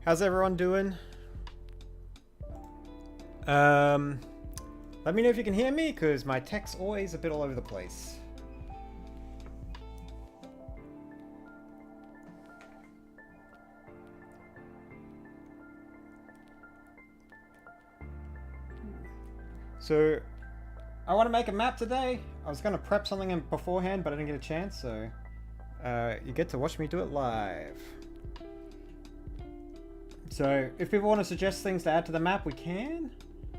How's everyone doing? Um, Let me know if you can hear me, because my tech's always a bit all over the place. So, I want to make a map today. I was going to prep something beforehand, but I didn't get a chance, so you get to watch me do it live. So, if people want to suggest things to add to the map, we can.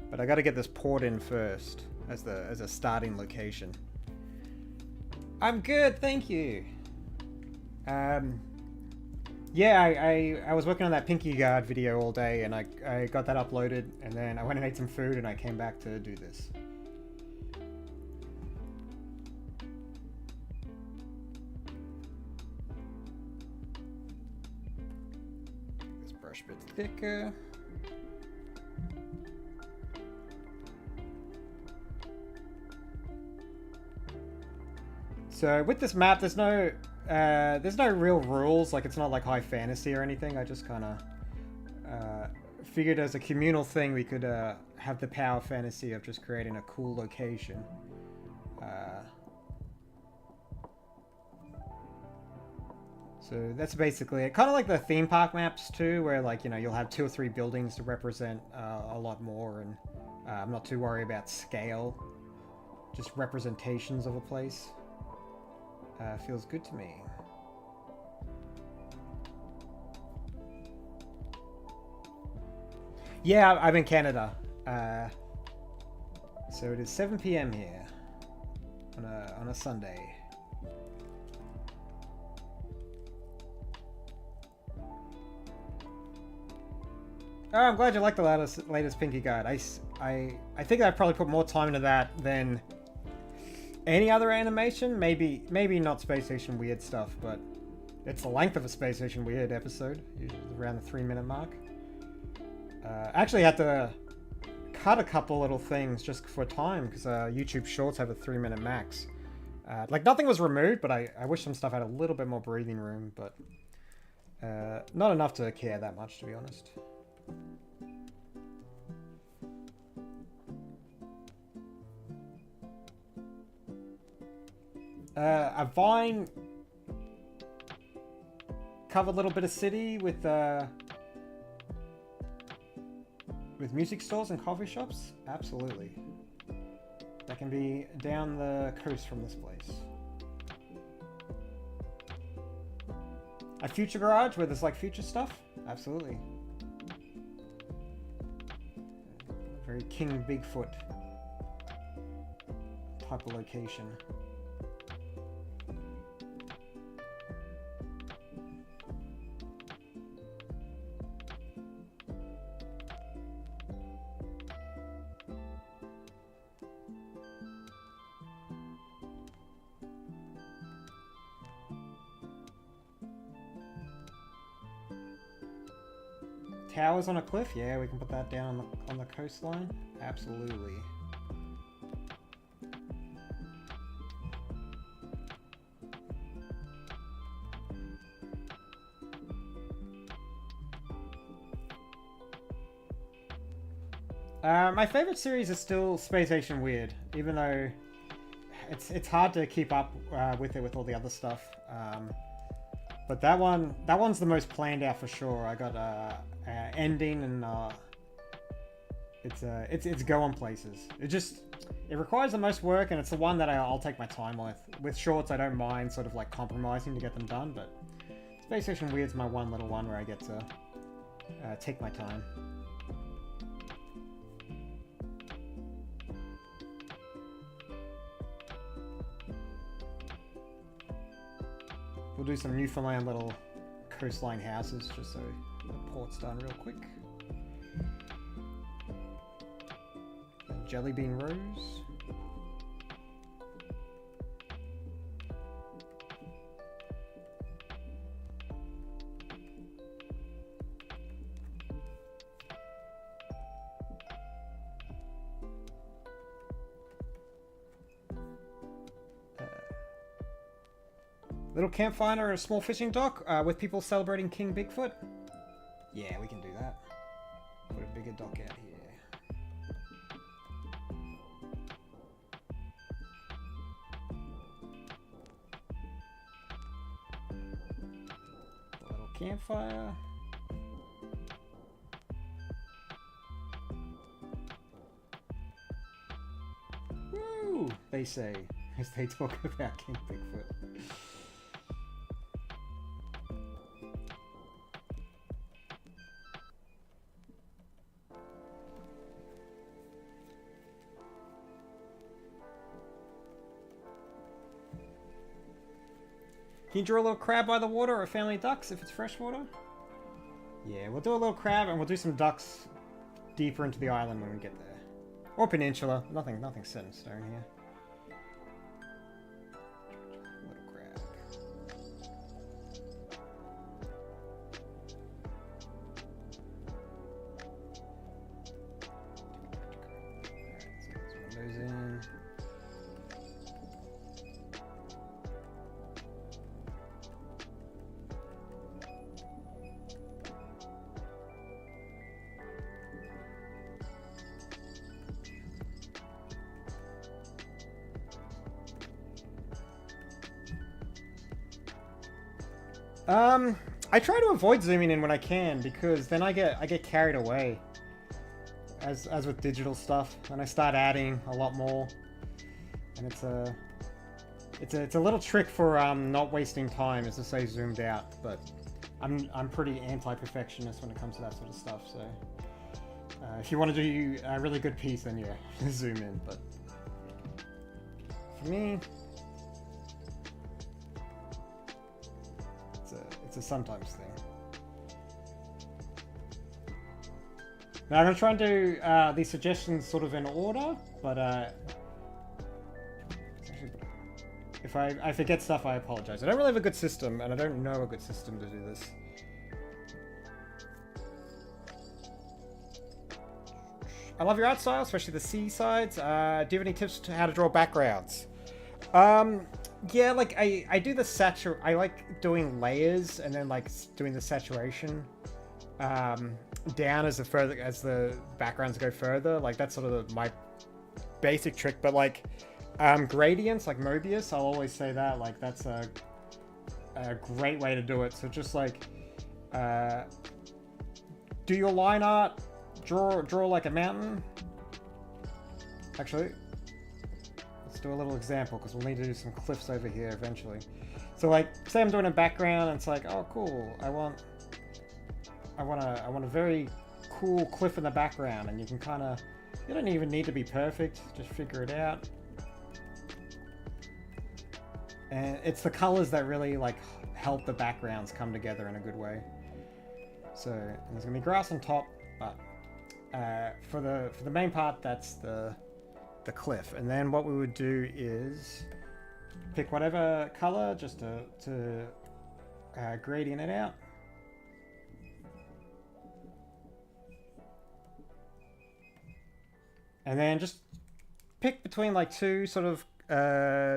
But I got to get this port in first as a starting location. I'm good, thank you. Yeah, I was working on that Pinky Guard video all day, and I got that uploaded, and then I went and ate some food, and I came back to do this. This brush a bit thicker. So with this map, there's no real rules. Like, it's not like high fantasy or anything. I just kind of figured as a communal thing we could have the power fantasy of just creating a cool location. So that's basically it. Kind of like the theme park maps too, where, like, you know, you'll have 2 or 3 buildings to represent a lot more, and I'm not too worried about scale. Just representations of a place. Feels good to me. Yeah, I'm in Canada. So it is 7 p.m. here on a Sunday. Oh, I'm glad you like the latest Pinky Guide. I think I probably put more time into that than any other animation. Maybe not Space Station Weird stuff, but it's the length of a Space Station Weird episode, usually around the 3-minute mark. Actually had to cut a couple little things just for time, because YouTube Shorts have a 3-minute max. Like, nothing was removed, but I wish some stuff had a little bit more breathing room, but not enough to care that much, to be honest. A Vine covered a little bit of city with music stores and coffee shops. Absolutely, that can be down the coast from this place. A future garage where there's like future stuff. Absolutely. Very King Bigfoot type of location. Towers on a cliff? Yeah, we can put that down on the coastline. Absolutely. My favorite series is still Space Station Weird, even though it's hard to keep up with it with all the other stuff. But that one's the most planned out for sure. I got ending, and it's going places. It requires the most work, and it's the one that I'll take my time with. With Shorts, I don't mind sort of like compromising to get them done, but Space Station Weird's my one little one where I get to take my time. We'll do some Newfoundland little coastline houses just so the port's done real quick. And Jellybean Rose. Little campfire or a small fishing dock with people celebrating King Bigfoot. Yeah, we can do that. Put a bigger dock out here. A little campfire. Woo! They say, as they talk about King Bigfoot. Can you draw a little crab by the water or a family of ducks if it's freshwater? Yeah, we'll do a little crab and we'll do some ducks deeper into the island when we get there. Or peninsula. Nothing set in stone here. Little crab. Alright, so let's put those in. I try to avoid zooming in when I can because then I get carried away. As with digital stuff, and I start adding a lot more, and it's a little trick for not wasting time, is to say zoomed out. But I'm pretty anti-perfectionist when it comes to that sort of stuff. So if you want to do a really good piece, then yeah, zoom in. But for me, it's a sometimes thing. Now I'm going to try and do these suggestions sort of in order, but if I forget stuff, I apologize. I don't really have a good system, and I don't know a good system to do this. I love your art style, especially the seasides. Do you have any tips to how to draw backgrounds? Yeah, like I do the I like doing layers and then like doing the saturation down as the backgrounds go further. Like that's sort of my basic trick. But like gradients, like Mobius, I'll always say that. Like that's a great way to do it. So just like do your line art, draw like a mountain. Actually, let's do a little example because we'll need to do some cliffs over here eventually. So like, say I'm doing a background and it's like, oh cool, I want a very cool cliff in the background, and you can kind of, you don't even need to be perfect, just figure it out. And it's the colors that really like help the backgrounds come together in a good way. So there's gonna be grass on top, but for the main part, that's the cliff. And then what we would do is pick whatever color just to gradient it out. And then just pick between like two sort of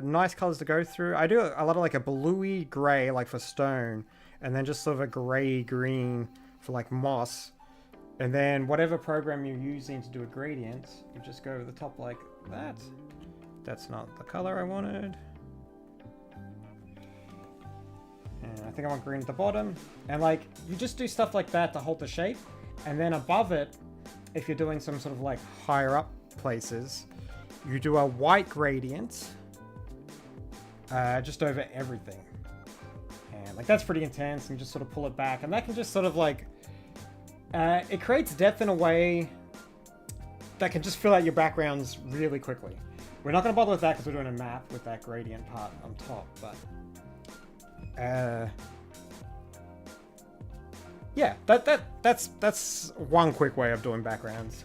nice colors to go through. I do a lot of like a bluey gray, like for stone, and then just sort of a gray green for like moss. And then whatever program you're using to do a gradient, you just go over the top like that. That's not the color I wanted. And I think I want green at the bottom. And like, you just do stuff like that to hold the shape. And then above it, if you're doing some sort of like higher up places, you do a white gradient just over everything. And like, that's pretty intense, and just sort of pull it back. And that can just sort of like, it creates depth in a way that can just fill out your backgrounds really quickly. We're not going to bother with that because we're doing a map with that gradient part on top, but yeah, that's one quick way of doing backgrounds.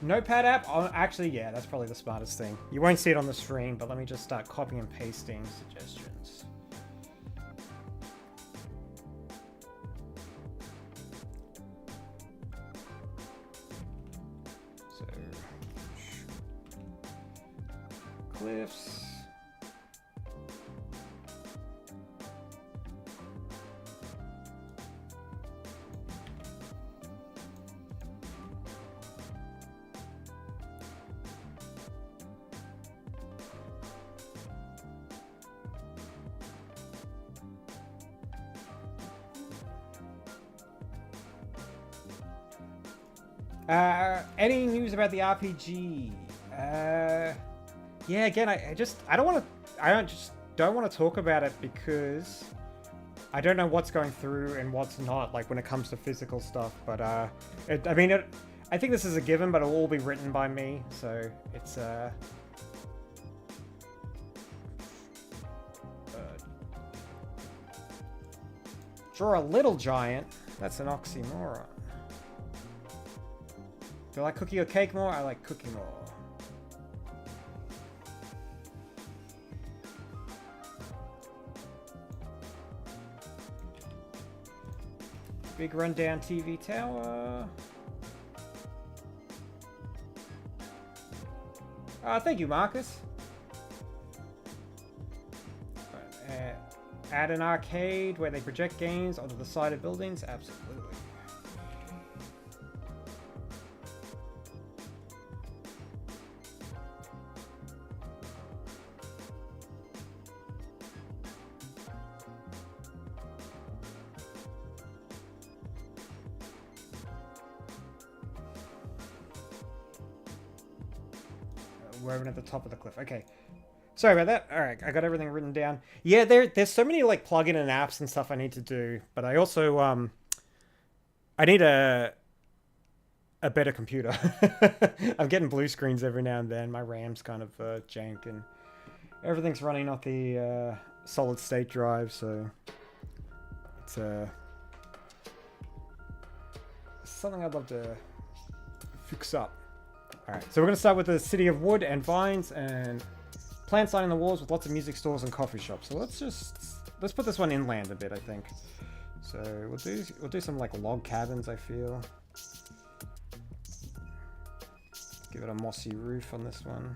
Notepad app? Oh, actually, yeah, that's probably the smartest thing. You won't see it on the screen, but let me just start copying and pasting suggestions. So, cliffs. Any news about the RPG? Yeah, again, I don't want to, don't want to talk about it because I don't know what's going through and what's not, like when it comes to physical stuff. But I think this is a given, but it'll all be written by me, so it's draw a little giant. That's an oxymoron. Do I like cookie or cake more? I like cookie more. Big rundown TV tower. Thank you, Marcus. Add an arcade where they project games onto the side of buildings? Absolutely. We're even at the top of the cliff. Okay. Sorry about that. Alright, I got everything written down. Yeah, there's so many like plugin and apps and stuff I need to do, but I also I need a better computer. I'm getting blue screens every now and then. My RAM's kind of jank and everything's running off the solid state drive, so it's something I'd love to fix up. Alright, so we're going to start with the City of Wood and Vines and plants lining the walls with lots of music stores and coffee shops. So let's put this one inland a bit, I think. So we'll do some like log cabins, I feel. Give it a mossy roof on this one.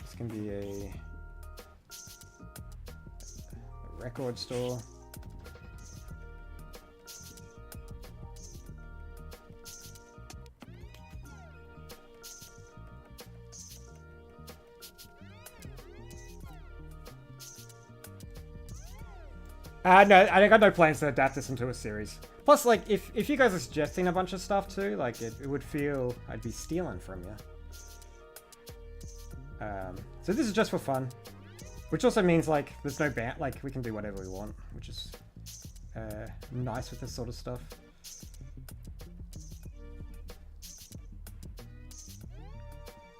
This can be a record store. No, I got no plans to adapt this into a series. Plus, like, if you guys are suggesting a bunch of stuff too, like, it would feel I'd be stealing from you. So this is just for fun. Which also means, like, there's no ban, like, we can do whatever we want, which is nice with this sort of stuff.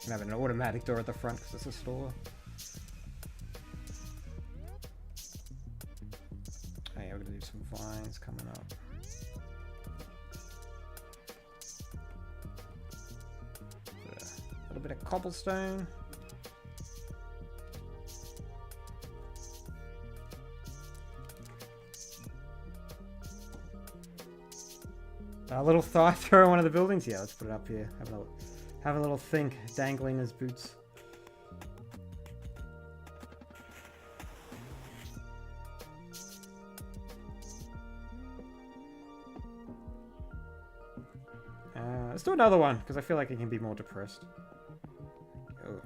And have an automatic door at the front because it's a store. Hey, we're gonna do some vines coming up. A little bit of cobblestone. A little thigh throw in one of the buildings. Yeah, let's put it up here. Have a little think, dangling his boots. Let's do another one, because I feel like it can be more depressed. Oh.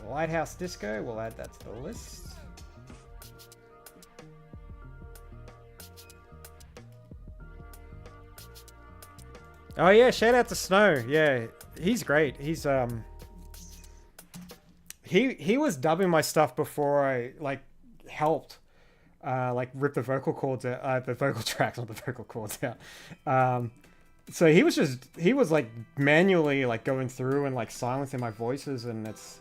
Lighthouse Disco, we'll add that to the list. Oh yeah, shout out to Snow. Yeah, he's great. He's he was dubbing my stuff before I like helped like rip the vocal cords out, the vocal tracks, not the vocal cords out. So he was like manually like going through and like silencing my voices, and that's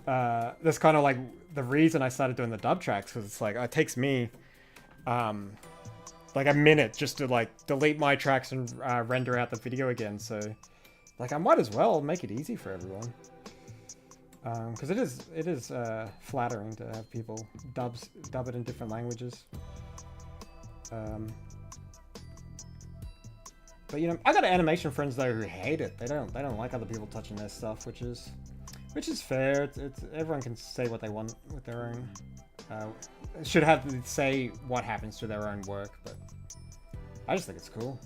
kind of like the reason I started doing the dub tracks, because it's like it takes me like a minute just to like delete my tracks and render out the video again. So like I might as well make it easy for everyone, because it is flattering to have people dub it in different languages. But you know, I got animation friends though who hate it. They don't like other people touching their stuff, which is fair. It's everyone can say what they want with their own. Should have to say what happens to their own work, but I just think it's cool.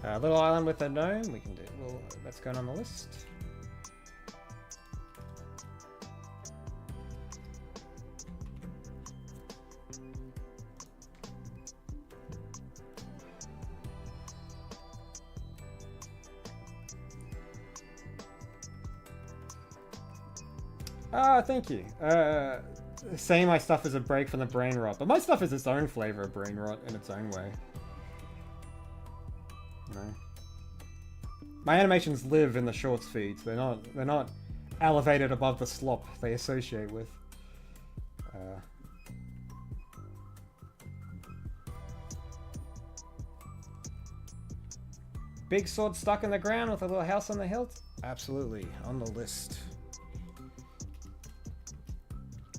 Little island with a gnome. We can do. Well, that's going on the list. Ah, thank you. Saying my stuff is a break from the brain rot, but my stuff is its own flavor of brain rot in its own way. No. My animations live in the shorts feeds. They're not elevated above the slop they associate with. Big sword stuck in the ground with a little house on the hilt? Absolutely, on the list.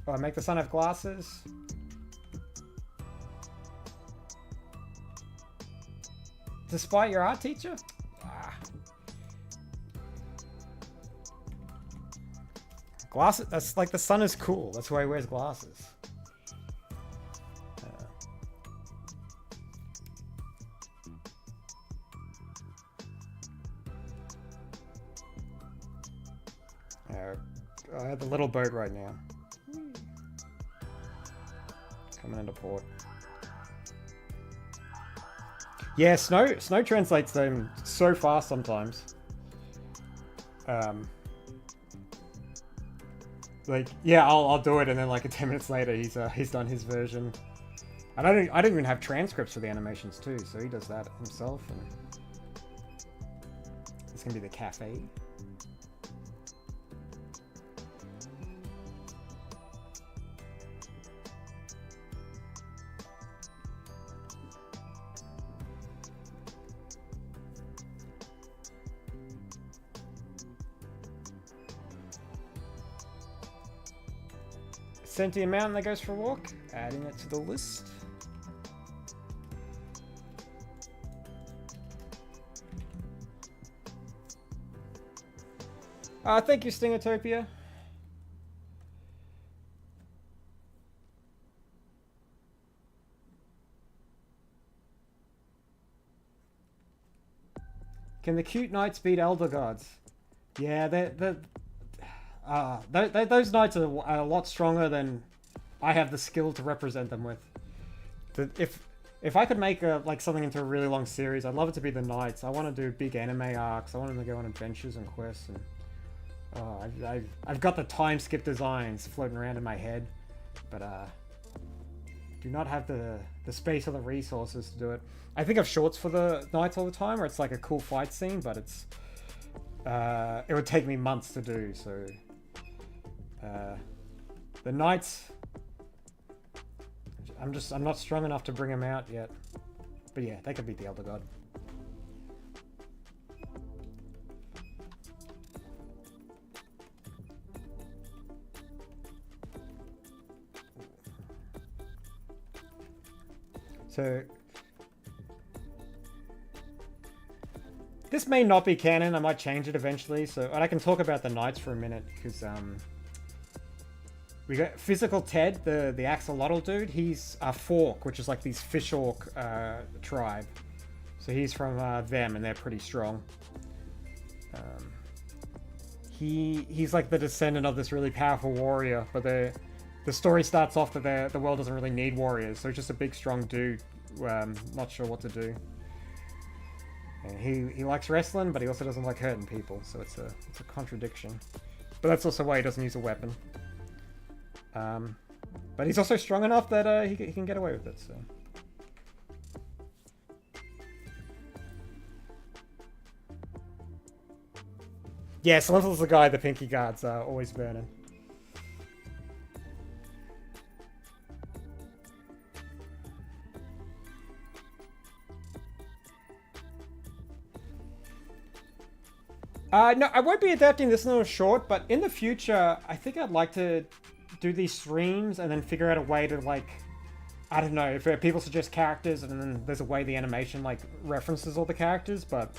Oh, I make the sun have glasses. Despite your art teacher? Ah. Glasses, that's like the sun is cool. That's why he wears glasses. I have the little boat right now. Coming into port. Yeah, snow translates them so fast sometimes. Like, yeah, I'll do it, and then like 10 minutes later, he's done his version. I don't even have transcripts for the animations too, so he does that himself. And it's gonna be the cafe. Sentient mountain that goes for a walk. Adding it to the list. Thank you, Stingatopia. Can the cute knights beat elder gods? Yeah, those knights are a lot stronger than I have the skill to represent them with. If I could make like something into a really long series, I'd love it to be the knights. I want to do big anime arcs. I want them to go on adventures and quests, and I've got the time skip designs floating around in my head, but do not have the space or the resources to do it. I think of shorts for the knights all the time, where it's like a cool fight scene, but it's it would take me months to do. So the knights, I'm not strong enough to bring them out yet. But yeah, they could beat the elder god. So this may not be canon. I might change it eventually. So, and I can talk about the knights for a minute, because we got Physical Ted, the axolotl dude. He's a fork, which is like these fish orc tribe. So he's from them, and they're pretty strong. He's like the descendant of this really powerful warrior, but the story starts off that the world doesn't really need warriors, so it's just a big strong dude, not sure what to do. And he likes wrestling, but he also doesn't like hurting people, so it's a contradiction. But that's also why he doesn't use a weapon. But he's also strong enough that he can get away with it, so. Yeah, Celestial's the guy the Pinky Guards are always burning. No, I won't be adapting this little short, but in the future, I think I'd like to do these streams and then figure out a way to, like, I don't know, if people suggest characters and then there's a way the animation, like, references all the characters, but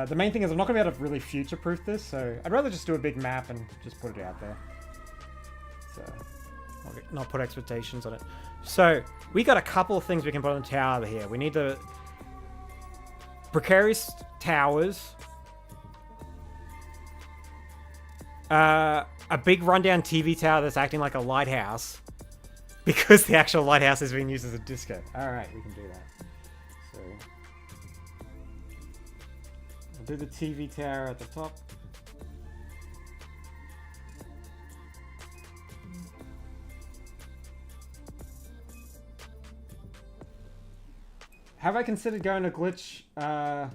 the main thing is I'm not going to be able to really future-proof this, so I'd rather just do a big map and just put it out there. So, not put expectations on it. So, we got a couple of things we can put on the tower over here. We need to precarious towers. A big rundown TV tower that's acting like a lighthouse. Because the actual lighthouse is being used as a disco. Alright, we can do that. So, we'll do the TV tower at the top. Have I considered going to Glitch to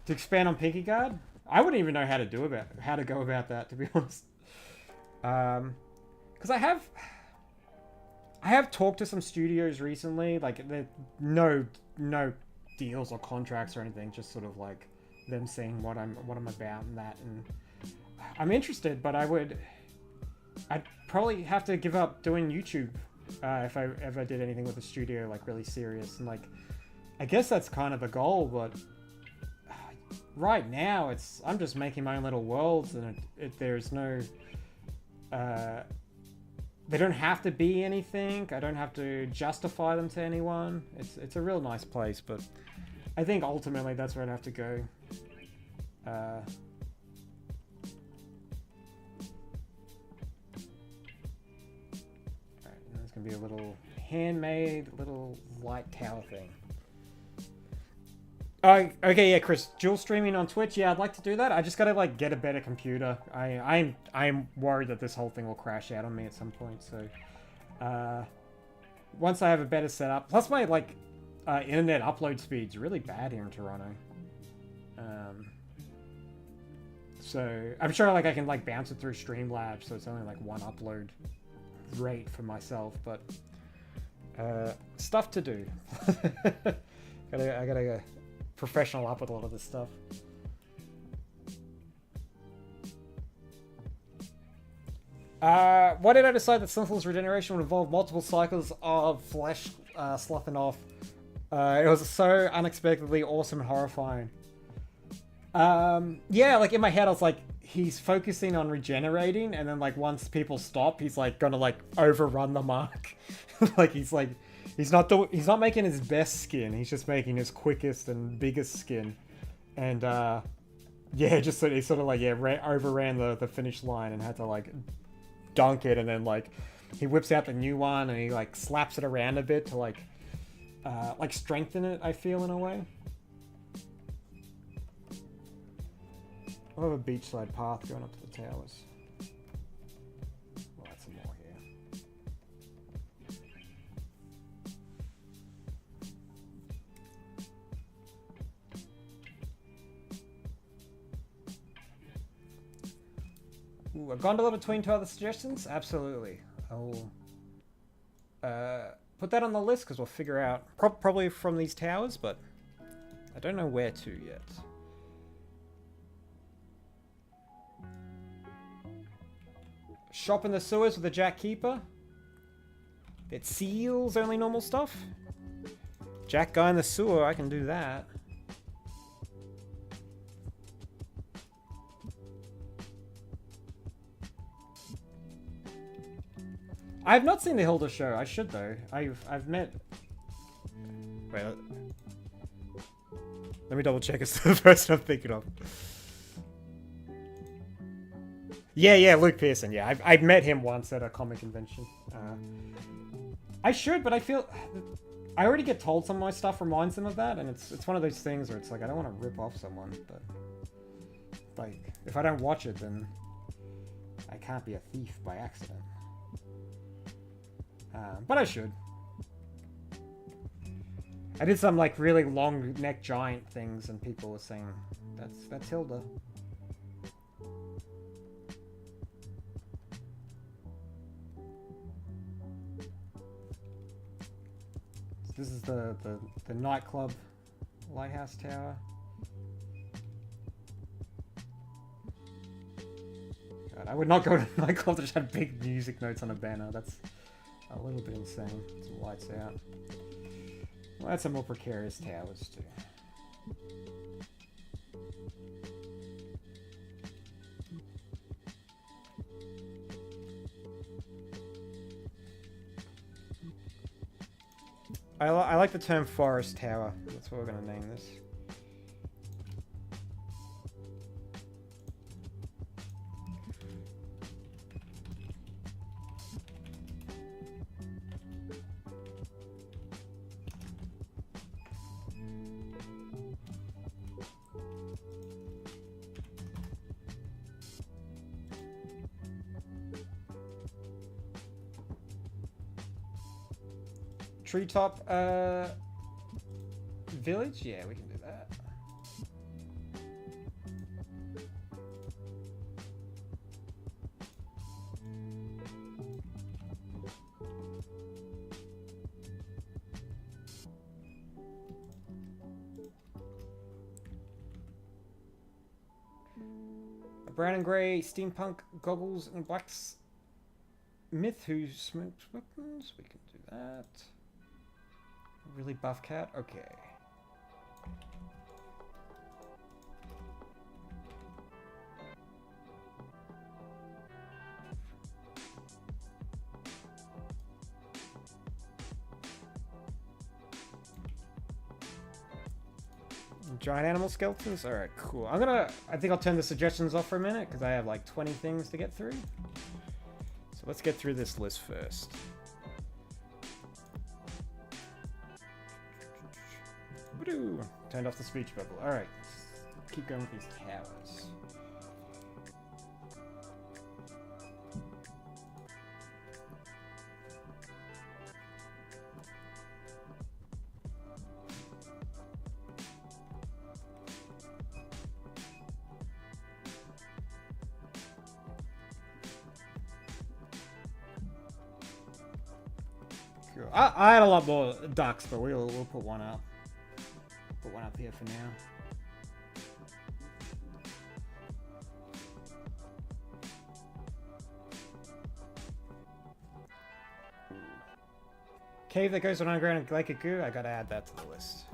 expand on Pinky Guard? I wouldn't even know how to go about that, to be honest. Because I have talked to some studios recently, like no deals or contracts or anything, just sort of like them seeing what I'm about and that, and I'm interested, but I'd probably have to give up doing YouTube if I ever did anything with a studio like really serious, and like I guess that's kind of the goal, but right now I'm just making my own little worlds, and there's no they don't have to be anything. I don't have to justify them to anyone. It's a real nice place, but I think ultimately that's where I'd have to go. Alright, and there's gonna be a little handmade little light tower thing. Oh, okay, yeah, Chris. Dual streaming on Twitch. Yeah, I'd like to do that. I just gotta like get a better computer. I'm worried that this whole thing will crash out on me at some point. So, once I have a better setup, plus my like internet upload speed's really bad here in Toronto. So I'm sure like I can like bounce it through Streamlabs, so it's only like one upload rate for myself. But stuff to do. I gotta go professional up with a lot of this stuff. Why did I decide that Synthil's regeneration would involve multiple cycles of flesh sloughing off? It was so unexpectedly awesome and horrifying. Yeah, like in my head I was like, he's focusing on regenerating, and then like once people stop, he's like gonna like overrun the mark. Like he's not making his best skin, he's just making his quickest and biggest skin. And yeah, just he sort of like overran the finish line and had to like dunk it, and then like he whips out the new one and he like slaps it around a bit to like strengthen it, I feel, in a way. I have a beachside path going up to the towers. We'll add some more here. Ooh, a gondola between two other suggestions? Absolutely. I'll put that on the list because we'll figure out probably from these towers, but I don't know where to yet. Shop in the sewers with a Jack Keeper. It seals only normal stuff. Jack guy in the sewer, I can do that. I have not seen the Hilda show. I should though. I've met. Wait. Let me double check it's the person I'm thinking of. Yeah, Luke Pearson. Yeah, I've met him once at a comic convention. I should, but I feel I already get told some of my stuff reminds them of that, and it's one of those things where it's like I don't want to rip off someone, but like if I don't watch it, then I can't be a thief by accident. But I should. I did some like really long neck giant things, and people were saying that's Hilda. This is the nightclub lighthouse tower. God, I would not go to a nightclub that just had big music notes on a banner. That's a little bit insane. Some lights out. We'll add some more precarious towers too. I like the term forest tower. That's what we're going to name this. treetop village? Yeah, we can do that. Brown and grey steampunk goggles and blacksmith who smokes weapons. We can do that. Really buff cat. Okay. Giant animal skeletons? Alright, cool. I think I'll turn the suggestions off for a minute because I have like 20 things to get through. So let's get through this list first. Woo-doo! Turned off the speech bubble. Alright, keep going with these towers. I had a lot more ducks, but we'll put one up. Put one up here for now. Cave that goes underground like a goo. I gotta add that to the list.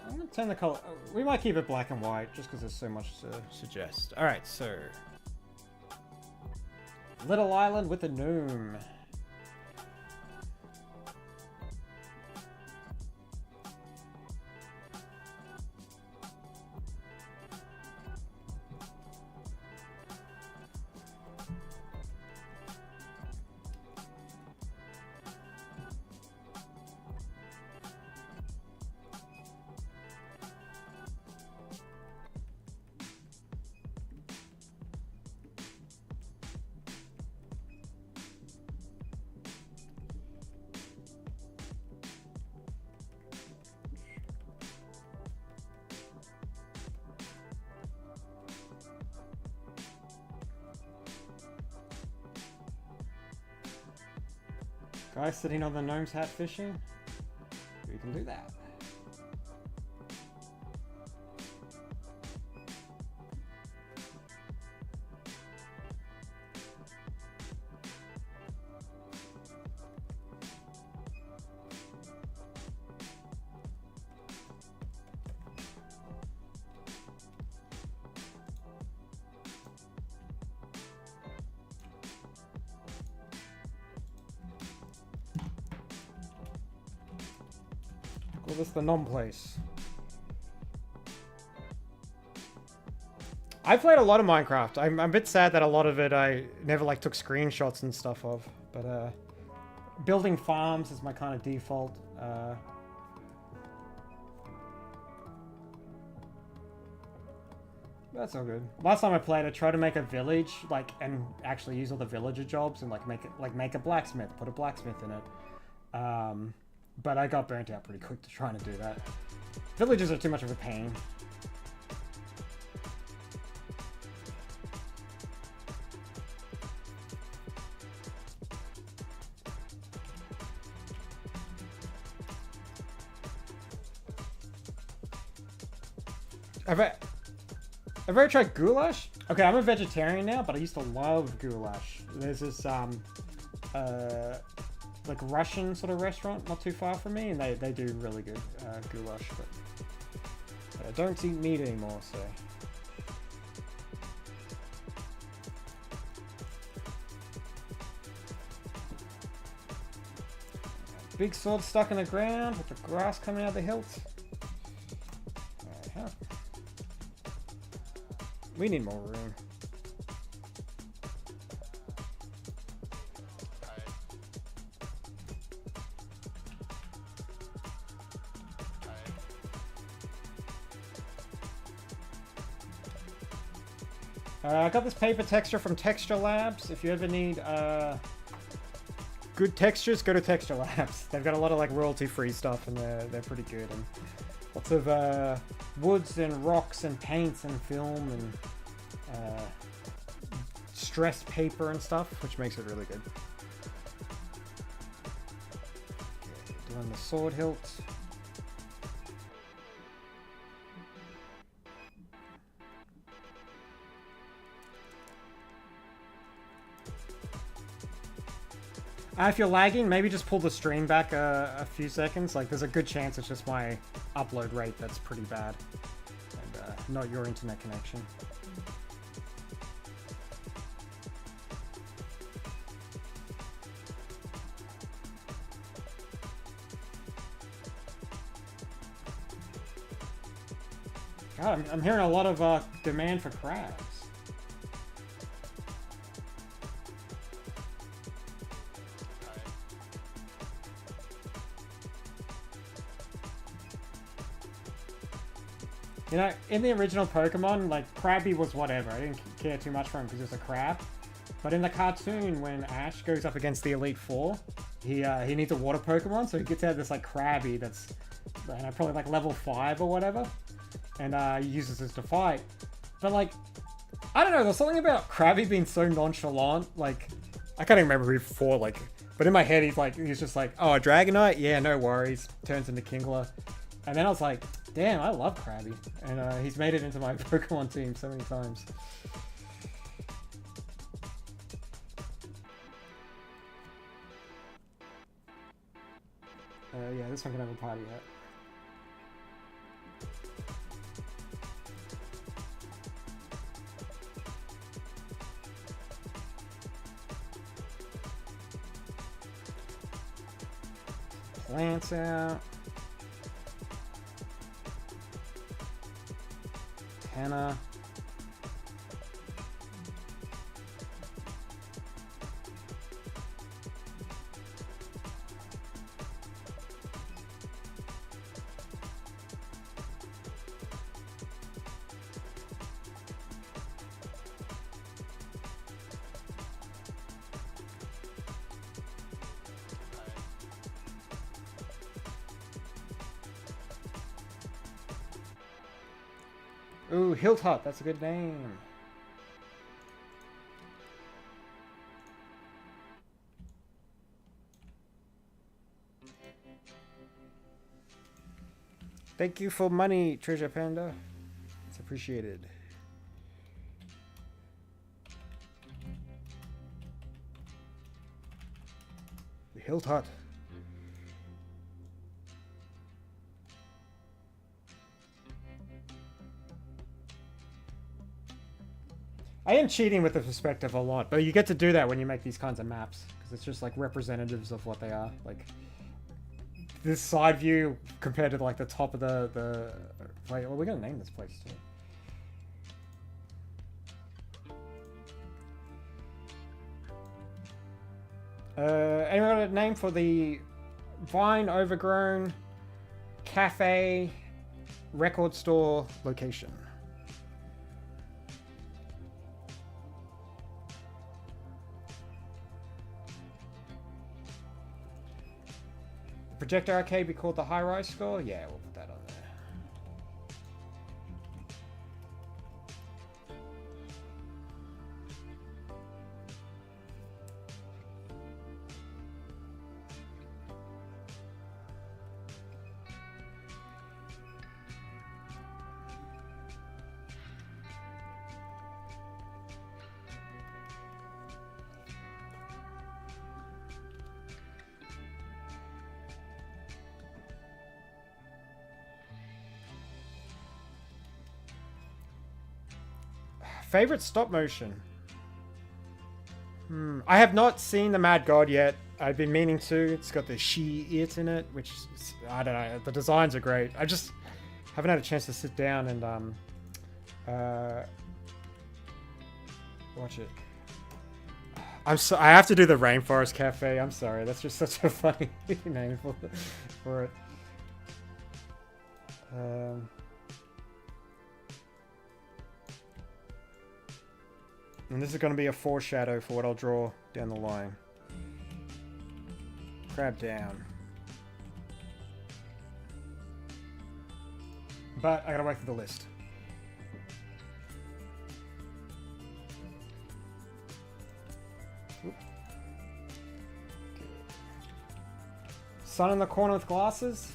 I'm gonna turn the color. We might keep it black and white just because there's so much to suggest. All right, so. Little island with a gnome. Guy sitting on the gnome's hat fishing? We can do that. This is the nom place. I played a lot of Minecraft. I'm a bit sad that a lot of it I never like took screenshots and stuff of. But building farms is my kind of default. That's all good. Last time I played, I tried to make a village, and actually use all the villager jobs and make a blacksmith, put a blacksmith in it. But I got burnt out pretty quick to trying to do that. Villages are too much of a pain. Have I ever tried goulash? Okay, I'm a vegetarian now, but I used to love goulash. There's this like Russian sort of restaurant not too far from me, and they do really good goulash, but I don't eat meat anymore, so. Big sword stuck in the ground with the grass coming out of the hilt. We need more room. I got this paper texture from Texture Labs. If you ever need good textures, go to Texture Labs. They've got a lot of like royalty-free stuff, and they're pretty good. And lots of woods and rocks and paints and film and stressed paper and stuff, which makes it really good. Okay, doing the sword hilt. If you're lagging, maybe just pull the stream back a few seconds. Like, there's a good chance it's just my upload rate that's pretty bad, and not your internet connection. God, I'm hearing a lot of demand for crabs. You know, in the original Pokemon, like, Krabby was whatever. I didn't care too much for him because he was a crab. But in the cartoon, when Ash goes up against the Elite Four, he needs a water Pokemon, so he gets out this, like, Krabby that's probably, like, level 5 or whatever. And he uses this to fight. But, like, I don't know, there's something about Krabby being so nonchalant. Like, I can't even remember before, like... But in my head, he's just like, oh, a Dragonite? Yeah, no worries. Turns into Kingler. And then I was like, damn, I love Krabby. And he's made it into my Pokemon team so many times. Yeah, this one can have a party yet. Plants out. Hannah. Ooh, Hilt Hut, that's a good name. Thank you for money, Treasure Panda. It's appreciated. Hilt Hut. I am cheating with the perspective a lot, but you get to do that when you make these kinds of maps, because it's just like representatives of what they are. Like this side view compared to like the top of the wait, well, we're gonna name this place too. Anyone got a name for the vine overgrown cafe record store location? Projector Arcade be called the High Rise Store? Yeah, we'll put that on there. Favorite stop motion? I have not seen the Mad God yet. I've been meaning to. It's got the it in it, which is, I don't know. The designs are great. I just haven't had a chance to sit down and watch it. I have to do the Rainforest Cafe. I'm sorry. That's just such a funny name for it. And this is going to be a foreshadow for what I'll draw down the line. Crab down. But I gotta wait for the list. Oop. Sun in the corner with glasses.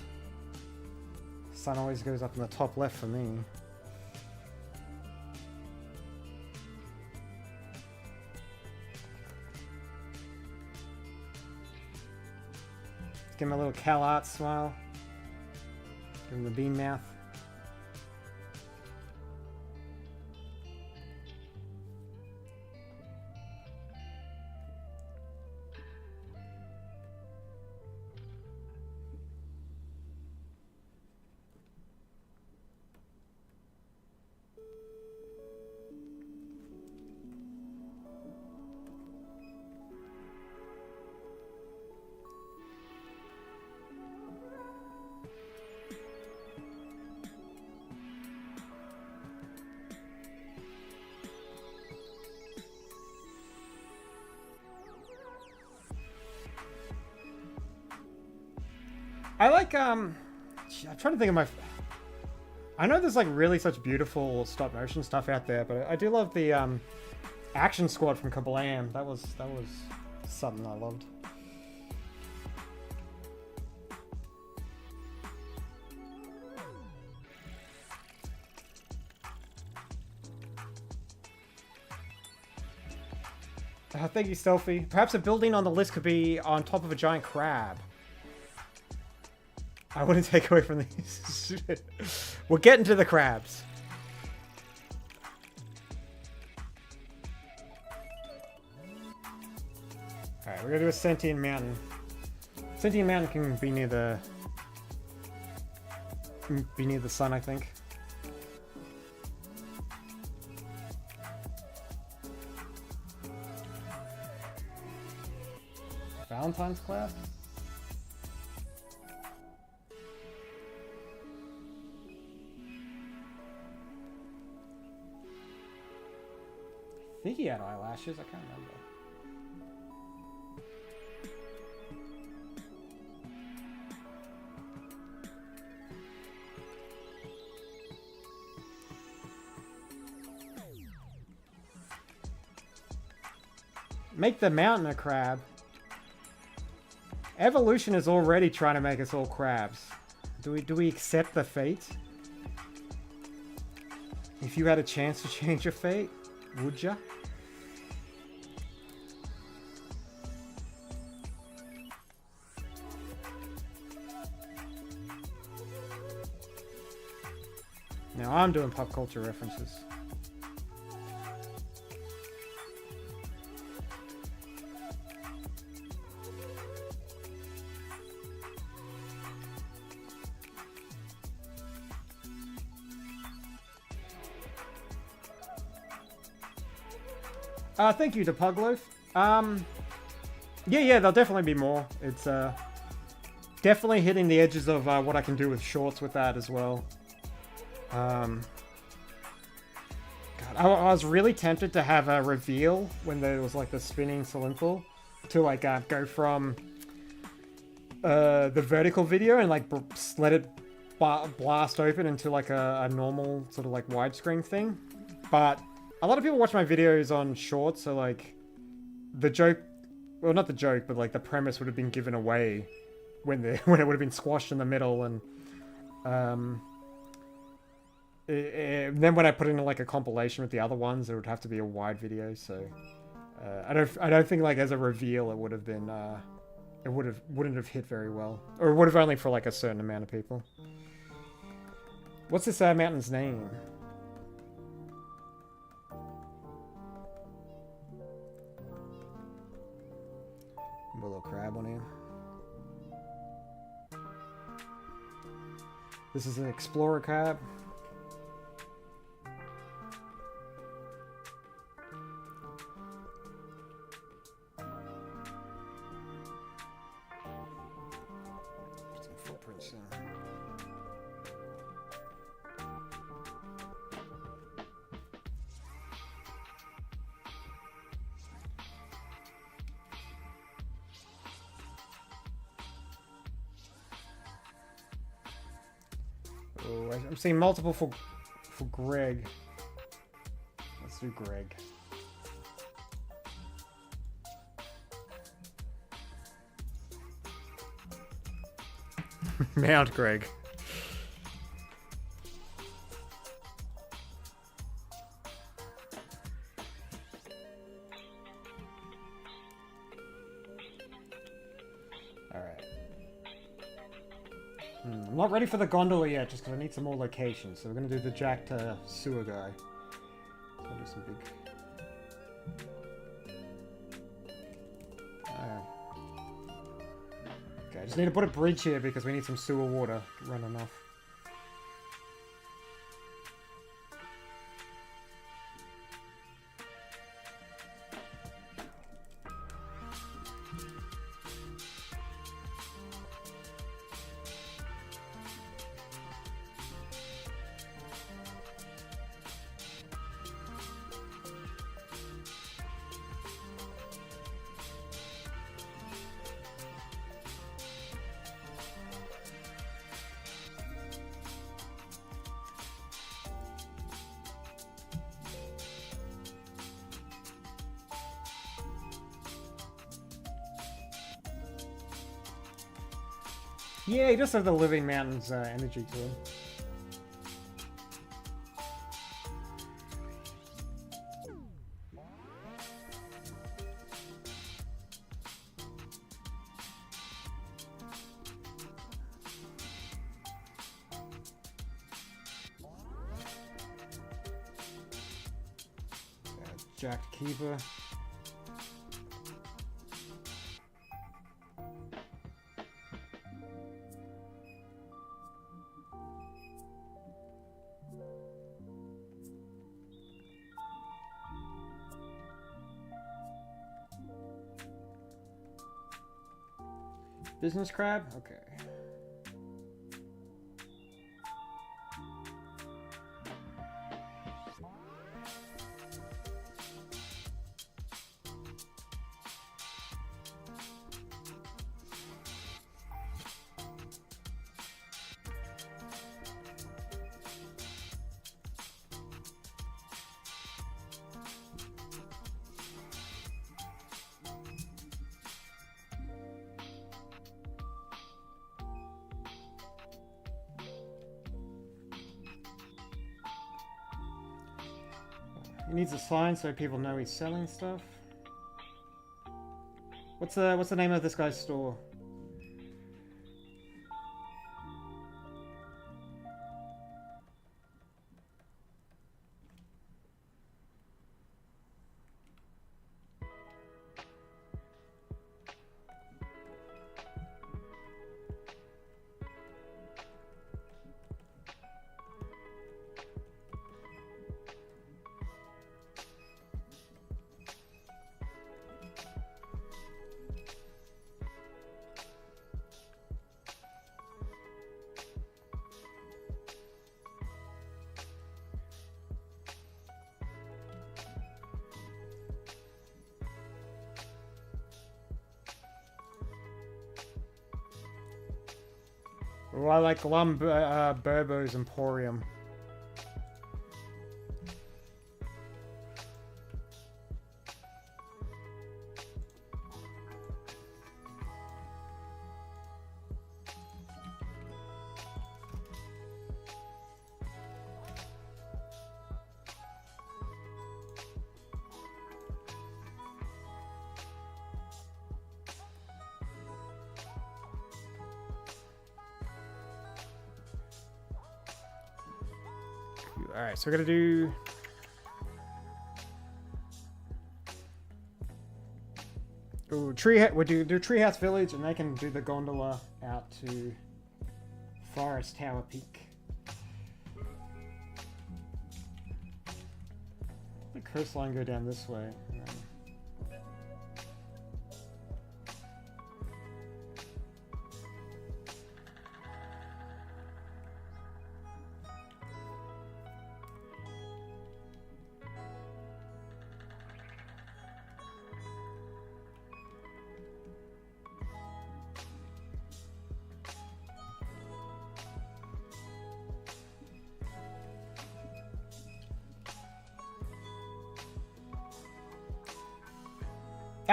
Sun always goes up in the top left for me. Give him a little Cal Art smile. Give him the bean mouth. I like, I'm trying to think of my... I know there's like really such beautiful stop motion stuff out there, but I do love the Action Squad from Kablam. That was something I loved. Thank you, Stealthy. Perhaps a building on the list could be on top of a giant crab. I wouldn't take away from these. We're getting to the crabs. Alright, we're gonna do a Sentient Mountain. Sentient Mountain can be near the... sun, I think. Valentine's class? I think he had eyelashes, I can't remember. Make the mountain a crab. Evolution is already trying to make us all crabs. Do we accept the fate? If you had a chance to change your fate, would ya? Now I'm doing pop culture references. Thank you to Pugloaf. Yeah, there'll definitely be more. It's definitely hitting the edges of what I can do with shorts with that as well. God, I was really tempted to have a reveal when there was like the spinning Salinthal to like go from the vertical video and like let it blast open into like a normal sort of like widescreen thing. But a lot of people watch my videos on shorts, so like the joke, well not the joke, but like the premise would have been given away when it would have been squashed in the middle, and then when I put in like a compilation with the other ones, it would have to be a wide video. So I don't think like as a reveal it would have been wouldn't have hit very well, or it would have only for like a certain amount of people. What's this mountain's name? Put a little crab on here. This is an explorer crab. Put some footprints in. I'm seeing multiple for Greg. Let's do Greg. Mount Greg. Alright. I'm not ready for the gondola yet, just because I need some more locations. So we're going to do the Jack to sewer guy. So I'll do some big... Okay, I just need to put a bridge here because we need some sewer water running off. Yeah, he does have the Living Mountains energy to him. Jack Keeper. Business crab? Okay. He needs a sign so people know he's selling stuff. What's the name of this guy's store? Oh, I like Burbo's Emporium. Alright, so we're gonna do... Ooh, we'll do Treehouse Village, and they can do the gondola out to Forest Tower Peak. The coastline go down this way.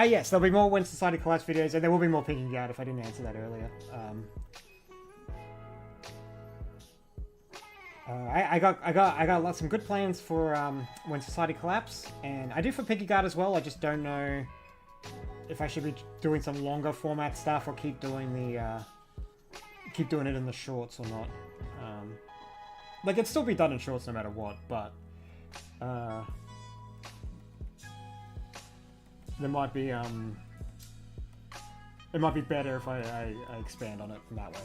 Yes, there'll be more When Society Collapse videos, and there will be more Pinky Guard if I didn't answer that earlier. I got some good plans for When Society Collapse, and I do for Pinky Guard as well. I just don't know if I should be doing some longer format stuff or keep doing it in the shorts or not. Like, it'd still be done in shorts no matter what, but there might be it might be better if I expand on it in that way.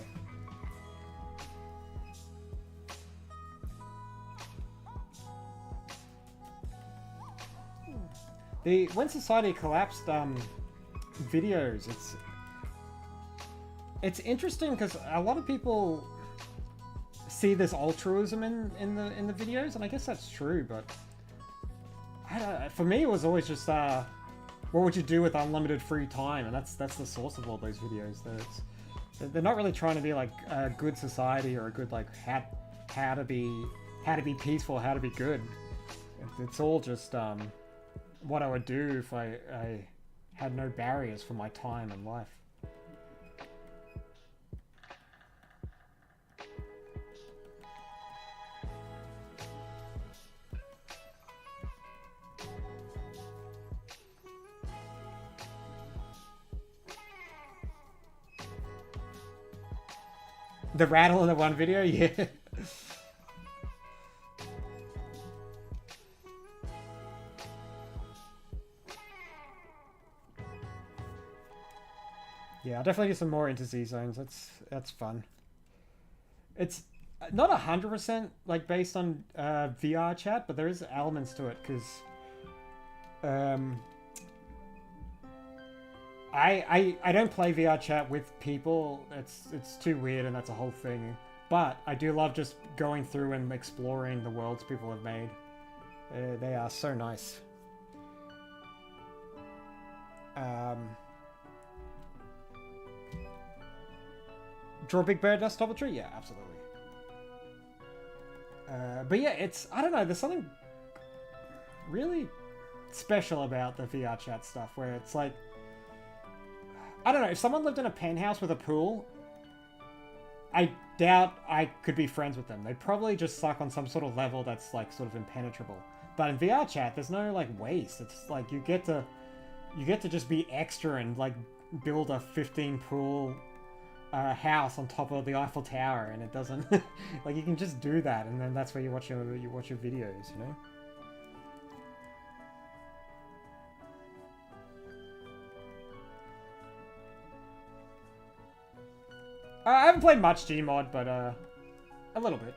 The When Society Collapsed videos, it's interesting because a lot of people see this altruism in the videos, and I guess that's true, but for me it was always just what would you do with unlimited free time, and that's the source of all those videos. They're not really trying to be like a good society or a good like how to be peaceful, how to be good. It's all just what I would do if I had no barriers for my time and life. The rattle in the one video, yeah. Yeah, I'll definitely do some more into Z zones. That's fun. It's not 100% like based on VR chat, but there is elements to it because I don't play VR chat with people. It's too weird, and that's a whole thing. But I do love just going through and exploring the worlds people have made. They are so nice. Draw Big Bird Dust Doubletree? Yeah, absolutely. But yeah, I don't know, there's something really special about the VR chat stuff where it's like, I don't know, if someone lived in a penthouse with a pool, I doubt I could be friends with them. They'd probably just suck on some sort of level that's like sort of impenetrable. But in VR chat, there's no like waste. It's like you get to just be extra and like build a 15 pool house on top of the Eiffel Tower, and it doesn't like you can just do that, and then that's where you watch your videos, you know. I haven't played much Gmod, but a little bit.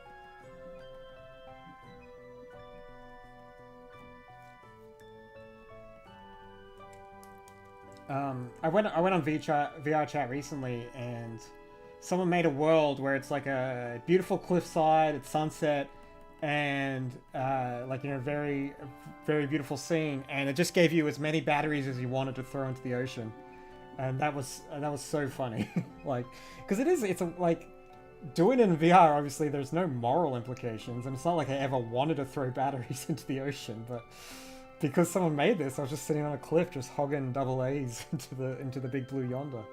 I went on VR chat recently, and someone made a world where it's like a beautiful cliffside, it's sunset, and like, you know, very very beautiful scene, and it just gave you as many batteries as you wanted to throw into the ocean, and that was so funny. Like, because it's like doing it in VR. Obviously, there's no moral implications, and it's not like I ever wanted to throw batteries into the ocean, but because someone made this, I was just sitting on a cliff, just hogging double A's into the big blue yonder.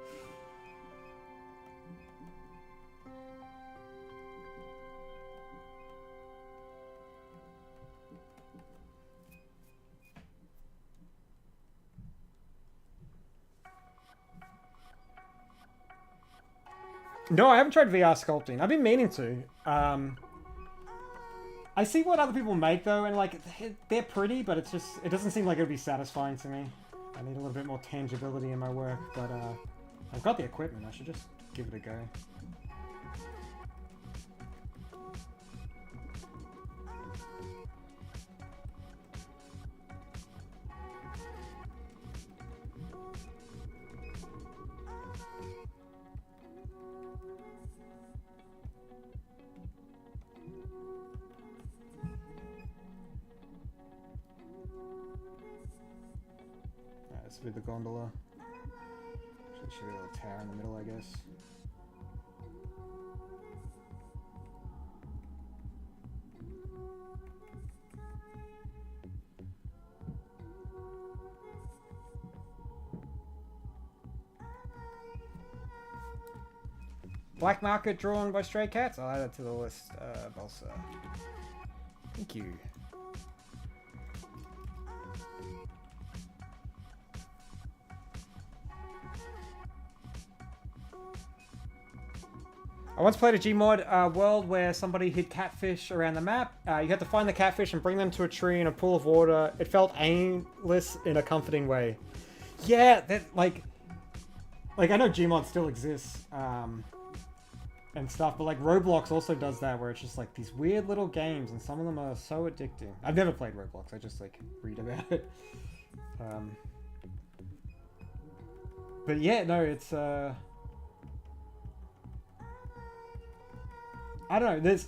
No, I haven't tried VR sculpting. I've been meaning to. I see what other people make though, and like they're pretty, but it doesn't seem like it would be satisfying to me. I need a little bit more tangibility in my work, but I've got the equipment. I should just give it a go. This will be the gondola. Should be a little tower in the middle, I guess. Black market drawn by stray cats. I'll add that to the list, Balsa. Thank you. I once played a Gmod world where somebody hid catfish around the map. You had to find the catfish and bring them to a tree in a pool of water. It felt aimless in a comforting way. Yeah, that like I know Gmod still exists and stuff, but like Roblox also does that, where it's just like these weird little games, and some of them are so addicting. I've never played Roblox. I just like read about it. But yeah, no, it's I don't know, there's...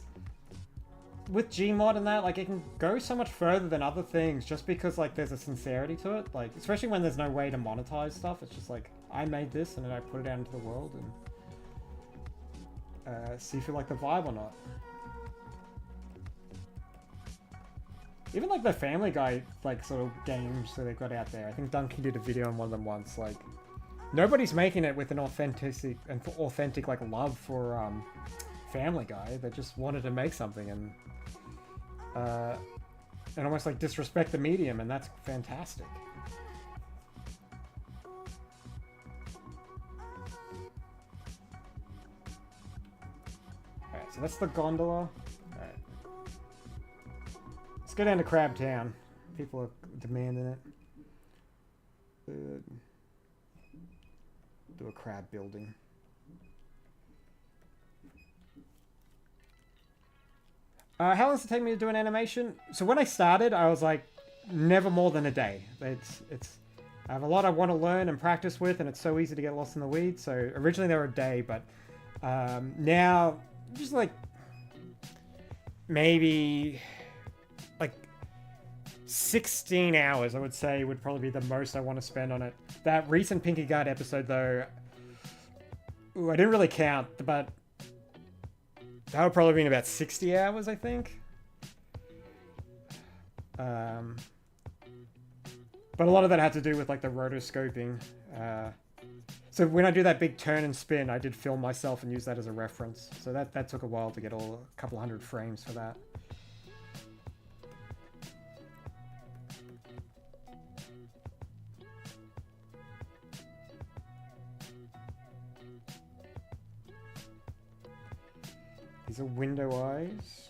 With Gmod and that, like, it can go so much further than other things just because, like, there's a sincerity to it. Like, especially when there's no way to monetize stuff. It's just like, I made this and then I put it out into the world and see if you like the vibe or not. Even, like, the Family Guy, like, sort of games that they've got out there. I think Donkey did a video on one of them once. Like, nobody's making it with an authentic, like, love for, Family Guy. That just wanted to make something and almost like disrespect the medium, and that's fantastic. Alright, so that's the gondola. Alright. Let's go down to Crab Town. People are demanding it. Do a crab building. How long does it take me to do an animation? So when I started, I was like, never more than a day. I have a lot I want to learn and practice with, and it's so easy to get lost in the weeds. So originally they were a day, but now just like maybe like 16 hours, I would say, would probably be the most I want to spend on it. That recent Pinky Guard episode, though, I didn't really count, but that would probably be about 60 hours, I think. But a lot of that had to do with like the rotoscoping. So when I do that big turn and spin, I did film myself and use that as a reference. So that took a while to get a couple hundred frames for that. These are window eyes.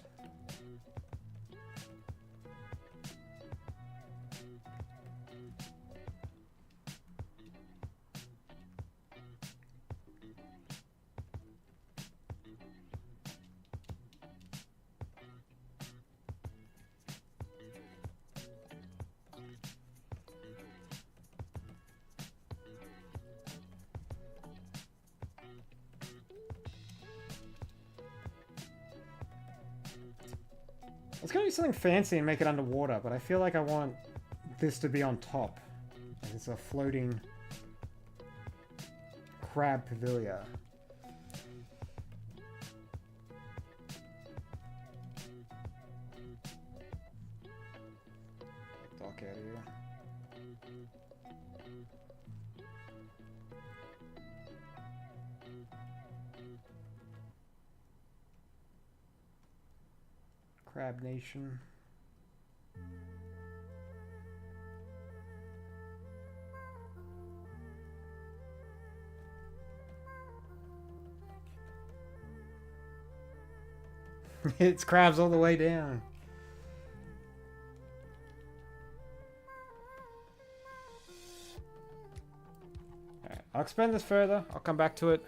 Let's go do something fancy and make it underwater, but I feel like I want this to be on top. Like it's a floating crab pavilion. Dock out of here. Crab Nation. It's crabs all the way down. Alright, I'll expand this further. I'll come back to it.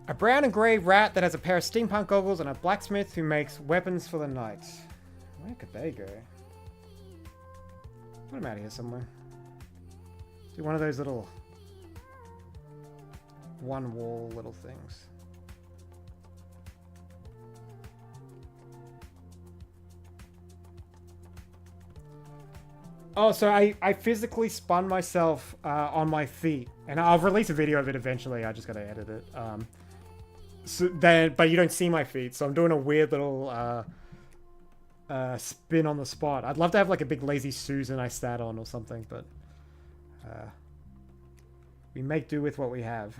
A brown and grey rat that has a pair of steampunk goggles and a blacksmith who makes weapons for the night. Where could they go? Put them out here somewhere. Do one of those little one wall little things. Oh, so I physically spun myself on my feet, and I'll release a video of it eventually. I just gotta edit it. But you don't see my feet, so I'm doing a weird little spin on the spot. I'd love to have like a big lazy Susan I stat on or something, but we make do with what we have.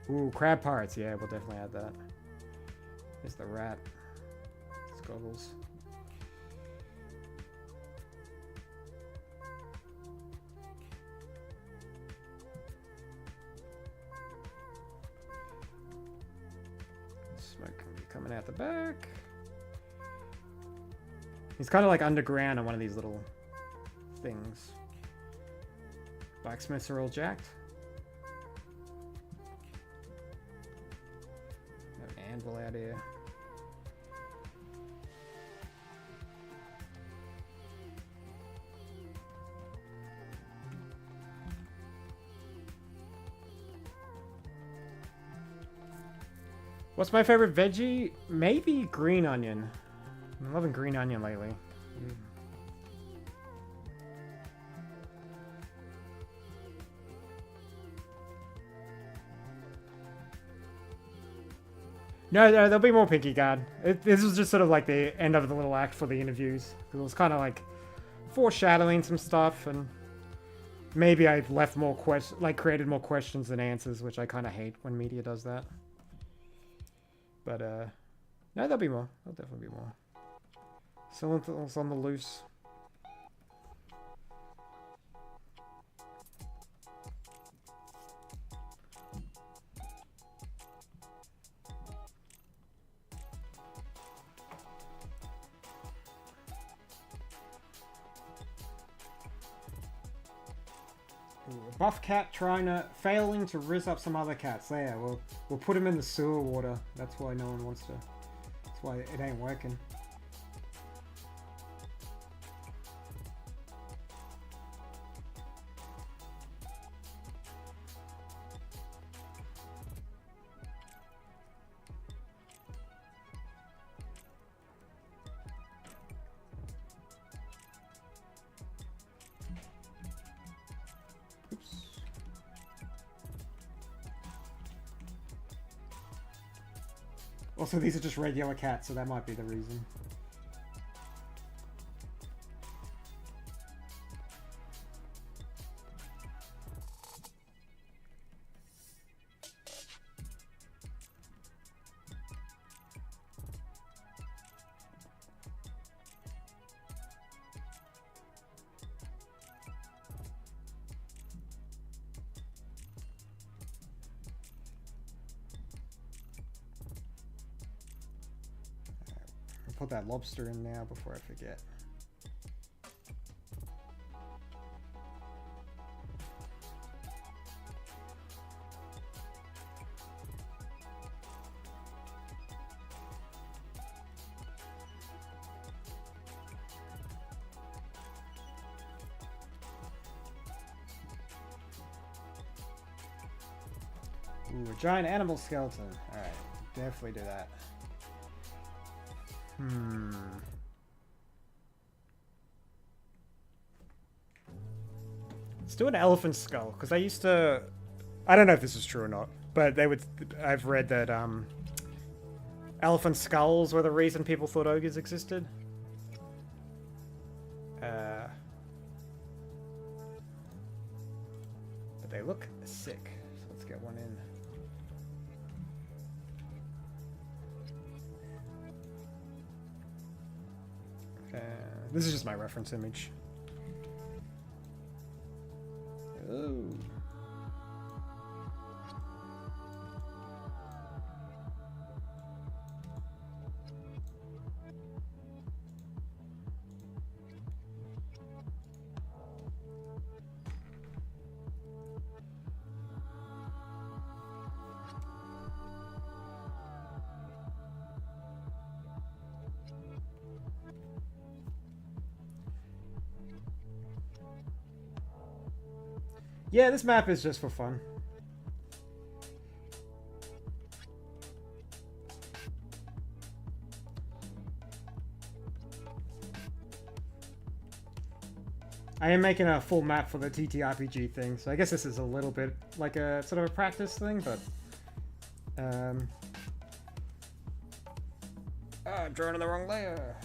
Ooh, crab pirates. Yeah, we'll definitely add that. There's the rat. It's goggles. Smoke can be coming out the back. He's kind of like underground on one of these little things. Blacksmiths are all jacked. Anvil out here. What's my favorite veggie? Maybe green onion. I'm loving green onion lately. No, there'll be more Pinky God. This was just sort of like the end of the little act for the interviews. It was kind of like foreshadowing some stuff, and maybe I've left more created more questions than answers, which I kind of hate when media does that. But no, there'll be more. There'll definitely be more. Someone's on the loose. Buff cat failing to rizz up some other cats. There, we'll put him in the sewer water. That's why no one wants to. That's why it ain't working. Also, these are just regular cats, so that might be the reason. Put that lobster in now before I forget. Ooh, a giant animal skeleton. Alright, definitely do that. Let's do an elephant skull, because I used to... I don't know if this is true or not, but I've read that elephant skulls were the reason people thought ogres existed. But they look sick, so let's get one in. This is just my reference image. Oh. Yeah, this map is just for fun. I am making a full map for the TTRPG thing, so I guess this is a little bit like a sort of a practice thing, but Ah, I'm drawing on the wrong layer.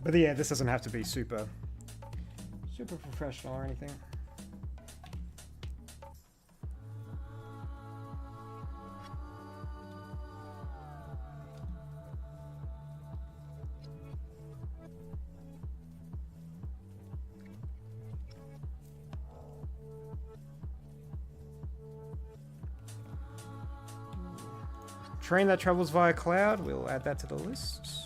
But yeah, this doesn't have to be super professional or anything. Train that travels via cloud, we'll add that to the list.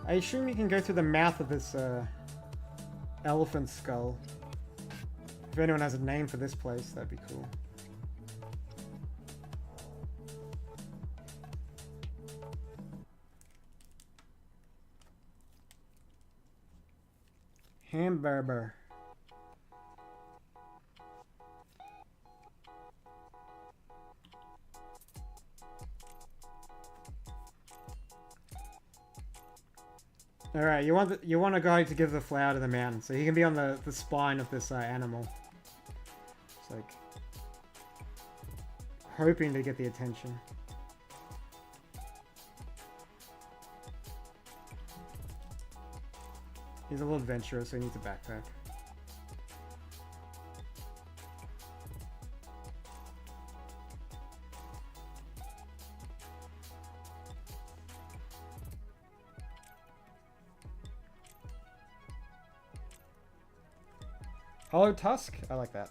I assume you can go through the mouth of this elephant skull. If anyone has a name for this place, that'd be cool. Hamburger. All right, you want a guy to give the flower to the mountain, so he can be on the spine of this animal. It's like hoping to get the attention. He's a little adventurous, so he needs a backpack. Hollow Tusk? I like that.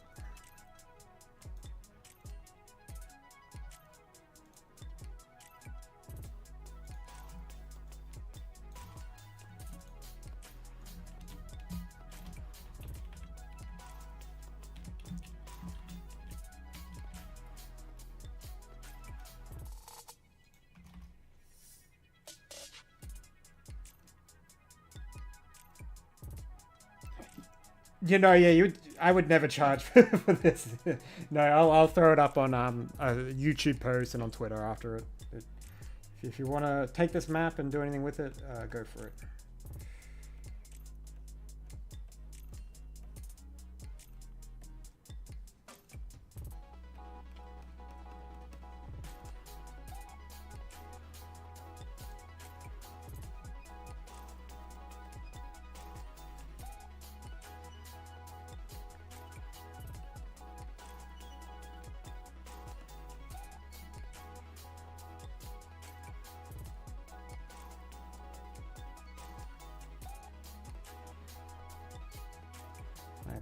You know, yeah, I would never charge for this. No, I'll throw it up on a YouTube post and on Twitter after it. If you want to take this map and do anything with it, go for it.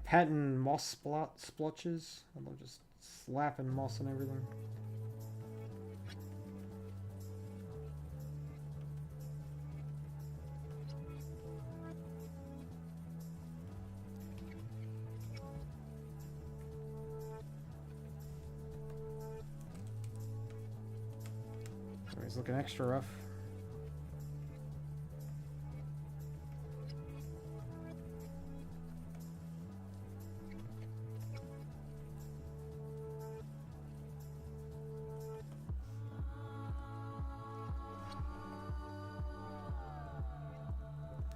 Patent moss splotches. I love just slapping moss and everything. So he's looking extra rough.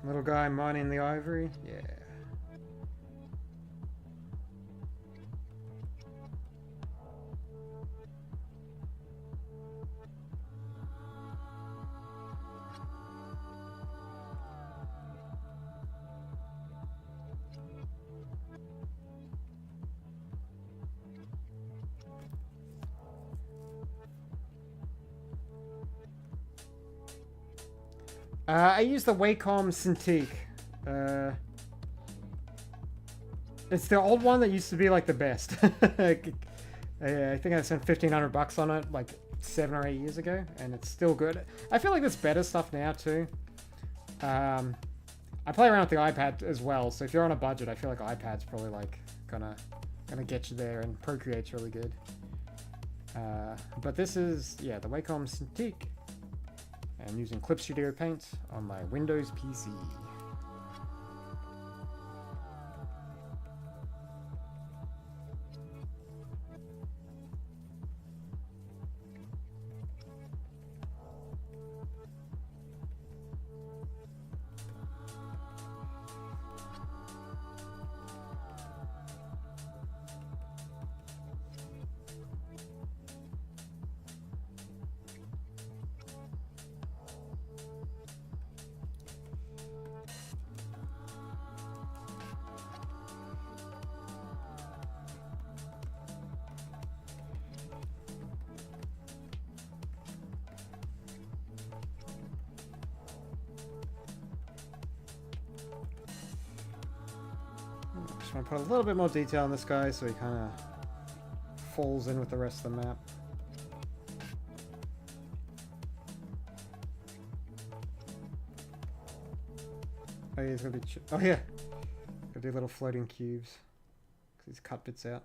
Little guy mining the ivory? Yeah. I use the Wacom Cintiq. It's the old one that used to be like the best. I think I spent $1,500 on it like 7 or 8 years ago, and it's still good. I feel like there's better stuff now too. I play around with the iPad as well, so if you're on a budget, I feel like iPad's probably like gonna get you there, and Procreate's really good. But this is, yeah, the Wacom Cintiq. and using Clip Studio Paint on my Windows PC. Just want to put a little bit more detail on this guy so he kind of falls in with the rest of the map. Oh yeah, he's gonna be. Oh yeah, gotta do little floating cubes because he's cut bits out.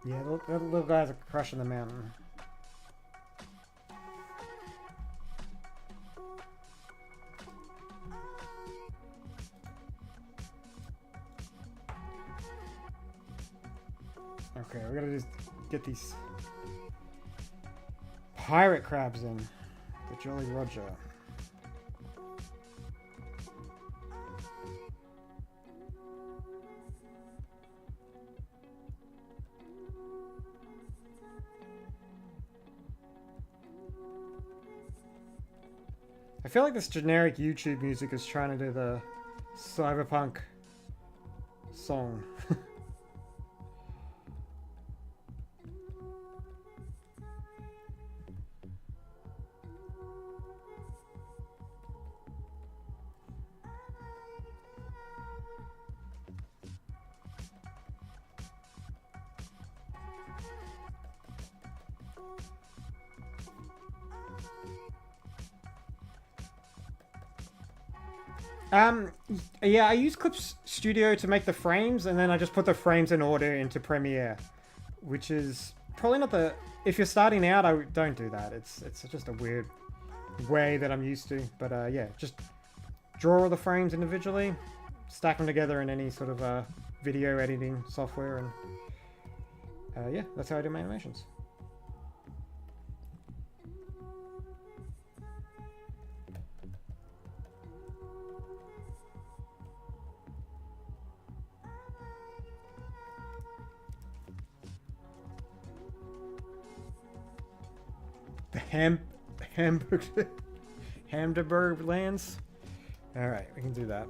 Yeah, the little guys are crushing the mountain. Okay, we gotta just get these pirate crabs in. The Jolly Roger. I feel like this generic YouTube music is trying to do the cyberpunk song. Yeah, I use Clip Studio to make the frames, and then I just put the frames in order into Premiere, which is probably not the... If you're starting out, I don't do that. It's just a weird way that I'm used to. But yeah, just draw all the frames individually, stack them together in any sort of video editing software, and yeah, that's how I do my animations. Hamburg lands. All right, we can do that.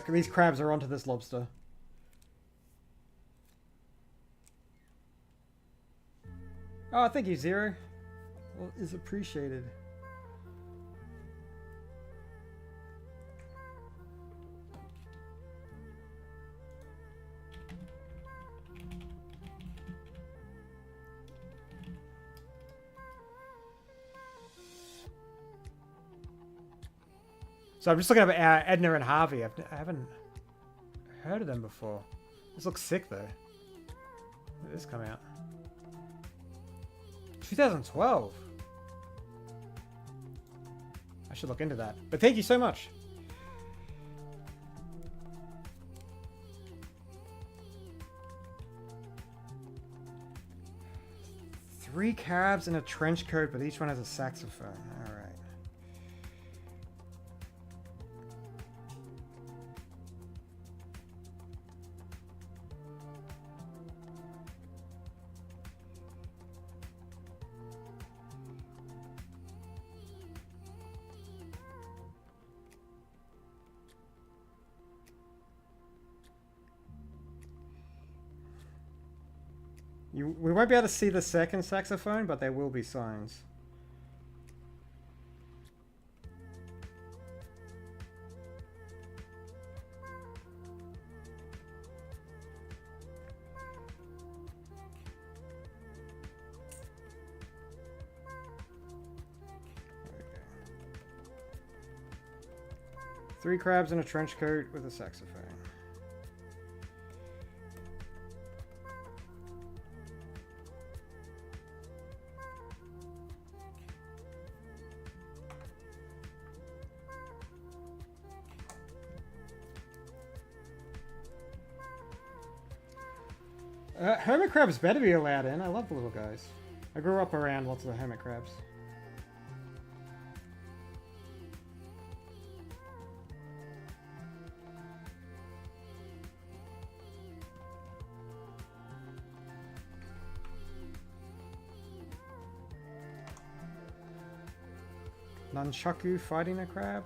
These crabs are onto this lobster. Oh, thank you, Zero. Well, is appreciated. So I'm just looking at Edna and Harvey. I haven't heard of them before. This looks sick, though. When did this come out? 2012. I should look into that. But thank you so much. Three cabs in a trench coat, but each one has a saxophone. All right. We won't be able to see the second saxophone, but there will be signs. Three crabs in a trench coat with a saxophone. Hermit crabs better be allowed in. I love the little guys. I grew up around lots of hermit crabs. Nunchaku fighting a crab.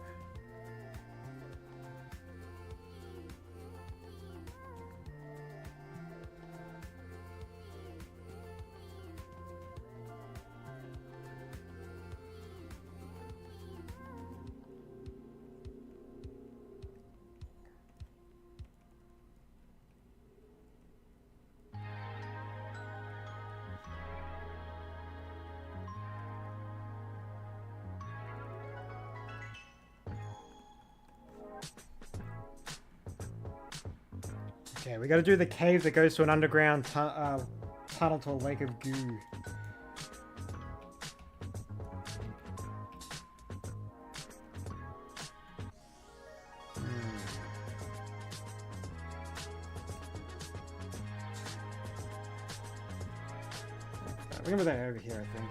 Okay, we gotta do the cave that goes to an underground tunnel to a lake of goo. We're gonna put that over here, I think.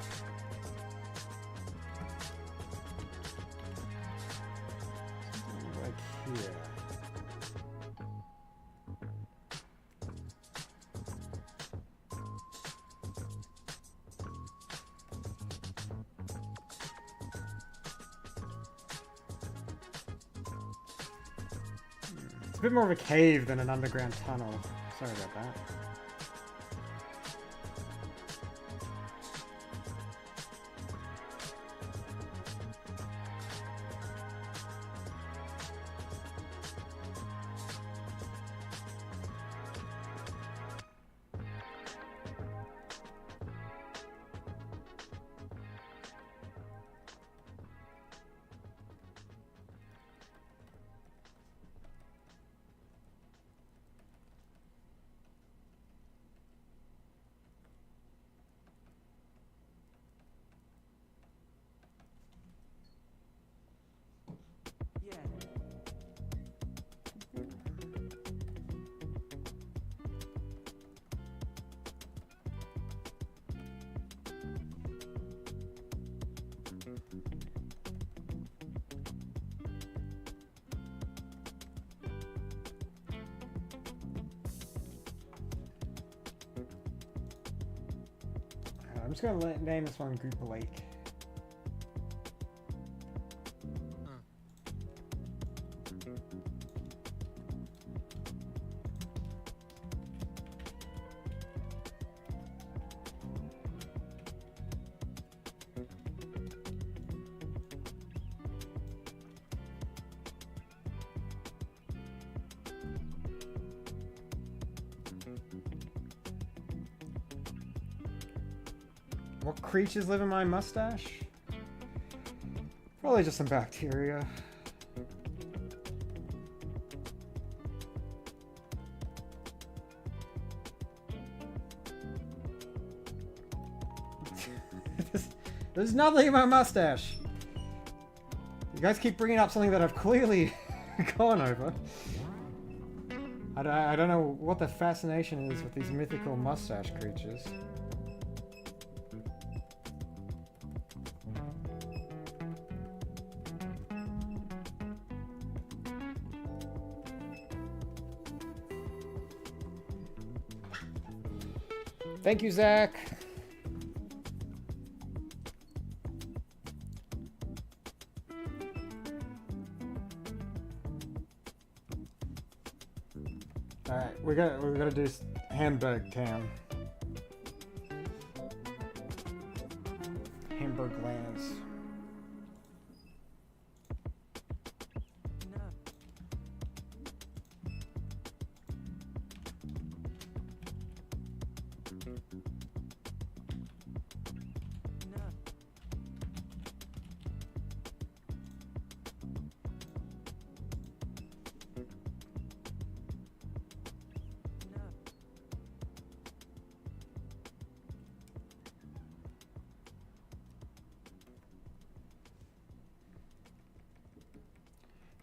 Like here. It's a bit more of a cave than an underground tunnel. Sorry about that. I'm just gonna name this one Goop Lake. What creatures live in my mustache? Probably just some bacteria. There's nothing in my mustache. You guys keep bringing up something that I've clearly gone over. I don't know what the fascination is with these mythical mustache creatures. Thank you, Zach. All right, we gotta do Hamburg Town.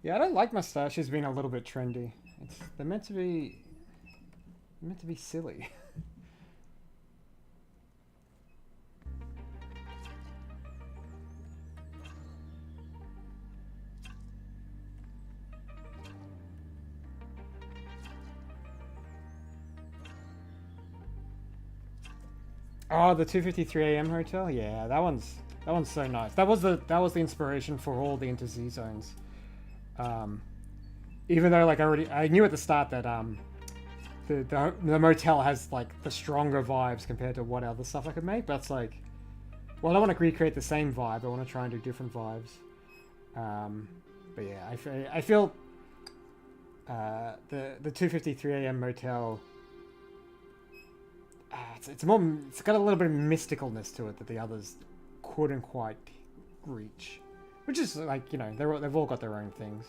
Yeah, I don't like mustaches being a little bit trendy. They're meant to be silly. Oh, the 2:53 a.m. hotel. Yeah, that one's so nice. That was the inspiration for all the Inter-Z zones. Um, Even though like I knew at the start that the motel has like the stronger vibes compared to what other stuff I could make, but it's like, well, I don't want to recreate the same vibe. I want to try and do different vibes. But yeah, I feel the 2:53 a.m. motel. It's got a little bit of mysticalness to it that the others couldn't quite reach, which is like, they've all got their own things.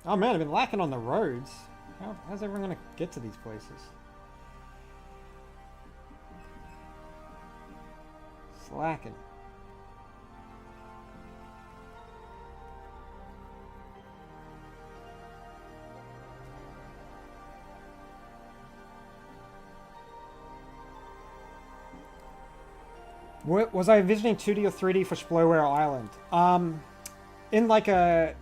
Oh man, I've been lacking on the roads. How's everyone gonna get to these places? Slacking. Was I envisioning 2D or 3D for Sploware Island? In like a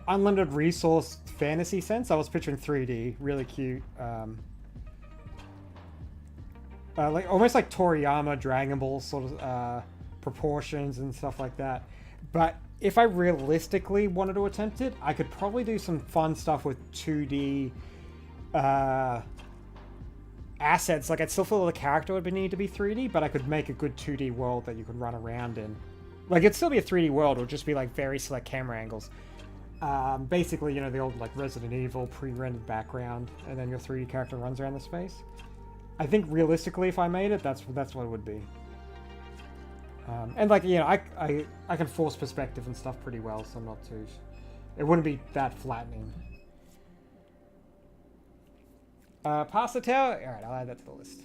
unlimited resource fantasy sense, I was picturing 3D, really cute. Like almost like Toriyama Dragon Ball sort of proportions and stuff like that. But if I realistically wanted to attempt it, I could probably do some fun stuff with 2D assets. Like I'd still feel the character would need to be 3D, but I could make a good 2D world that you could run around in. Like it'd still be a 3D world, it would just be like very select camera angles. Basically, the old like Resident Evil pre-rendered background, and then your 3D character runs around the space. I think realistically, if I made it, that's what it would be. And like I can force perspective and stuff pretty well, so I'm not too. It wouldn't be that flattening. Pasta tower. All right, I'll add that to the list.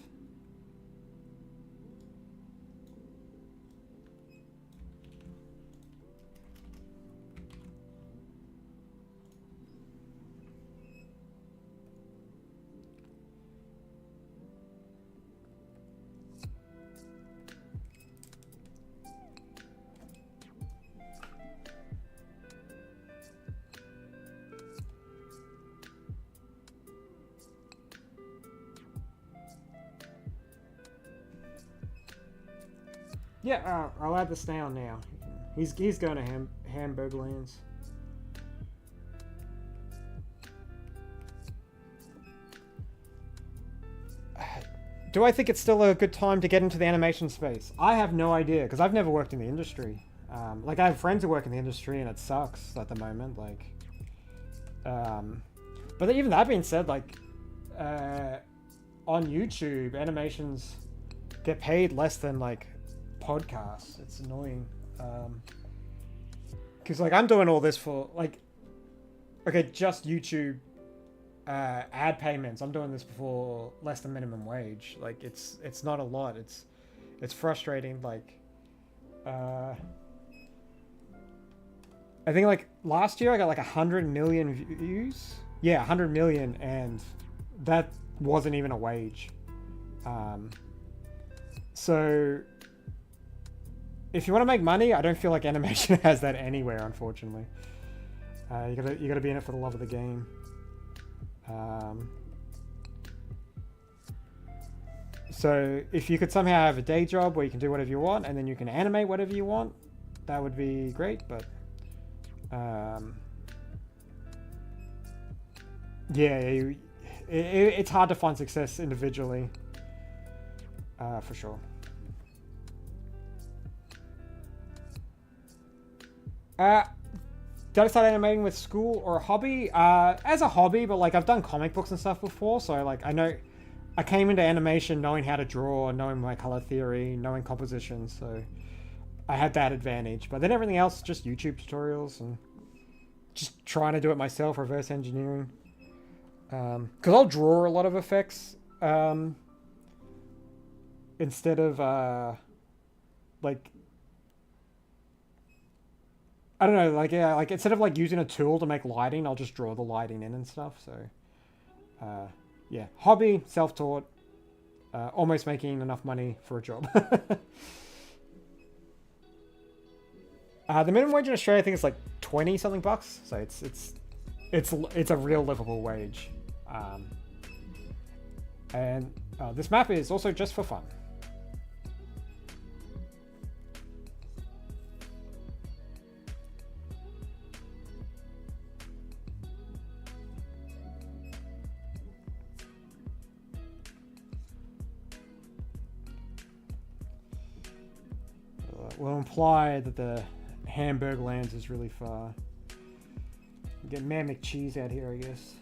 Yeah, I'll add this down now. He's going to Hamburg Lands. Do I think it's still a good time to get into the animation space? I have no idea, because I've never worked in the industry. Like, I have friends who work in the industry, and it sucks at the moment. Like, but even that being said, like, on YouTube, animations get paid less than, like, podcasts. It's annoying. Because, like, I'm doing all this for, like, okay, just YouTube ad payments. I'm doing this for less than minimum wage. Like, it's not a lot. It's frustrating. Like, I think, like, last year I got, like, 100 million views. Yeah, 100 million, and that wasn't even a wage. So if you want to make money, I don't feel like animation has that anywhere, unfortunately. You gotta be in it for the love of the game. So if you could somehow have a day job where you can do whatever you want, and then you can animate whatever you want, that would be great. But yeah, it's hard to find success individually, for sure. Did I start animating with school or a hobby? As a hobby, but like I've done comic books and stuff before, so like I know I came into animation knowing how to draw, knowing my color theory, knowing composition. So I had that advantage. But then everything else, just YouTube tutorials and just trying to do it myself, reverse engineering. Because I'll draw a lot of effects instead of like, I don't know, like, yeah, like instead of like using a tool to make lighting, I'll just draw the lighting in and stuff. So yeah, hobby, self-taught, almost making enough money for a job. The minimum wage in Australia, I think, is like 20 something bucks. So it's a real livable wage. And this map is also just for fun. Will imply that the Hamburg lands is really far. Get Man McCheese out here, I guess.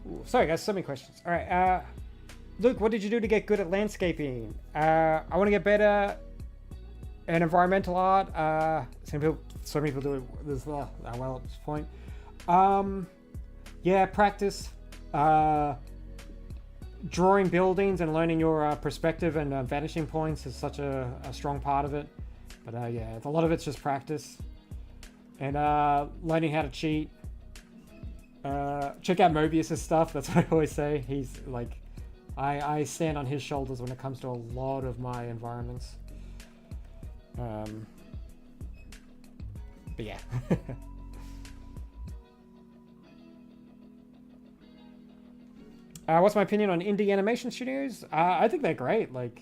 Ooh, sorry guys, so many questions. All right, Luke, what did you do to get good at landscaping? I want to get better in environmental art. So many people do this well at this point. Yeah, practice. Drawing buildings and learning your perspective and vanishing points is such a strong part of it. But yeah, a lot of it's just practice. And learning how to cheat. Check out Mobius's stuff. That's what I always say. He's like, I stand on his shoulders when it comes to a lot of my environments. But yeah. What's my opinion on indie animation studios? I think they're great. Like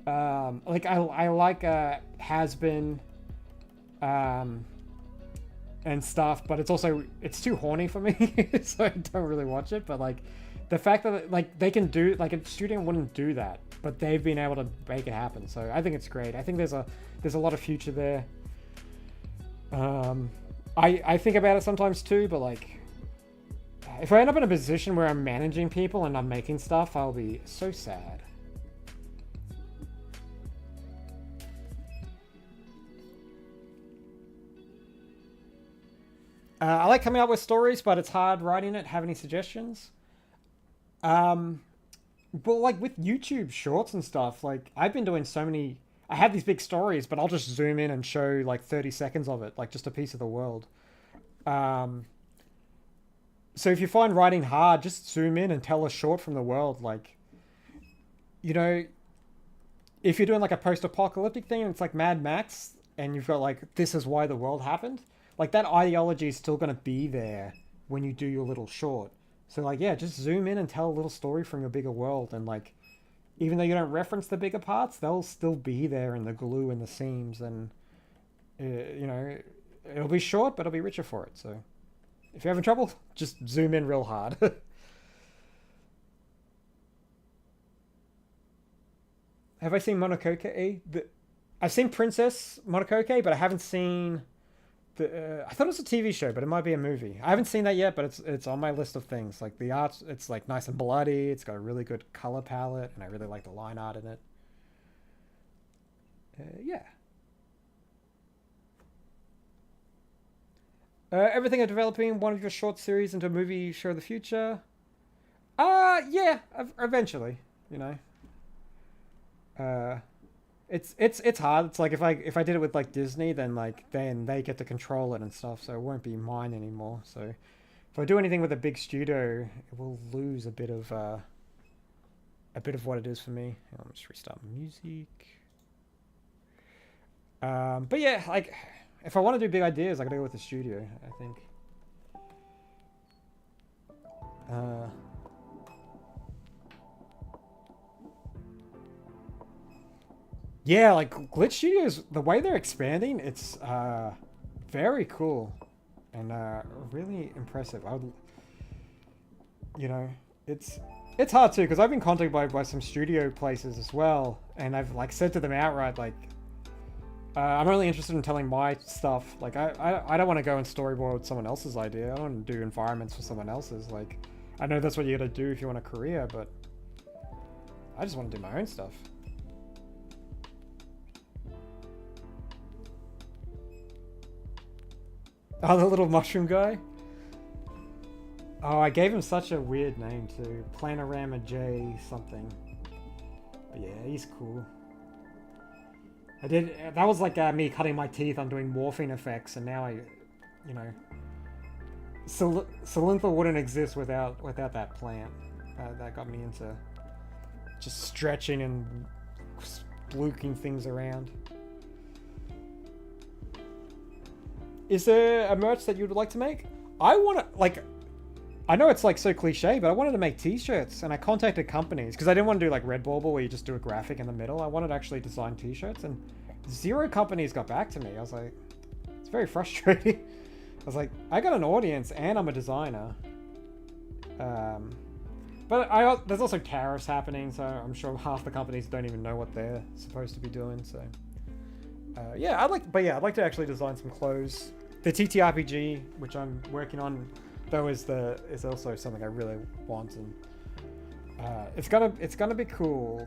I like Has-Been, and stuff, but it's too horny for me, so I don't really watch it. But like the fact that like they can do, like a studio wouldn't do that, but they've been able to make it happen. So I think it's great. I think there's a lot of future there. I think about it sometimes too, but like if I end up in a position where I'm managing people and I'm making stuff, I'll be so sad. I like coming up with stories, but it's hard writing it. Have any suggestions? But like with YouTube shorts and stuff, like I've been doing so many. I have these big stories, but I'll just zoom in and show like 30 seconds of it, like just a piece of the world. So if you find writing hard, just zoom in and tell a short from the world. Like, you know, if you're doing like a post-apocalyptic thing, and it's like Mad Max, and you've got like, this is why the world happened. Like that ideology is still going to be there when you do your little short. So like, yeah, just zoom in and tell a little story from your bigger world. And like, even though you don't reference the bigger parts, they'll still be there in the glue and the seams. And, you know, it'll be short, but it'll be richer for it. So if you're having trouble, just zoom in real hard. Have I seen Mononoke? I've seen Princess Mononoke, but I haven't seen... I thought it was a TV show, but it might be a movie. I haven't seen that yet, but it's on my list of things. Like the art, it's like nice and bloody. It's got a really good color palette, and I really like the line art in it. Yeah. Everything of developing one of your short series into a movie show of the future. Yeah, eventually. You know. It's hard. It's like if I did it with like Disney, then they get to control it and stuff, so it won't be mine anymore. So if I do anything with a big studio, it will lose a bit of what it is for me. I'll just restart music. But yeah, like if I want to do big ideas, I gotta go with the studio, I think. Yeah, like Glitch Studios, the way they're expanding, it's very cool. and really impressive. I would, you know, it's hard too because I've been contacted by some studio places as well, and I've like said to them outright like, I'm only interested in telling my stuff. Like I don't want to go and storyboard someone else's idea. I don't want to do environments for someone else's. Like I know that's what you got to do if you want a career, but I just want to do my own stuff. Oh, the little mushroom guy? Oh, I gave him such a weird name too. Planorama J something. But yeah, he's cool. That was like me cutting my teeth on doing morphine effects, and now you know, Salinthor wouldn't exist without that plant. That got me into just stretching and spluking things around. Is there a merch that you would like to make? I want to, like, I know it's like so cliche, but I wanted to make t-shirts, and I contacted companies because I didn't want to do like Redbubble where you just do a graphic in the middle. I wanted to actually design t-shirts, and 0 companies got back to me. I was like, it's very frustrating. I was like, I got an audience and I'm a designer. But there's also tariffs happening, so I'm sure half the companies don't even know what they're supposed to be doing. So yeah, I'd like to actually design some clothes. The TTRPG, which I'm working on, though, is also something I really want, and it's gonna be cool.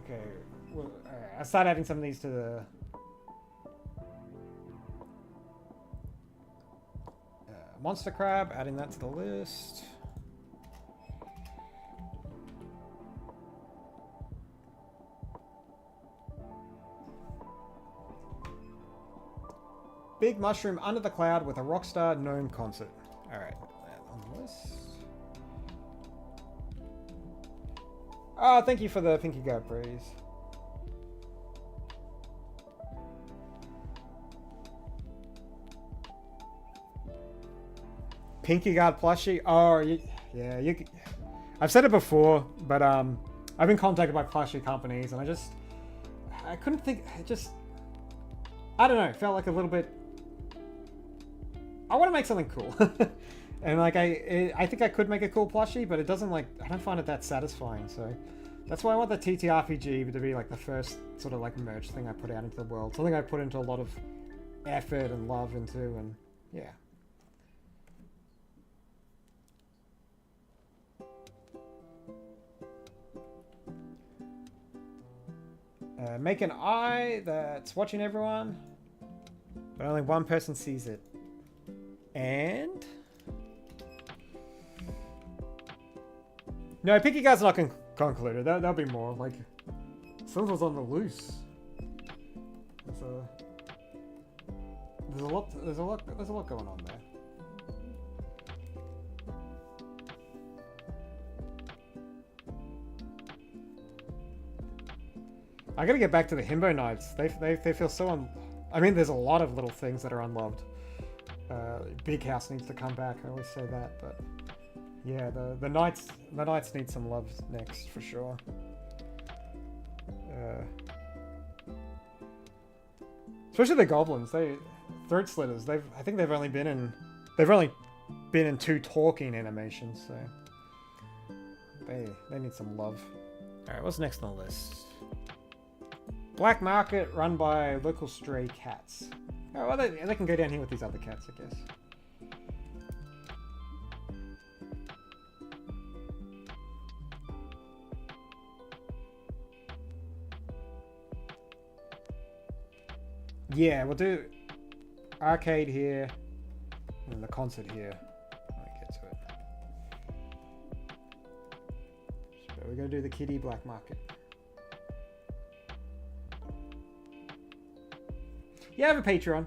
Okay, well, I started adding some of these to the Monster Crab, adding that to the list. Big mushroom under the cloud with a Rockstar Gnome concert. Alright, that on the list. Oh, thank you for the Pinky Guard praise. Pinky Guard plushie? Oh, yeah, you. I've said it before, but I've been contacted by plushie companies, and I couldn't think. I don't know. It felt like a little bit. I want to make something cool, and like I think I could make a cool plushie, but it doesn't I don't find it that satisfying. So that's why I want the TTRPG to be like the first sort of like merch thing I put out into the world. Something I put into a lot of effort and love into, and yeah. Make an eye that's watching everyone, but only one person sees it. And no, Pinky Guard's not concluded. There'll be more. Like Silver's on the loose. There's a lot going on there. I gotta get back to the Himbo Knights. They feel so I mean, there's a lot of little things that are unloved. Big House needs to come back. I always say that, but yeah, the Knights need some love next for sure. Especially the Goblins. Throat Slitters. I think they've only been in 2 talking animations, so they need some love. All right, what's next on the list? Black Market run by local stray cats. Oh, well, they can go down here with these other cats, I guess. Yeah, we'll do arcade here and the concert here. Let me get to it. So we're going to do the Kitty Black Market. Yeah, I have a Patreon.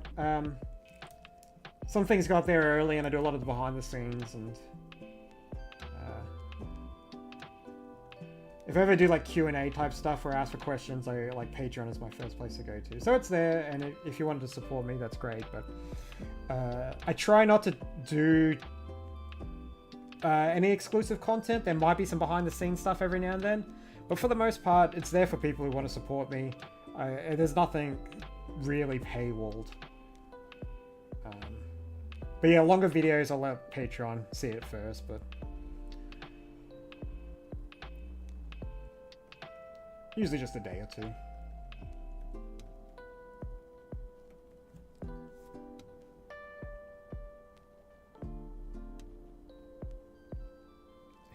Some things got there early, and I do a lot of the behind the scenes. And if I ever do like Q&A type stuff or ask for questions, Patreon is my first place to go to. So it's there, and if you wanted to support me, that's great. But I try not to do any exclusive content. There might be some behind the scenes stuff every now and then, But for the most part, it's there for people who want to support me. There's nothing really paywalled. But yeah, longer videos, I'll let Patreon see it first, but... usually just a day or two.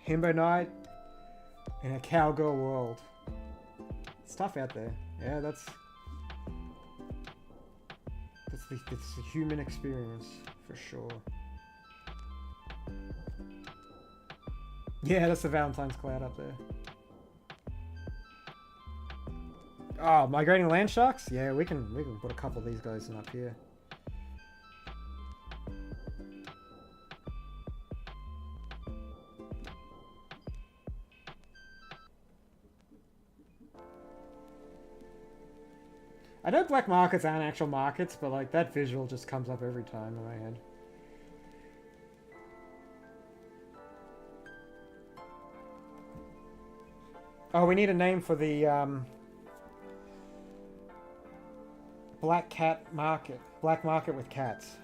Himbo Knight in a cowgirl world. It's tough out there. Yeah, that's the human experience for sure. Yeah, that's the Valentine's cloud up there. Oh, migrating land sharks? Yeah, we can put a couple of these guys in up here. I know black markets aren't actual markets, but like that visual just comes up every time in my head. Oh, we need a name for the black cat market. Black market with cats.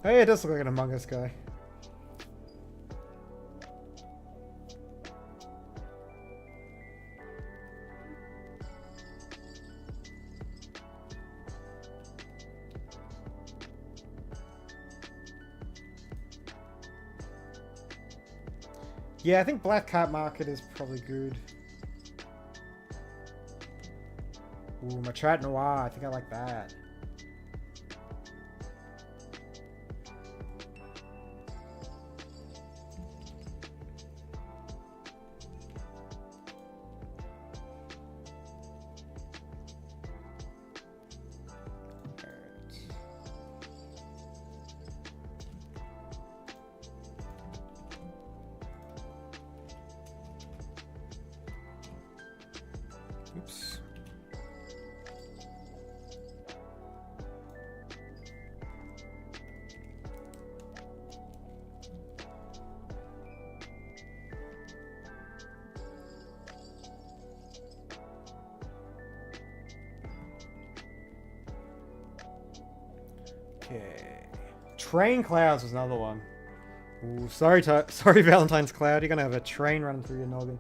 Hey, it does look like an Among Us guy. Yeah, I think Black Cat Market is probably good. Ooh, Matrat Noir, I think I like that. Oops. Okay. Train Clouds was another one. Ooh, sorry Valentine's Cloud, you're gonna have a train running through your noggin.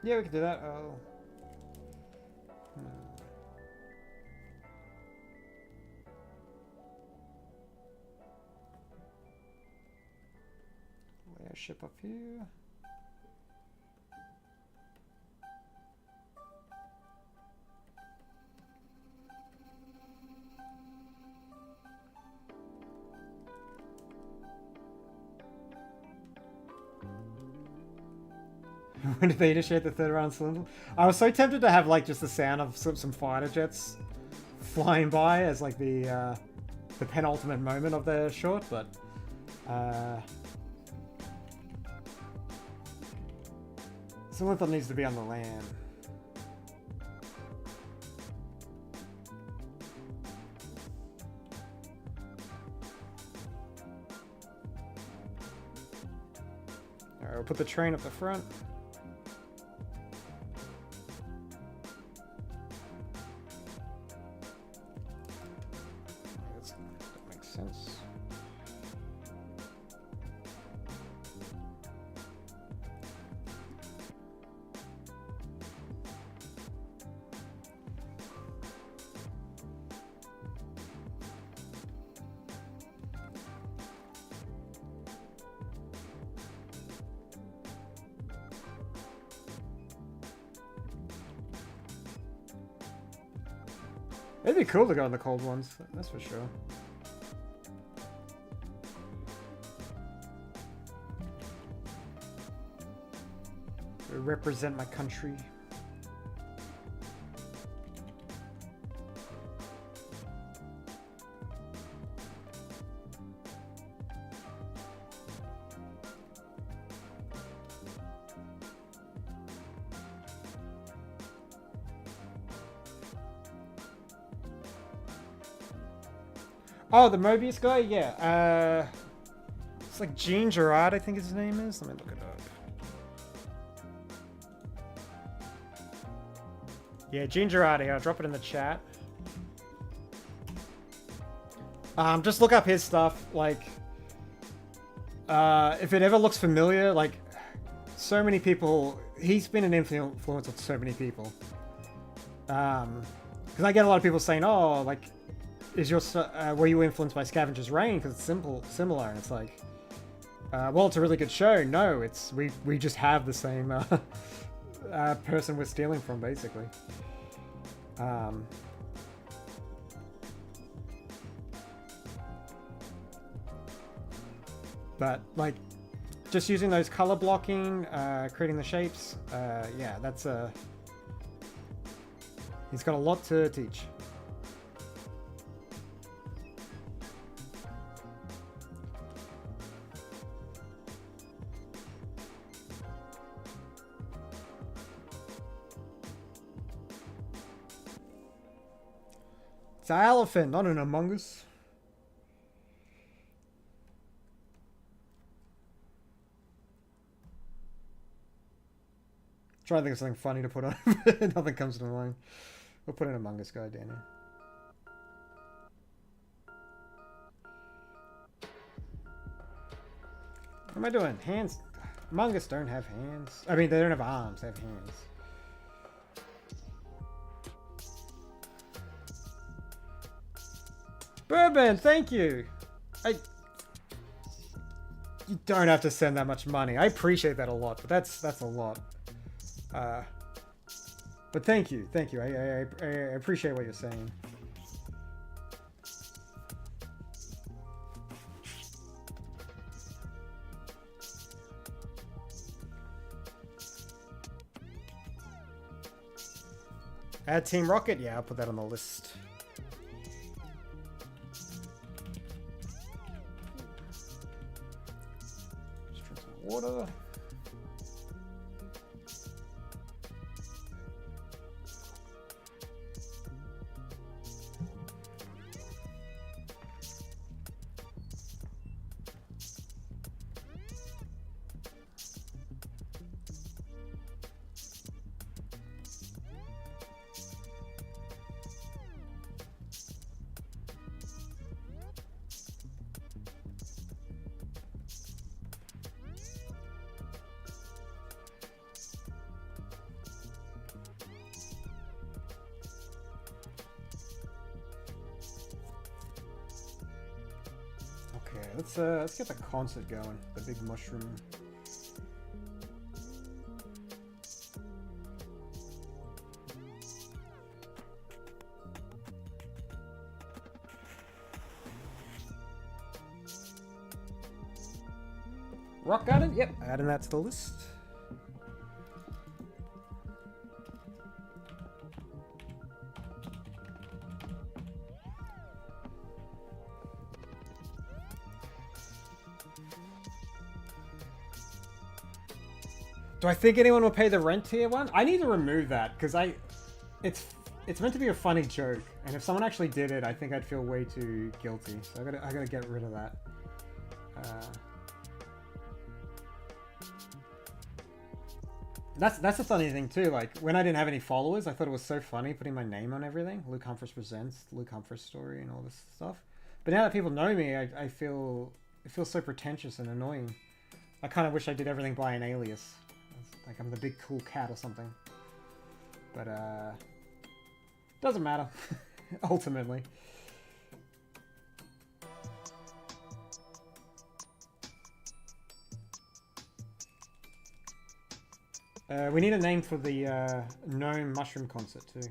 Yeah, we can do that. Oh. Airship up here. When did they initiate the third round cylinder? I was so tempted to have like just the sound of some fighter jets flying by as like the penultimate moment of the short, but Cylinder needs to be on the land. Alright, we'll put the train up the front. That makes sense. It'd be cool to go on the cold ones, that's for sure. Represent my country. Oh, the Mobius guy? Yeah. It's like Gene Gerard, I think his name is. Let me look it up. Yeah, Gene Gerardi. I'll drop it in the chat. Just look up his stuff. Like, if it ever looks familiar, like, so many people. He's been an influence on so many people. Because I get a lot of people saying, "Oh, like, were you influenced by Scavenger's Reign?" Because it's similar, and it's like, well, it's a really good show. No, it's we just have the same person we're stealing from, basically. But like, just using those color blocking, creating the shapes, yeah, that's he's got a lot to teach. It's an elephant, not an Among Us. Try to think of something funny to put on. Nothing comes to mind. We'll put an Among Us guy down here. What am I doing? Hands. Among Us don't have hands. I mean, they don't have arms, they have hands. Bourbon, thank you. You don't have to send that much money. I appreciate that a lot, but that's a lot. But thank you. I appreciate what you're saying. Add Team Rocket? Yeah, I'll put that on the list. Just drink some water. Let's get the concert going. The big mushroom. Rock Garden? Yep, adding that to the list. Do I think anyone will pay the rent tier one? I need to remove that because it's meant to be a funny joke, and if someone actually did it, I think I'd feel way too guilty. So I gotta get rid of that. That's the funny thing too. Like when I didn't have any followers, I thought it was so funny putting my name on everything. Luke Humphries Presents, Luke Humphries Story, and all this stuff. But now that people know me, I feel it feels so pretentious and annoying. I kind of wish I did everything by an alias. Like I'm the big cool cat or something. But, doesn't matter, ultimately. We need a name for the Gnome Mushroom concert, too.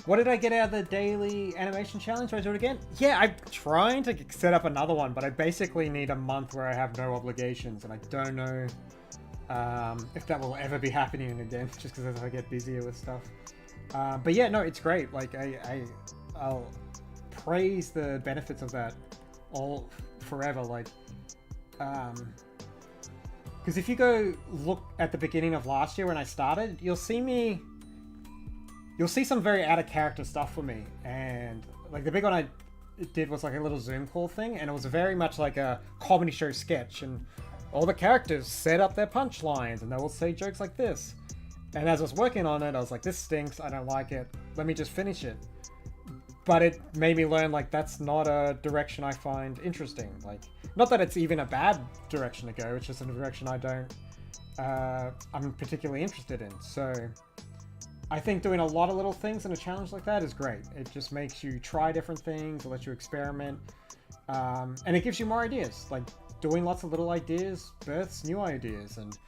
What did I get out of the daily animation challenge? Do I do it again? Yeah, I'm trying to set up another one, but I basically need a month where I have no obligations, and I don't know if that will ever be happening again, just because as I get busier with stuff. But yeah, no, it's great. Like I'll praise the benefits of that all forever. Like, because if you go look at the beginning of last year when I started, you'll see some very out of character stuff for me. And like the big one I did was like a little Zoom call thing, and it was very much like a comedy show sketch, and all the characters set up their punchlines and they will say jokes like this. And as I was working on it, I was like, this stinks, I don't like it, let me just finish it. But it made me learn, like, that's not a direction I find interesting. Like, not that it's even a bad direction to go, it's just a direction I'm particularly interested in. So I think doing a lot of little things in a challenge like that is great. It just makes you try different things, it lets you experiment, and it gives you more ideas. Like, doing lots of little ideas births new ideas, and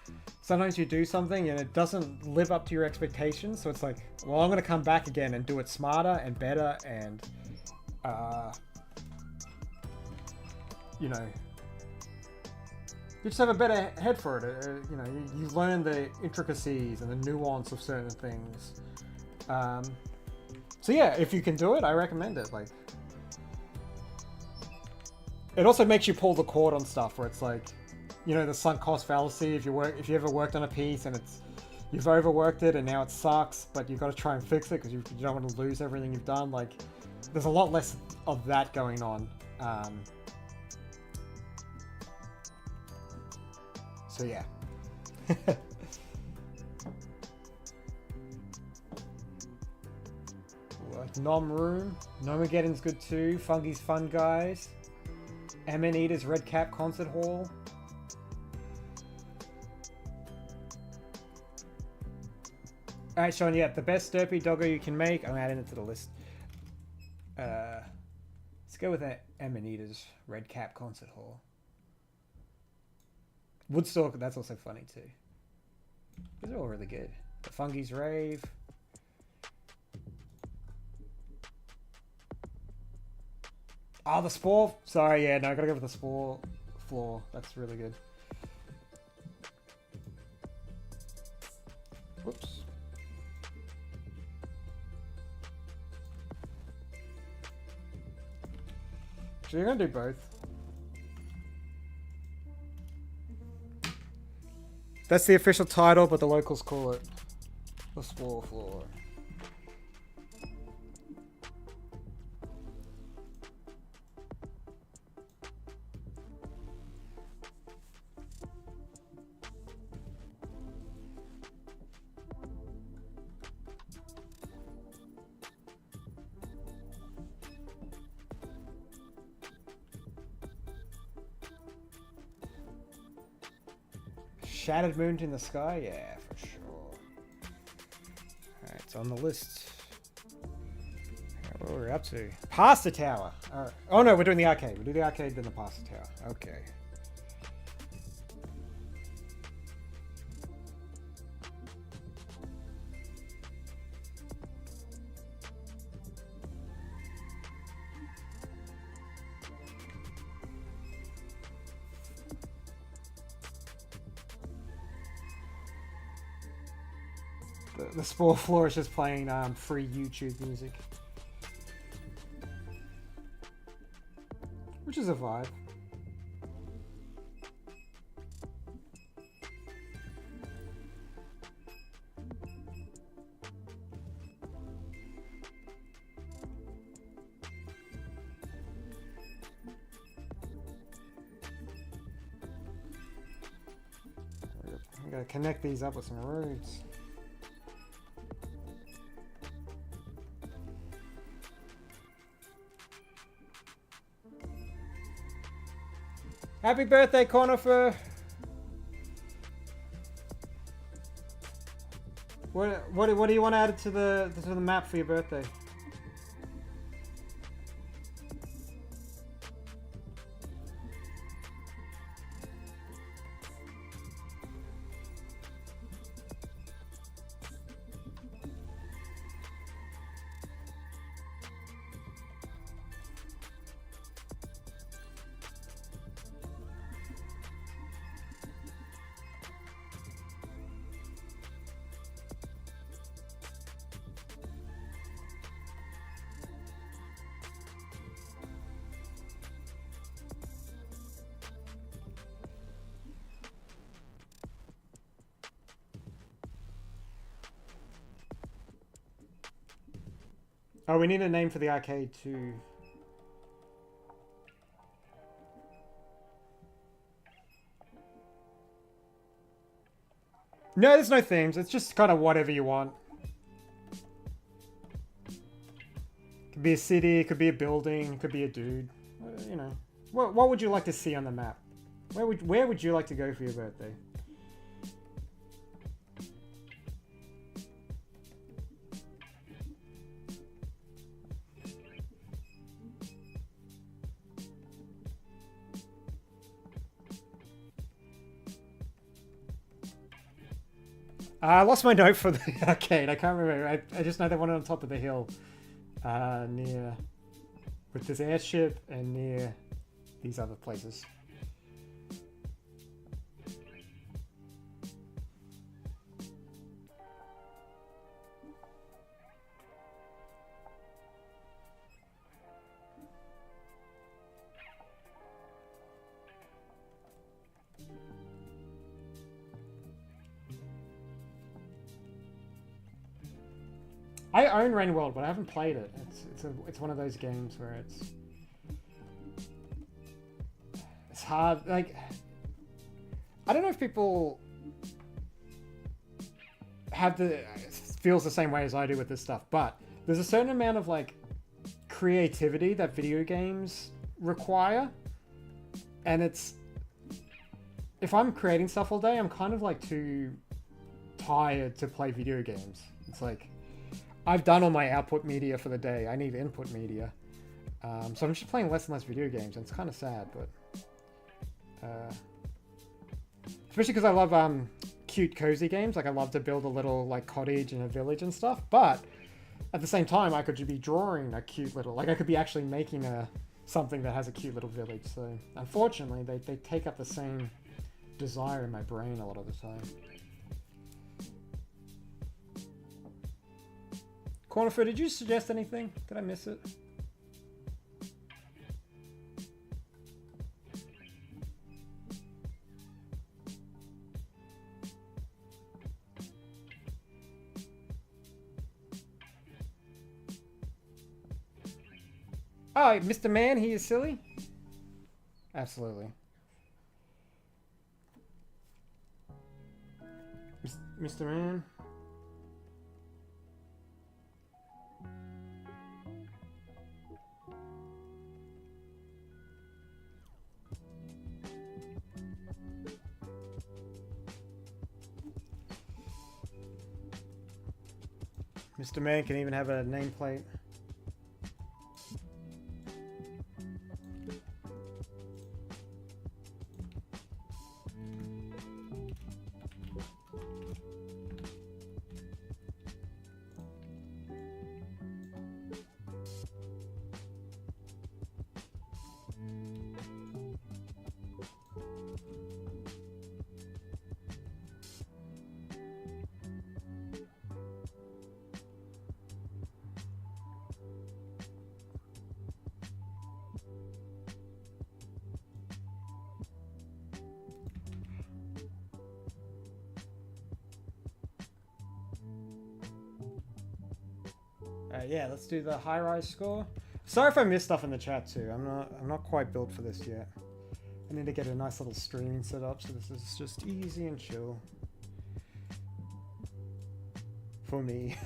sometimes you do something and it doesn't live up to your expectations, so it's like, well, I'm gonna come back again and do it smarter and better, and you know, you just have a better head for it. You know, you learn the intricacies and the nuance of certain things. So yeah, if you can do it, I recommend it. Like, it also makes you pull the cord on stuff where it's like, you know, the sunk cost fallacy. If you ever worked on a piece and you've overworked it and now it sucks, but you've got to try and fix it because you don't want to lose everything you've done. Like, there's a lot less of that going on. So yeah. Like Nom Room, Nomageddon's good too. Fungy's Fun Guys. MN Eater's Red Cap Concert Hall. Alright, Sean, yeah, the best derpy doggo you can make. I'm adding it to the list. Let's go with that MN Eater's Red Cap Concert Hall. Woodstock, that's also funny too. These are all really good. The Fungy's Rave. Oh, the Spore. Sorry, yeah, no, I gotta go with the Spore floor. That's really good. Whoops. So you're gonna do both. That's the official title, but the locals call it the Spore floor. Shattered Moon in the Sky? Yeah, for sure. Alright, it's on the list. What are we up to? Pasta Tower! Alright. Oh no, we're doing the arcade. We'll do the arcade, then the Pasta Tower. Okay. The Spore floor is just playing free YouTube music. Which is a vibe. I'm gonna connect these up with some roads. Happy birthday, Conifer! What do you want added to the map for your birthday? Oh, we need a name for the arcade too. No, there's no themes. It's just kind of whatever you want. Could be a city, it could be a building, it could be a dude. You know, what would you like to see on the map? Where would you like to go for your birthday? I lost my note for the arcade. I can't remember. I just know they wanted on top of the hill, near with this airship and near these other places. I own Rain World, but I haven't played it. It's one of those games where it's hard. Like, I don't know if people feels the same way as I do with this stuff, but there's a certain amount of like creativity that video games require, and if I'm creating stuff all day, I'm kind of like too tired to play video games. It's like, I've done all my output media for the day. I need input media. So I'm just playing less and less video games, and it's kind of sad, but... especially because I love cute, cozy games. Like, I love to build a little, like, cottage and a village and stuff, but at the same time, I could be drawing a cute little... Like, I could be actually making something that has a cute little village. So, unfortunately, they take up the same desire in my brain a lot of the time. Cornifer, did you suggest anything? Did I miss it? Oh, Mr. Man, he is silly? Absolutely. Mr. Man? Mr. Man can even have a nameplate. Yeah, let's do the high-rise score. Sorry if I missed stuff in the chat too. I'm not quite built for this yet. I need to get a nice little streaming set up, so this is just easy and chill for me.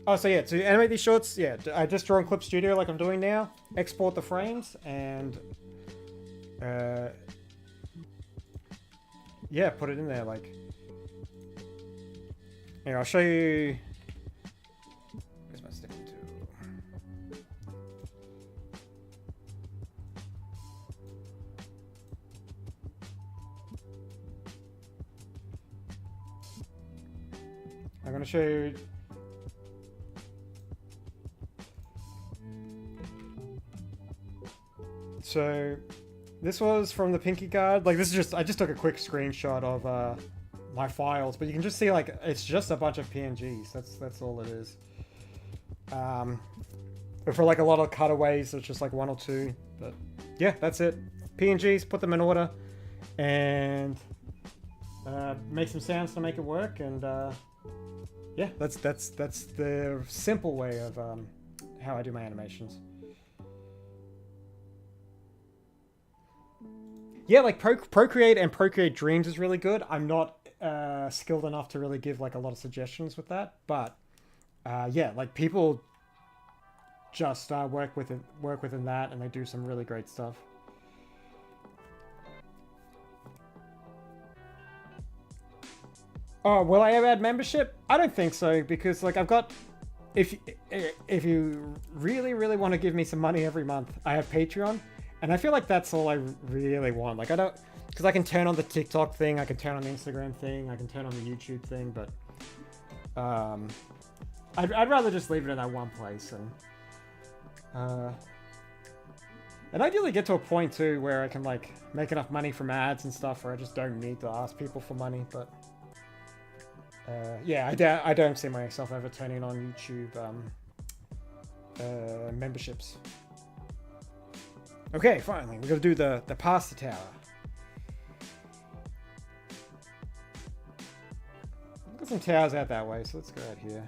Oh, so yeah, to animate these shorts, yeah, I just draw in Clip Studio like I'm doing now, export the frames, and yeah, put it in there, like... Here, I'll show you... Where's my sticking tool? I'm gonna show you... So... This was from the Pinky Card. Like, this is just... I just took a quick screenshot of my files, but you can just see, like, it's just a bunch of PNGs. That's all it is. But for, like, a lot of cutaways, it's just, like, one or two. But, yeah, that's it. PNGs, put them in order. and make some sounds to make it work. And yeah, that's the simple way of how I do my animations. Yeah, like Procreate and Procreate Dreams is really good. I'm not skilled enough to really give like a lot of suggestions with that, but yeah, like people just work within that, and they do some really great stuff. Oh, will I ever add membership? I don't think so, because like I've got, if you really want to give me some money every month, I have Patreon, and I feel like that's all I really want. Like I don't, because I can turn on the TikTok thing, I can turn on the Instagram thing, I can turn on the YouTube thing, but I'd rather just leave it in that one place, and ideally get to a point too where I can like make enough money from ads and stuff where I just don't need to ask people for money. But yeah, I don't see myself ever turning on YouTube memberships. Okay, finally, we're gonna do the pasta tower. Got some towers out that way, so let's go out here.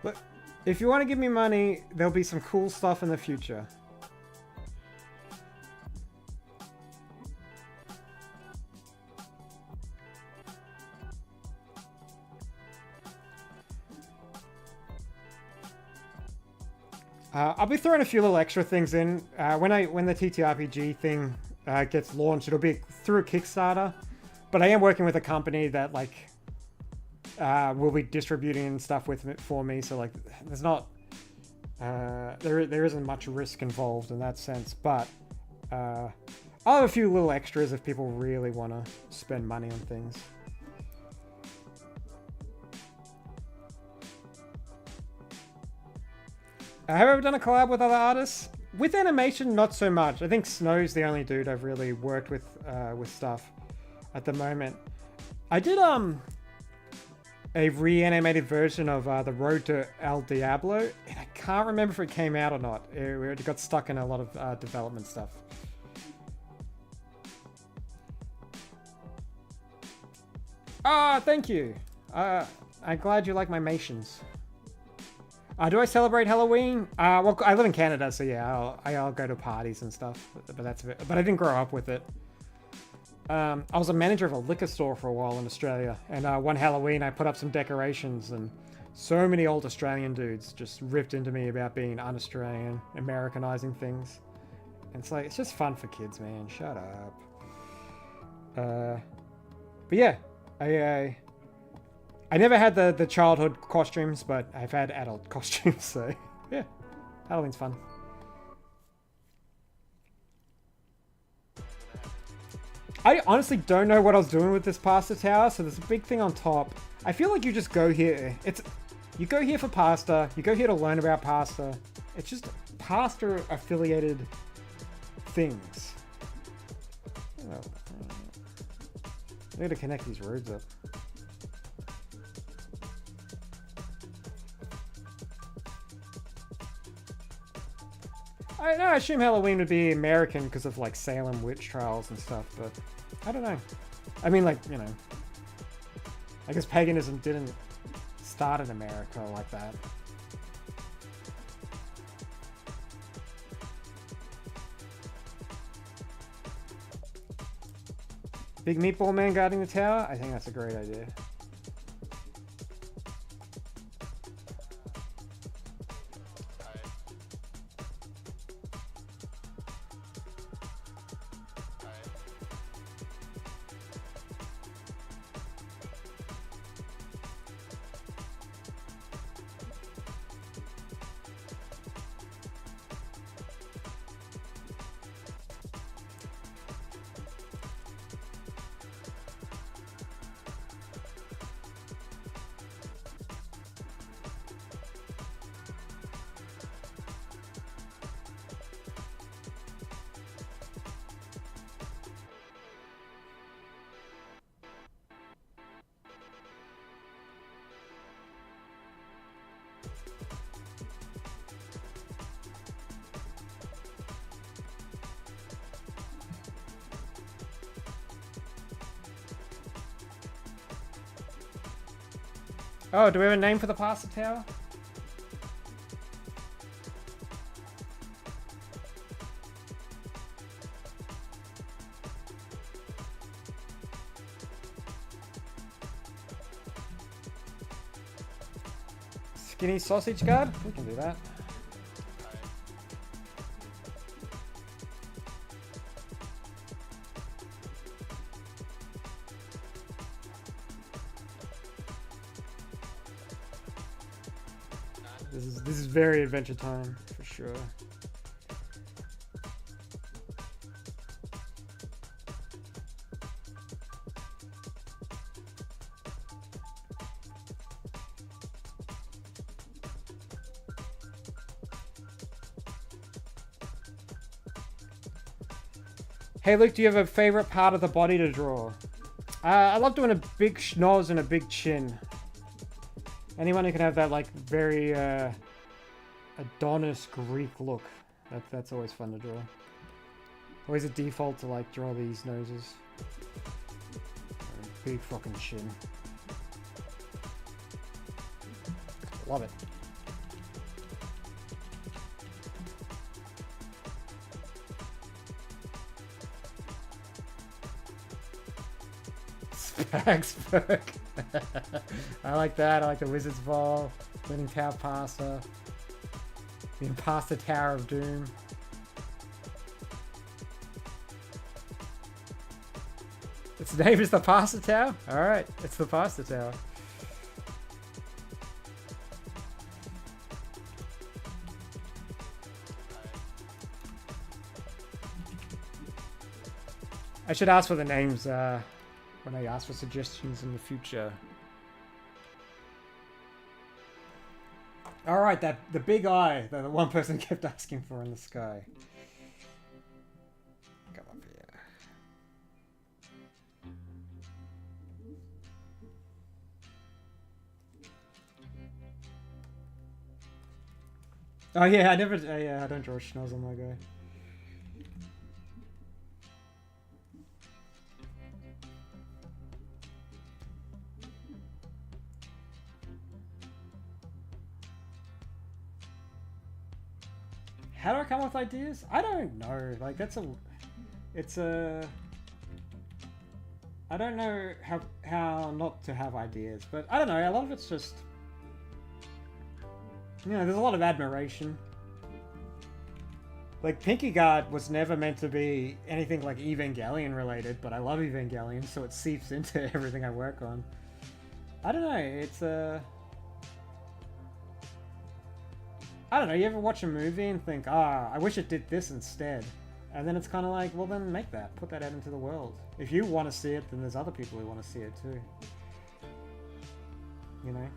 But if you want to give me money, there'll be some cool stuff in the future. I'll be throwing a few little extra things in. When the TTRPG thing gets launched, it'll be through a Kickstarter. But I am working with a company that like will be distributing stuff with it for me. So like, there's not there isn't much risk involved in that sense. But I'll have a few little extras if people really want to spend money on things. Have I ever done a collab with other artists? With animation, not so much. I think Snow's the only dude I've really worked with stuff at the moment. I did a reanimated version of The Road to El Diablo, and I can't remember if it came out or not. It got stuck in a lot of development stuff. Ah, thank you. I'm glad you like my Mations. Do I celebrate Halloween? Well, I live in Canada, so yeah, I'll go to parties and stuff. But that's it. But I didn't grow up with it. I was a manager of a liquor store for a while in Australia, and one Halloween I put up some decorations, and so many old Australian dudes just ripped into me about being un-Australian, Americanizing things. And it's like, it's just fun for kids, man. Shut up. But yeah, I never had the childhood costumes, but I've had adult costumes, so yeah, Halloween's fun. I honestly don't know what I was doing with this pasta tower, so there's a big thing on top. I feel like you just go here. You go here for pasta, you go here to learn about pasta. It's just pasta affiliated things. Oh, I need to connect these roads up. I assume Halloween would be American because of like Salem witch trials and stuff, but I don't know. I mean, like, you know, I guess paganism didn't start in America like that. Big meatball man guarding the tower? I think that's a great idea. Oh, do we have a name for the pasta tower? Skinny sausage guard? We can do that. This is very Adventure Time for sure. Hey Luke, do you have a favorite part of the body to draw? I love doing a big schnoz and a big chin. Anyone who can have that like very Adonis Greek look. That's always fun to draw. Always a default to like draw these noses. Big fucking chin. Love it. Spagsburg. I like that. I like the Wizard's Ball, Leaning Tower Pasta, the Impasta Tower of Doom. Its name is the Pasta Tower? Alright, it's the Pasta Tower. I should ask for the names when I ask for suggestions in the future. Alright, the big eye that the one person kept asking for in the sky. Come up here. Oh yeah, I don't draw schnoz on my guy. How do I come up with ideas? I don't know. Like I don't know how not to have ideas, but I don't know. A lot of it's just, you know, there's a lot of admiration. Like Pinky Guard was never meant to be anything like Evangelion related, but I love Evangelion, so it seeps into everything I work on. I don't know. It's I don't know, you ever watch a movie and think, I wish it did this instead? And then it's kind of like, well then make that. Put that out into the world. If you want to see it, then there's other people who want to see it too. You know?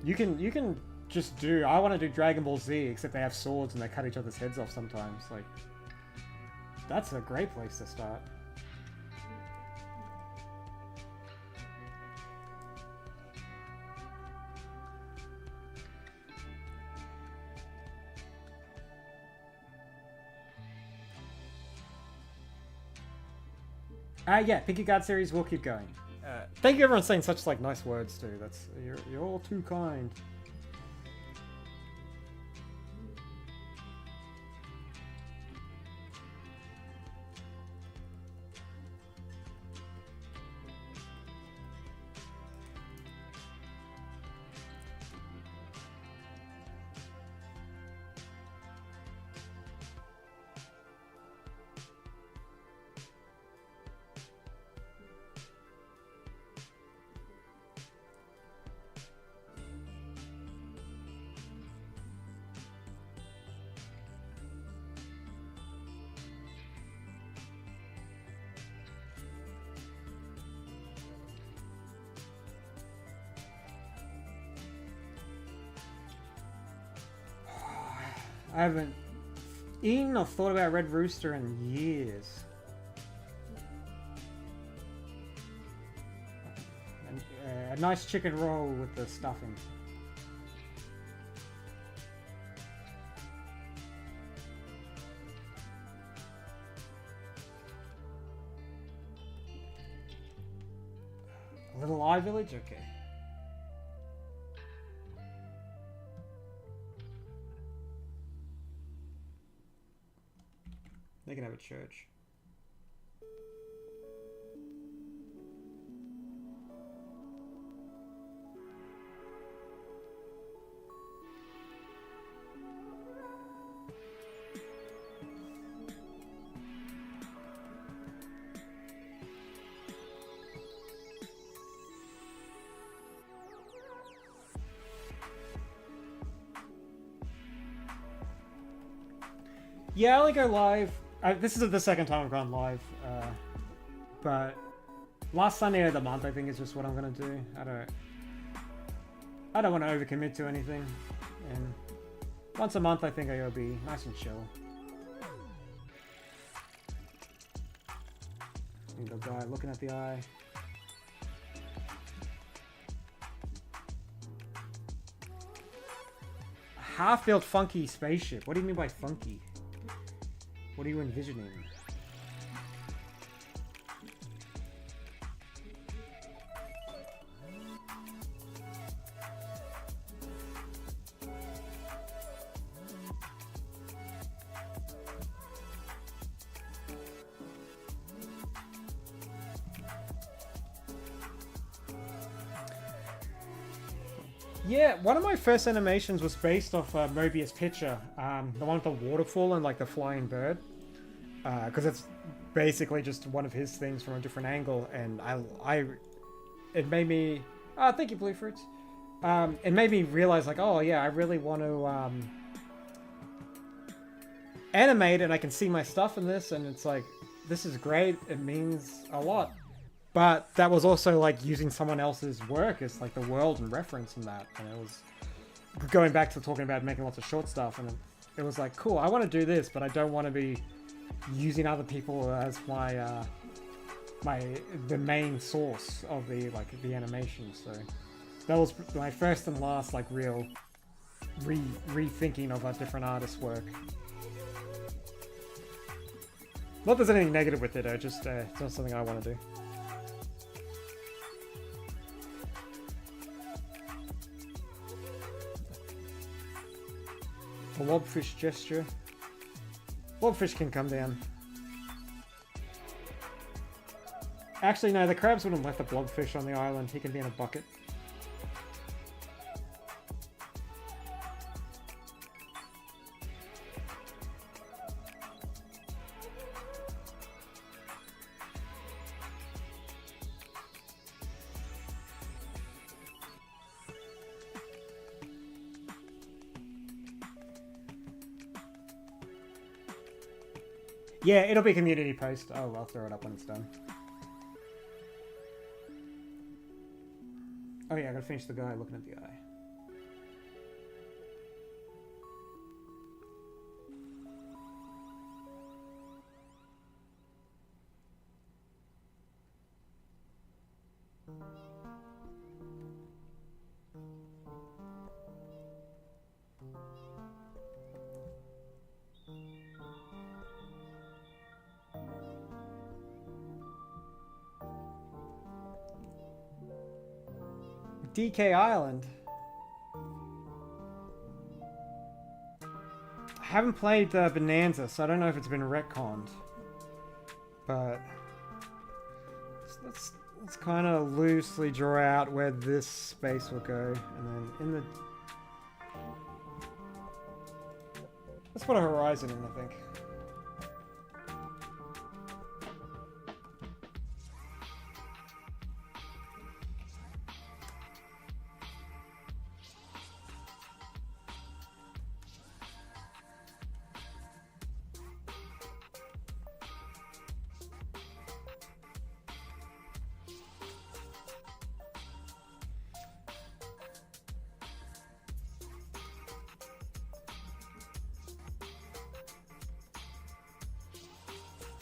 You can just do, I want to do Dragon Ball Z, except they have swords and they cut each other's heads off sometimes. Like, that's a great place to start. Yeah, Pinky Guard series will keep going. Thank you everyone saying such like nice words too. That's you're all too kind. I haven't eaten or thought about Red Rooster in years. And, a nice chicken roll with the stuffing. live village? Okay. They can have a church. Yeah, I only go live. This is the second time I've gone live, but last Sunday of the month I think is just what I'm gonna do. I don't want to overcommit to anything, and once a month I think I'll be nice and chill. The guy looking at the eye. Half-built funky spaceship. What do you mean by funky? What are you envisioning? Yeah, one of my first animations was based off Mobius Picture, the one with the waterfall and like the flying bird, because it's basically just one of his things from a different angle, and it made me, thank you, Blue Fruits. It made me realize like, oh yeah, I really want to animate, and I can see my stuff in this, and it's like, this is great. It means a lot. But that was also like using someone else's work as like the world and reference and that. And it was going back to talking about making lots of short stuff. And it was like, cool, I want to do this, but I don't want to be using other people as my, the main source of the animation. So that was my first and last like real rethinking of a different artist's work. Not that there's anything negative with it, just it's not something I want to do. A lobfish gesture. Lobfish can come down. Actually, no, the crabs wouldn't let the blobfish on the island. He can be in a bucket. Yeah, it'll be community post. Oh, I'll throw it up when it's done. Oh yeah, I gotta finish the guy looking at the eye. DK Island. I haven't played Bonanza, so I don't know if it's been retconned. But let's kind of loosely draw out where this space will go, and then in the let's put a horizon in, I think.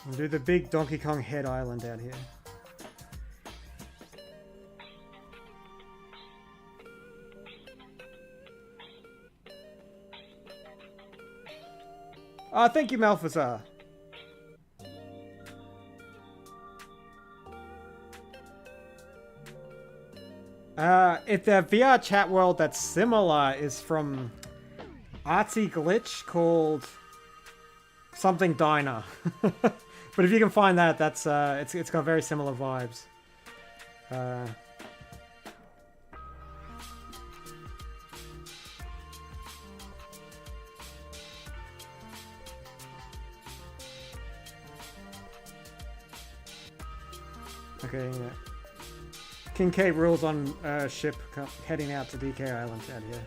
We'll do the big Donkey Kong head island out here. Oh, thank you, Malphazar. If the VR chat world that's similar is from Artsy Glitch called something Diner. But if you can find that, that's it's got very similar vibes. Okay, yeah. King Kate rules on ship heading out to DK Island out here.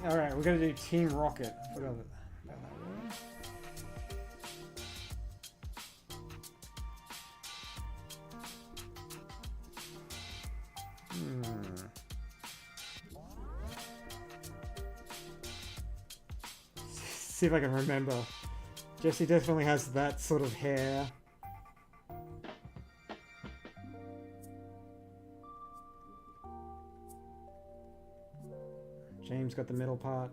Alright, we're gonna do Team Rocket. Forgot about that. See if I can remember. Jesse definitely has that sort of hair. James got the middle part.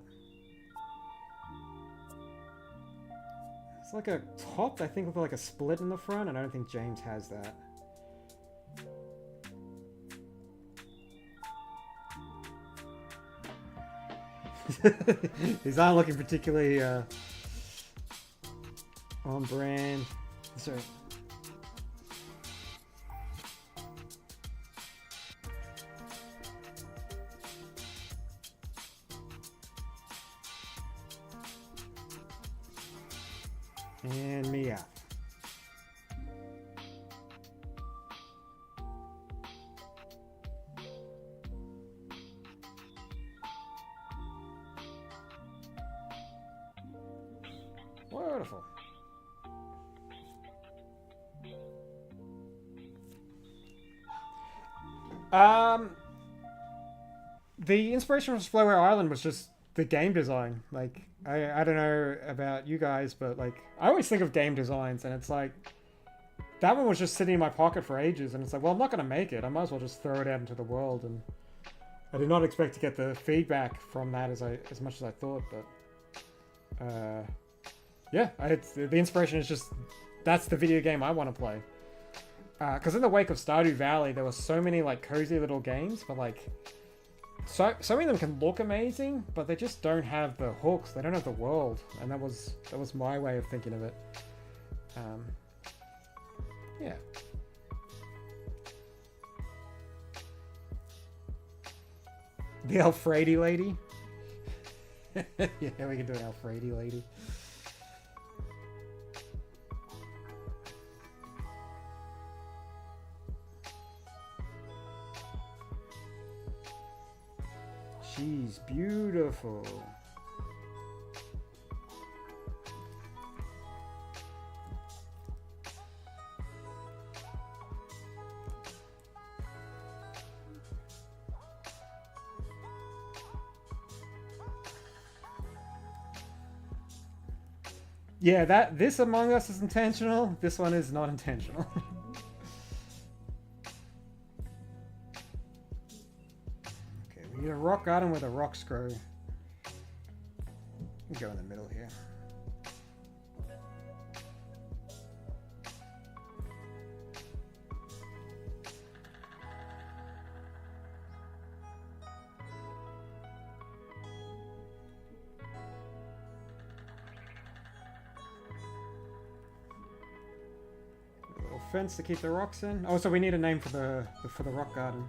It's like a top, I think, with like a split in the front, and I don't think James has that. These aren't looking particularly on brand. Sorry. And Mia. Wonderful. The inspiration for Flowware Island was just the game design. Like, I don't know about you guys, but like, I always think of game designs, and it's like, that one was just sitting in my pocket for ages, and it's like, well, I'm not going to make it. I might as well just throw it out into the world, and I did not expect to get the feedback from that as much as I thought, but yeah, the inspiration is just, that's the video game I want to play. Because in the wake of Stardew Valley, there were so many like cozy little games, but like, so many of them can look amazing, but they just don't have the hooks. They don't have the world, and that was my way of thinking of it. Yeah. The Alfredi lady. Yeah, we can do an Alfredi lady. She's beautiful. Yeah, this Among Us is intentional. This one is not intentional. Okay, we need a rock garden with a rock screw. We go in the middle here. Fence to keep the rocks in. Oh, so we need a name for the rock garden.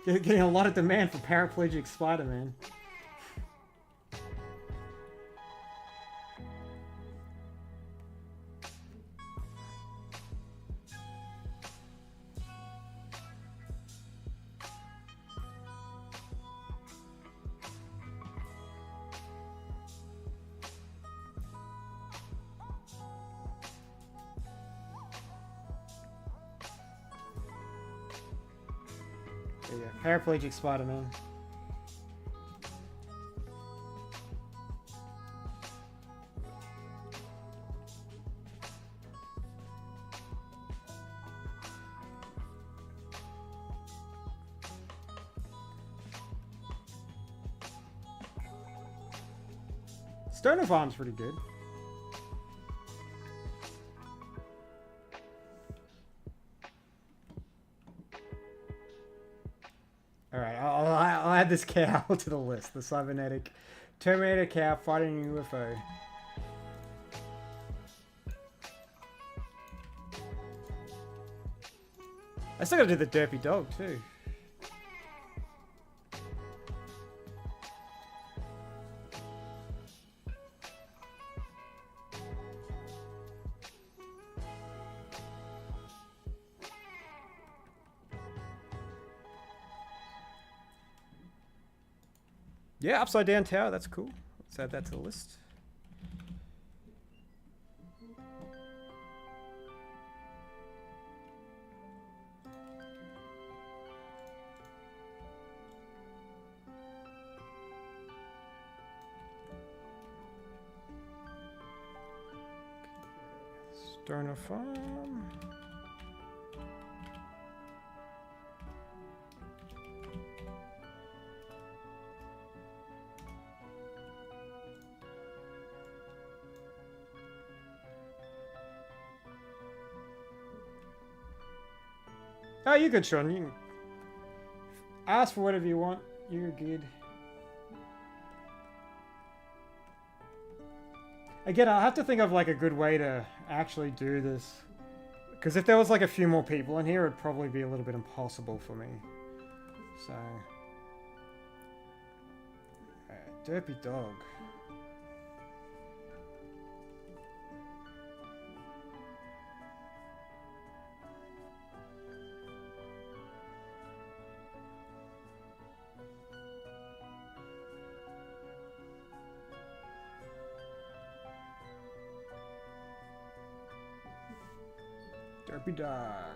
Getting a lot of demand for paraplegic Spider-Man. But yeah, paraplegic Spider-Man. Stone of Arm's pretty good. Alright, I'll add this cow to the list. The cybernetic Terminator cow fighting a UFO. I still gotta do the derpy dog too. Yeah, upside down tower, that's cool. Let's add that to the list. Stoner Farm. Oh, you're good, Sean. You can ask for whatever you want. You're good. Again, I'll have to think of like a good way to actually do this. Because if there was like a few more people in here, it'd probably be a little bit impossible for me. So... derpy dog. Derpy dog.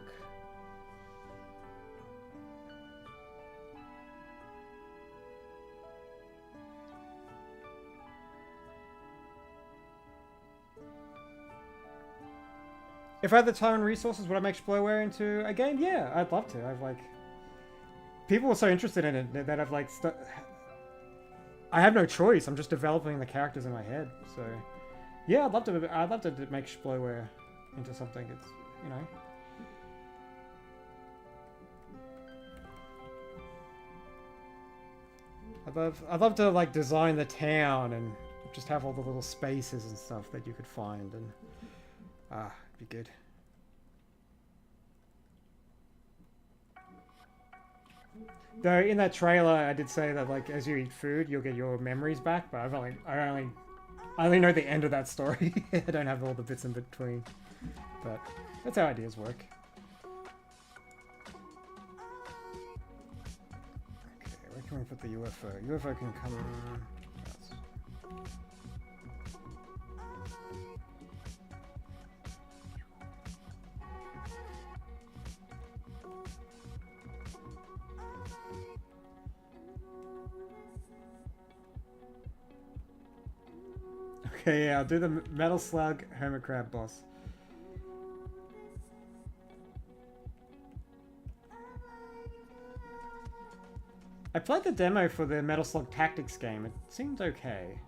If I had the time and resources, would I make Sploware into a game? Yeah, I'd love to. I've like... people were so interested in it that I've like... I have no choice. I'm just developing the characters in my head. So, yeah, I'd love to make Sploware into something. It's, you know... I'd love to like design the town and just have all the little spaces and stuff that you could find, and it'd be good. Though in that trailer, I did say that like as you eat food, you'll get your memories back, but I only know the end of that story. I don't have all the bits in between, but that's how ideas work. Where can we put the UFO? UFO can come... Okay, yeah, I'll do the Metal Slug Hermit Crab boss. I played the demo for the Metal Slug Tactics game. It seemed okay.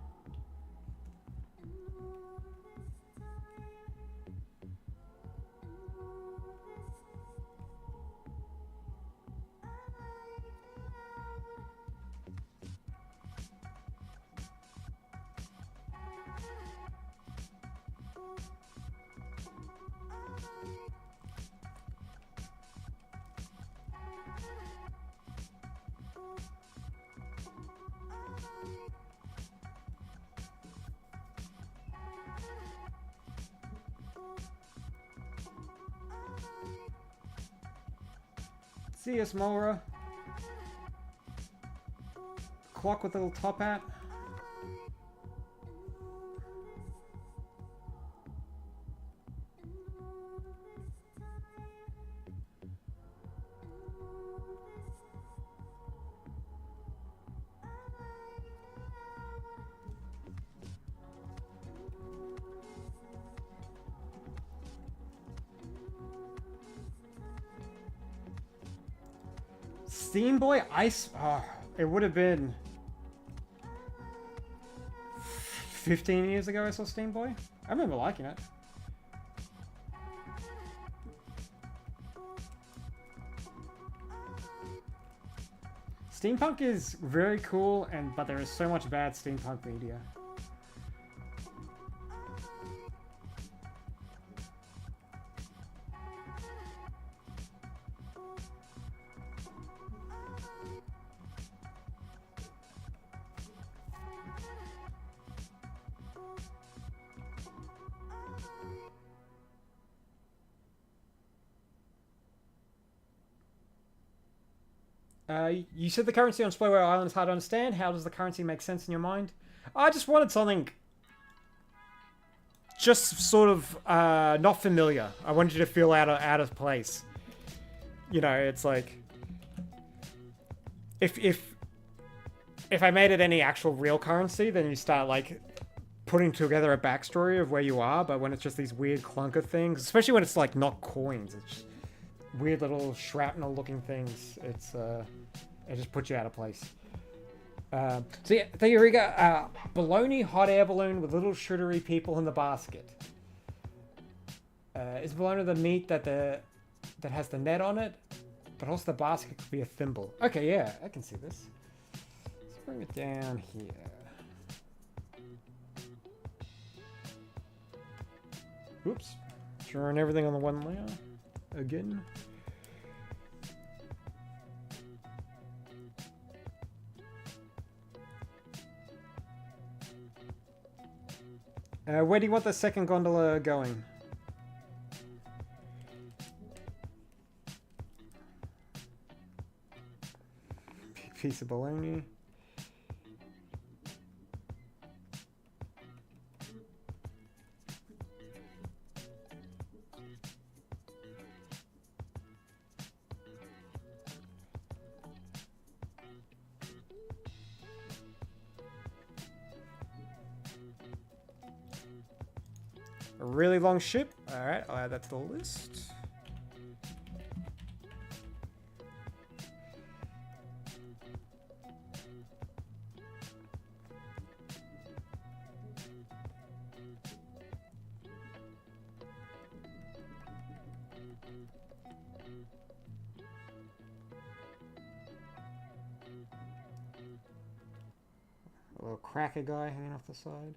See ya, Smolra. Clock with a little top hat. Steam Boy Ice. Oh, it would have been 15 years ago I saw Steam Boy. I remember liking it. Steampunk is very cool, but there is so much bad steampunk media. You said the currency on Spyware Island is hard to understand. How does the currency make sense in your mind? I just wanted something just sort of not familiar. I wanted you to feel out of place. You know, it's like if I made it any actual real currency, then you start like putting together a backstory of where you are. But when it's just these weird clunker things, especially when it's like not coins, it's just weird little shrapnel-looking things. It just puts you out of place. So yeah, Theoriga, baloney hot air balloon with little shootery people in the basket. Is baloney the meat that has the net on it? But also the basket could be a thimble. Okay, yeah, I can see this. Let's bring it down here. Oops. Throwing everything on the one layer. Again. Where do you want the second gondola going? Piece of bologna. A really long ship. Alright, I'll add that to the list. A little cracker guy hanging off the side.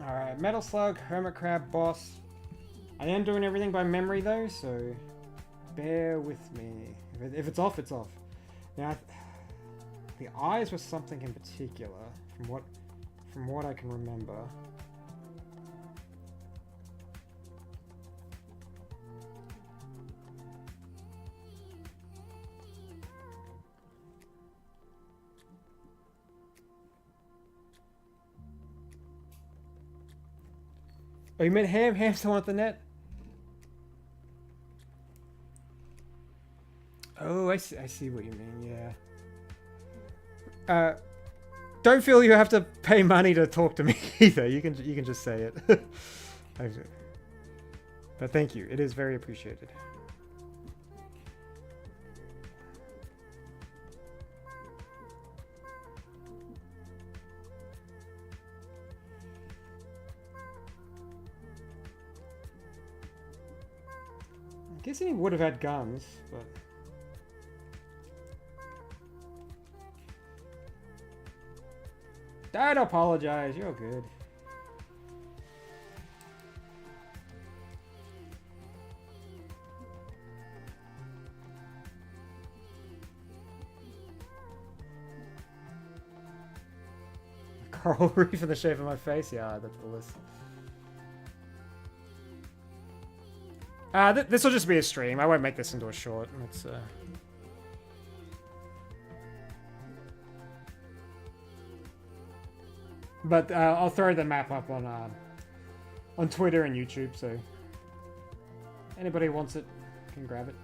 Alright, Metal Slug, Hermit Crab, Boss. I am doing everything by memory though, so bear with me. If it's off, it's off. Now, the eyes were something in particular, from what I can remember. Oh, you meant Ham? Ham's the one with the net? Oh, I see what you mean, yeah. Don't feel you have to pay money to talk to me either. You can just say it. But thank you. It is very appreciated. I guess he would have had guns, but... Don't apologize, you're good. Coral reef in the shape of my face? Yeah, that's the list. This will just be a stream. I won't make this into a short. It's But I'll throw the map up on Twitter and YouTube, so anybody who wants it can grab it.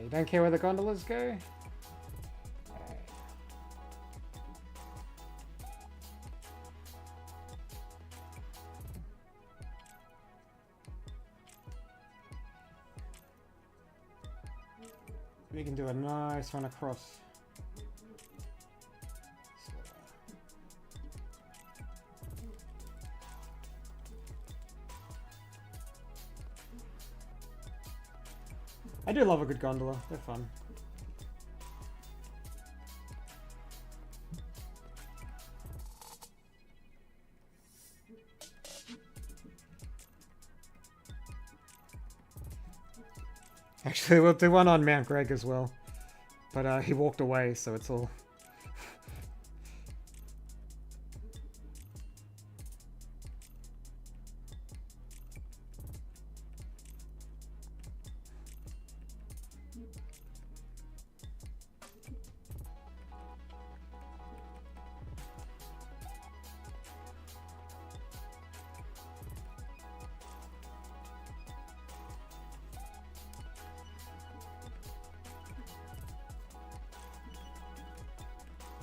You don't care where the gondolas go? We can do a nice one across. I do love a good gondola. They're fun. Actually, we'll do one on Mount Greg as well. But he walked away, so it's all...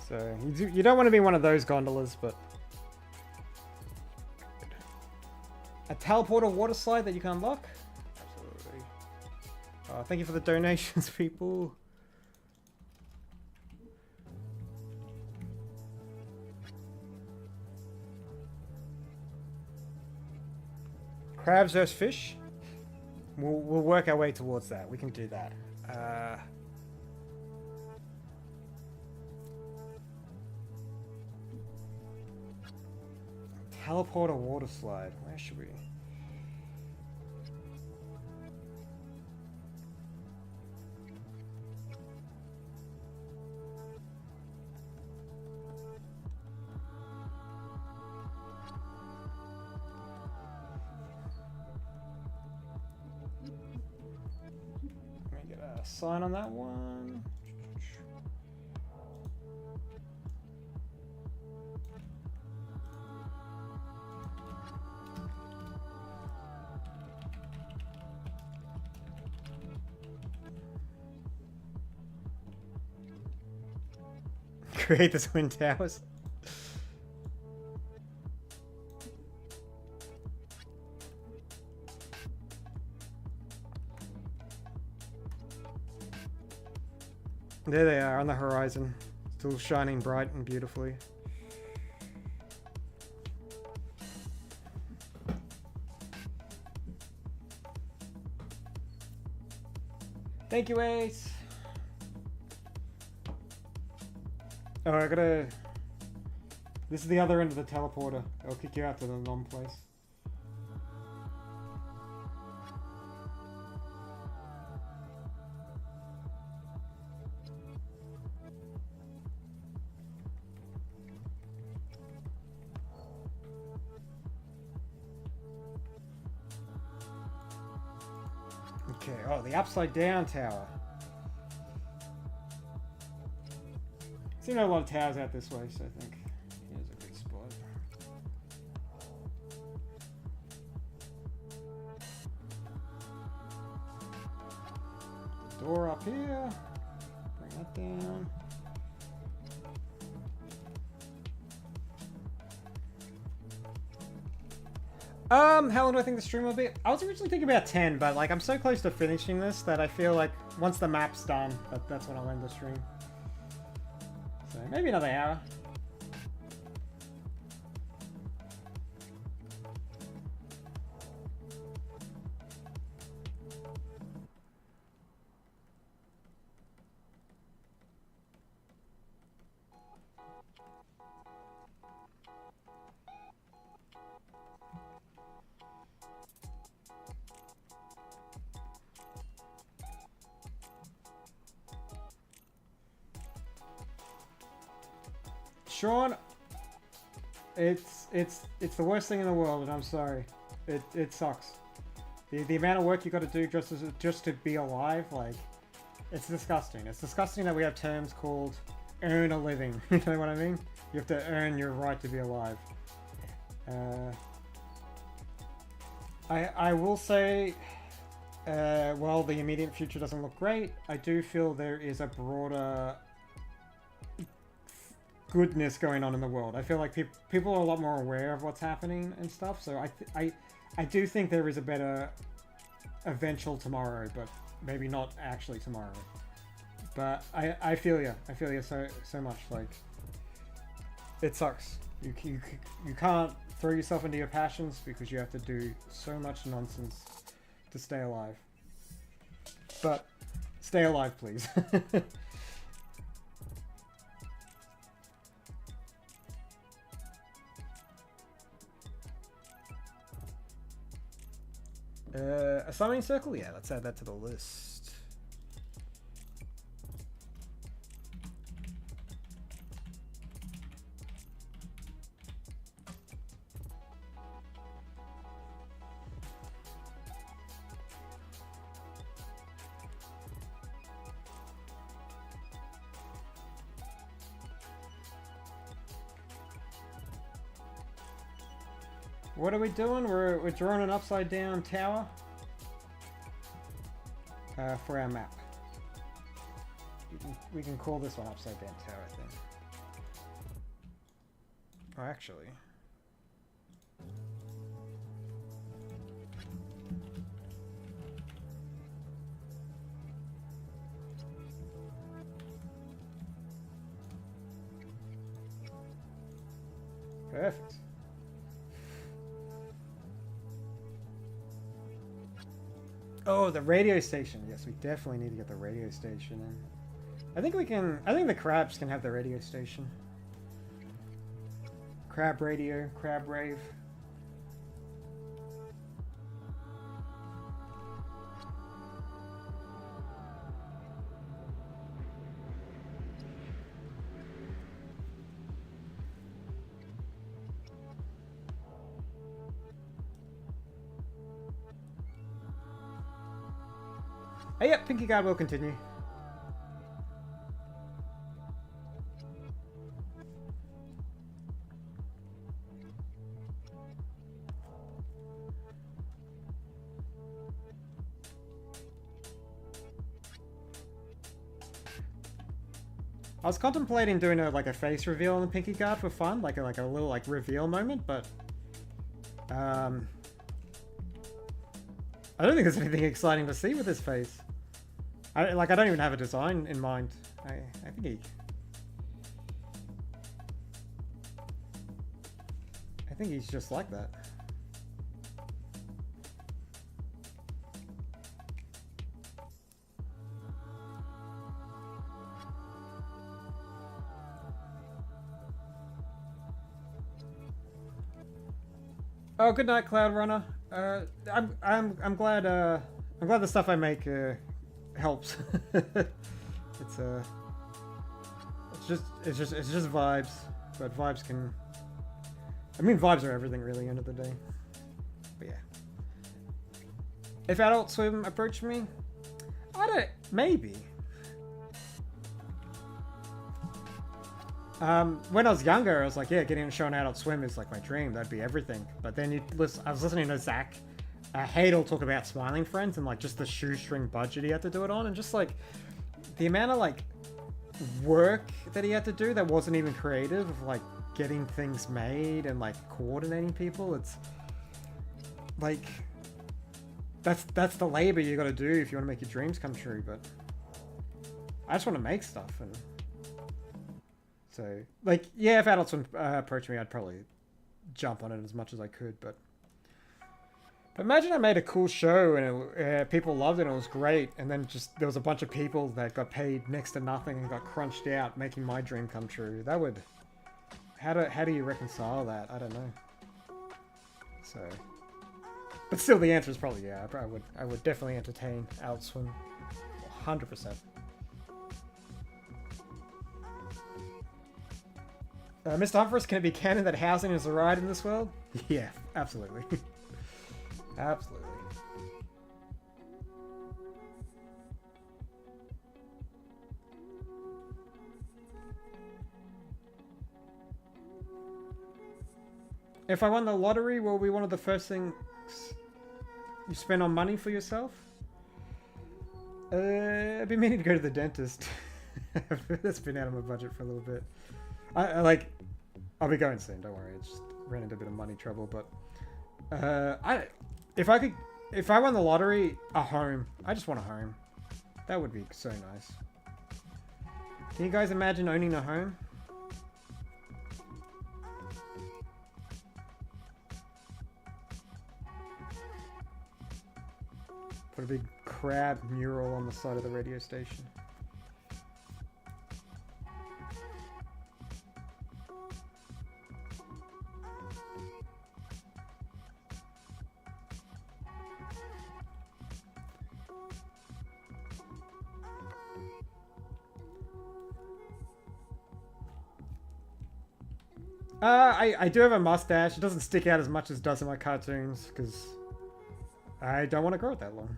So, you don't want to be one of those gondolas, but... A teleporter water slide that you can unlock? Absolutely. Thank you for the donations, people. Crabs versus fish? We'll work our way towards that. We can do that. Teleporter water slide. Where should we? Let me get a sign on that one. Create the twin towers. There they are on the horizon, still shining bright and beautifully. Thank you, Ace. Oh, I gotta... This is the other end of the teleporter. It'll kick you out to the non-place. Okay, oh, the upside down tower. Seen a lot of towers out this way, so I think here's a good spot. Door up here. Bring that down. How long do I think the stream will be? I was originally thinking about 10, but like I'm so close to finishing this that I feel like once the map's done, that's when I'll end the stream. So maybe another hour. Sean, it's the worst thing in the world, and I'm sorry. It sucks. The amount of work you got to do just to be alive, like, it's disgusting. It's disgusting that we have terms called earn a living. You know what I mean? You have to earn your right to be alive. I will say, while the immediate future doesn't look great, I do feel there is a broader goodness going on in the world. I feel like people are a lot more aware of what's happening and stuff, so I do think there is a better eventual tomorrow, but maybe not actually tomorrow. But I feel you. I feel you so much. Like, it sucks. You can't throw yourself into your passions because you have to do so much nonsense to stay alive. But stay alive, please. A summoning circle? Yeah, let's add that to the list. What are we doing? We're drawing an upside down tower for our map. We can call this one upside down tower, I think. Oh, actually. Perfect. Oh, the radio station. Yes, we definitely need to get the radio station in. I think the crabs can have the radio station. Crab radio, crab rave. Oh, yeah, Pinky God will continue. I was contemplating doing a face reveal on the Pinky Guard for fun, like a little reveal moment, but I don't think there's anything exciting to see with his face. I don't even have a design in mind. I think he's just like that. Oh, good night, Cloud Runner. I'm glad the stuff I make helps. It's just vibes, but vibes can. I mean, vibes are everything, really, end of the day. But yeah. If Adult Swim approached me, maybe. When I was younger, I was like, yeah, getting a show on Adult Swim is like my dream. That'd be everything. But then I was listening to Zach Hadel talk about Smiling Friends and like just the shoestring budget he had to do it on, and just like the amount of like work that he had to do that wasn't even creative, of like getting things made and like coordinating people. like, that's the labor you got to do if you want to make your dreams come true. But I just want to make stuff, and so like, yeah, if Adult Swim approached me, I'd probably jump on it as much as I could. But imagine I made a cool show and people loved it and it was great, and then just there was a bunch of people that got paid next to nothing and got crunched out making my dream come true. That would, how do you reconcile that? I don't know. So, but still, the answer is probably yeah. I would definitely entertain Adult Swim, 100%. Mr. Humphreys, can it be canon that housing is a right in this world? Yeah, absolutely. Absolutely. If I won the lottery, will be one of the first things you spend on money for yourself? I've been meaning to go to the dentist. That's been out of my budget for a little bit. I'll be going soon. Don't worry. I just ran into a bit of money trouble, but if I won the lottery, a home. I just want a home. That would be so nice. Can you guys imagine owning a home? Put a big crab mural on the side of the radio station. I do have a mustache. It doesn't stick out as much as it does in my cartoons, because I don't want to grow it that long.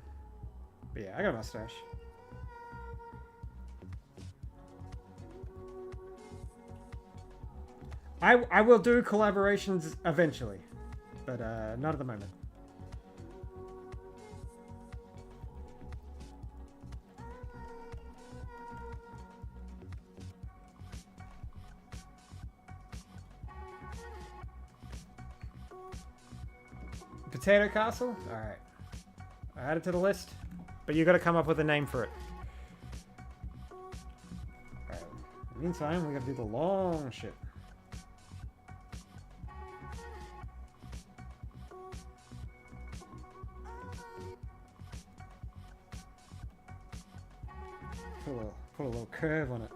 But yeah, I got a mustache. I will do collaborations eventually, but not at the moment. Potato Castle? Alright. I add it to the list, but you gotta come up with a name for it. Alright. In the meantime, we gotta do the long shit. Put a little curve on it.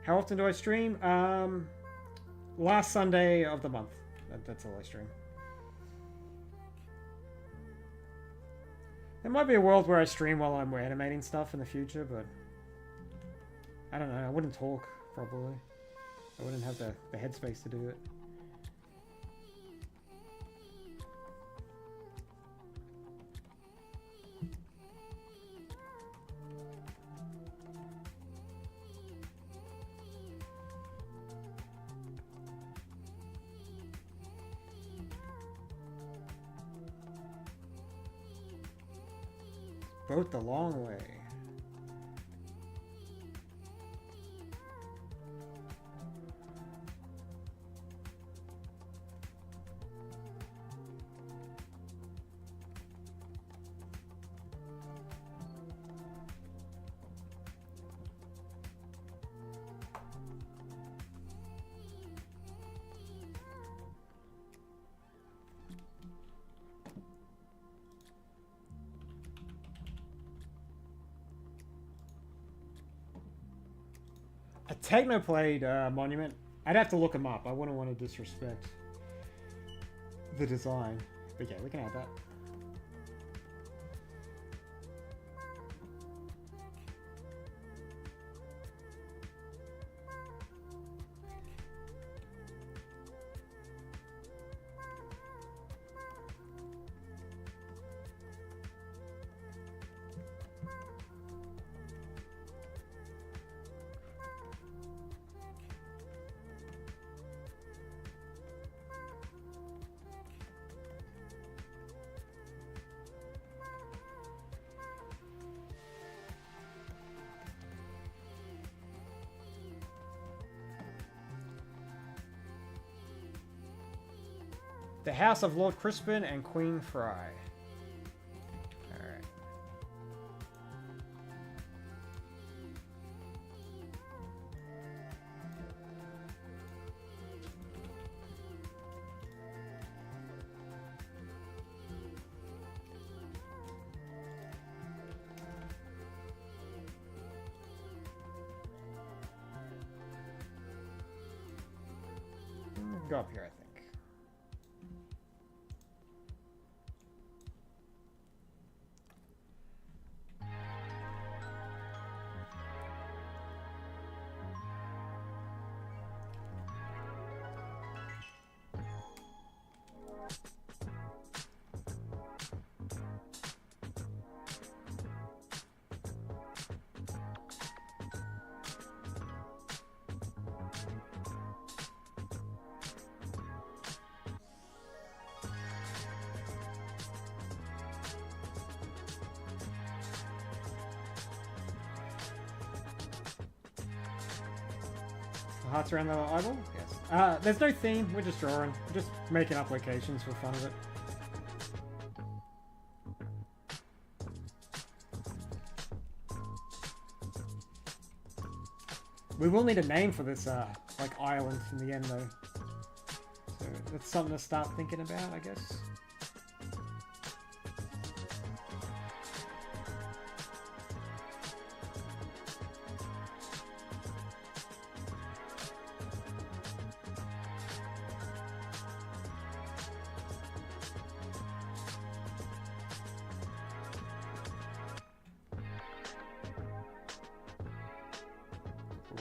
How often do I stream? Last Sunday of the month. That's all I stream. There might be a world where I stream while I'm animating stuff in the future, but I don't know. I wouldn't talk, probably. I wouldn't have the headspace to do it. Boat the long way. A Technoplade monument. I'd have to look them up. I wouldn't want to disrespect the design. But yeah, we can add that. The House of Lord Crispin and Queen Fry. Alright. Go up here, I think. Hearts around the eyeball? Yes. There's no theme, we're just drawing. We're just making up locations for fun of it. We will need a name for this, like, island in the end, though. So that's something to start thinking about, I guess.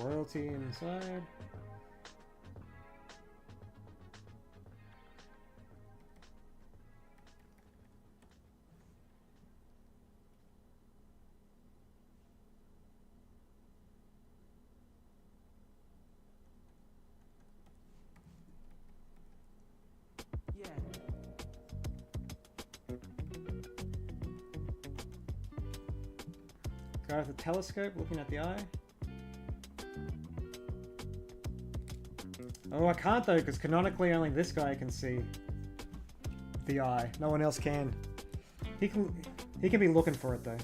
Royalty inside. Yeah. Guy with a telescope looking at the eye. Oh, I can't though, because canonically only this guy can see the eye. No one else can. He can be looking for it though.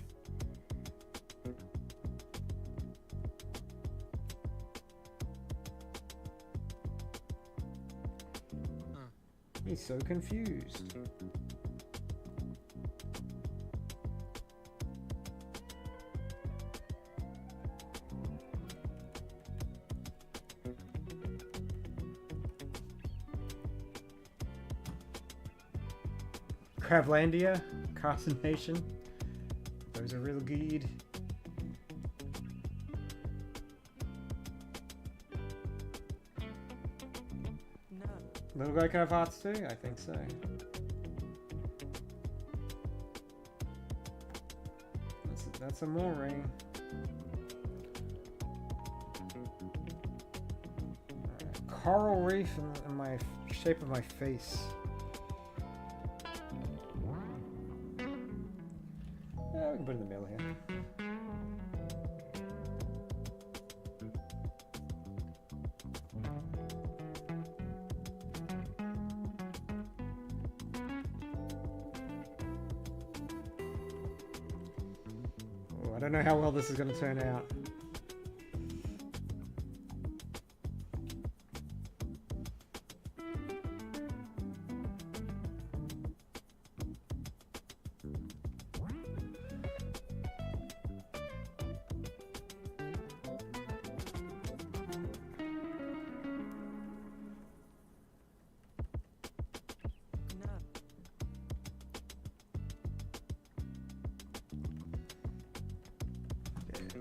He's so confused. Crablandia, Carson Nation. Those are real good. No. Little guy can have hearts too? I think so. That's a more ring. Right. Coral reef in my shape of my face. Yeah, we can put it in the middle here. Oh, I don't know how well this is going to turn out.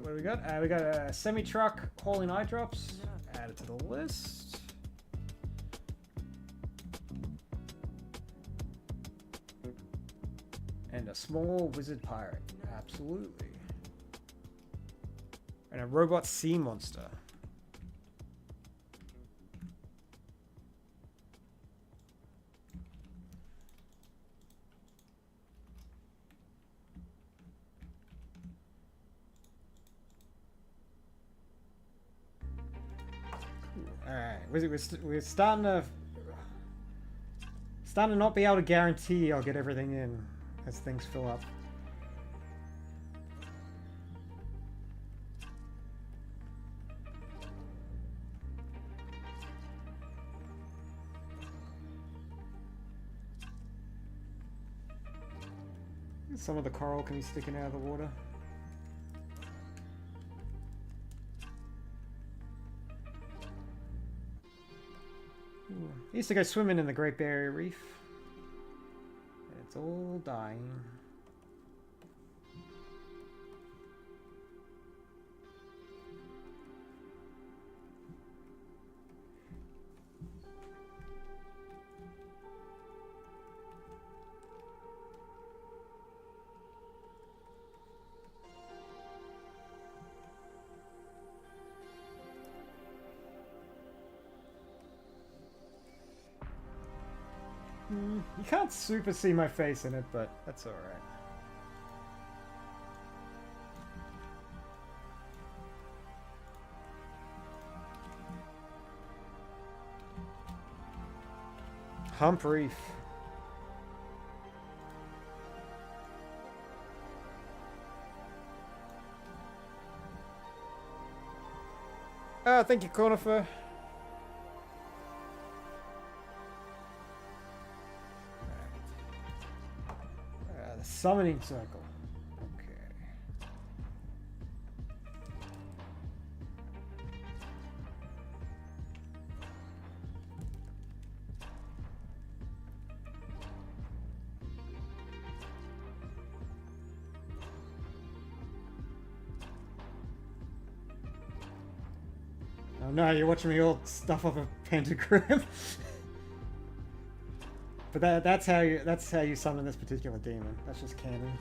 What do we got? We got a semi-truck hauling eye drops. Add it to the list. And a small wizard pirate. Absolutely. And a robot sea monster. Alright, we're starting to starting to not be able to guarantee I'll get everything in as things fill up. Some of the coral can be sticking out of the water. Ooh. I used to go swimming in the Great Barrier Reef. It's all dying. You can't super see my face in it, but that's alright. Hump Reef. Oh, thank you, Cornifer. The summoning circle. Okay. Oh no, you're watching me all stuff off a pentagram. But that's how you summon this particular demon. That's just canon.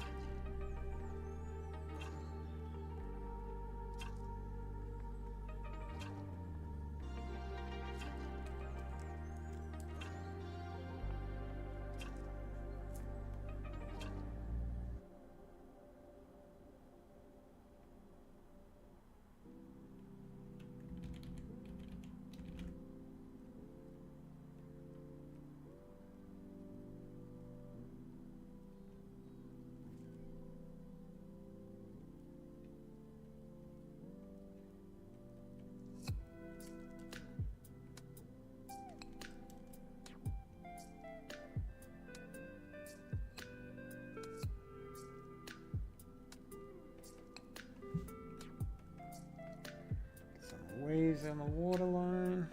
Waves on the waterline.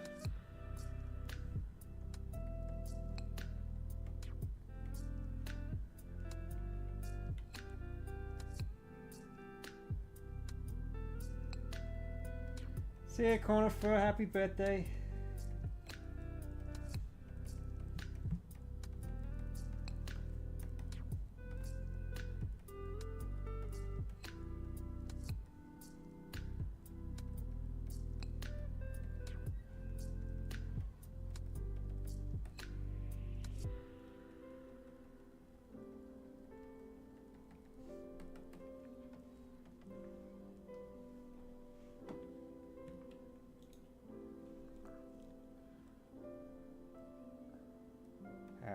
See ya, Cornifer. Happy birthday.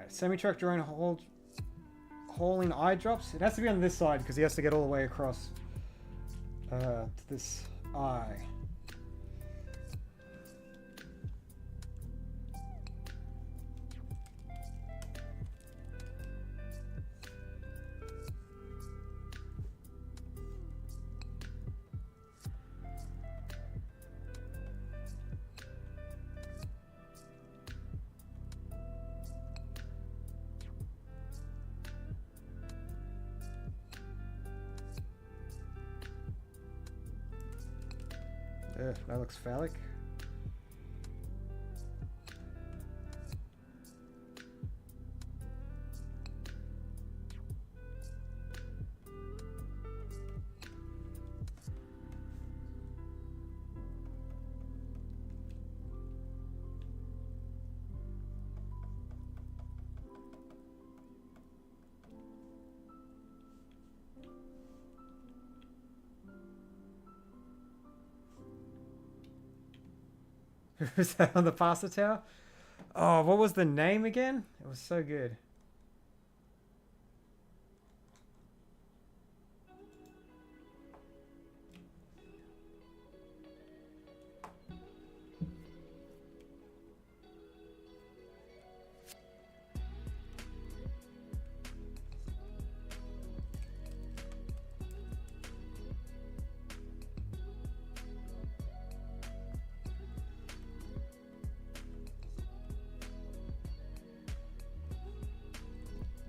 Semi-truck drone hauling eye drops. It has to be on this side because he has to get all the way across to this eye. That looks phallic. Who's that on the pasta tower? Oh, what was the name again? It was so good.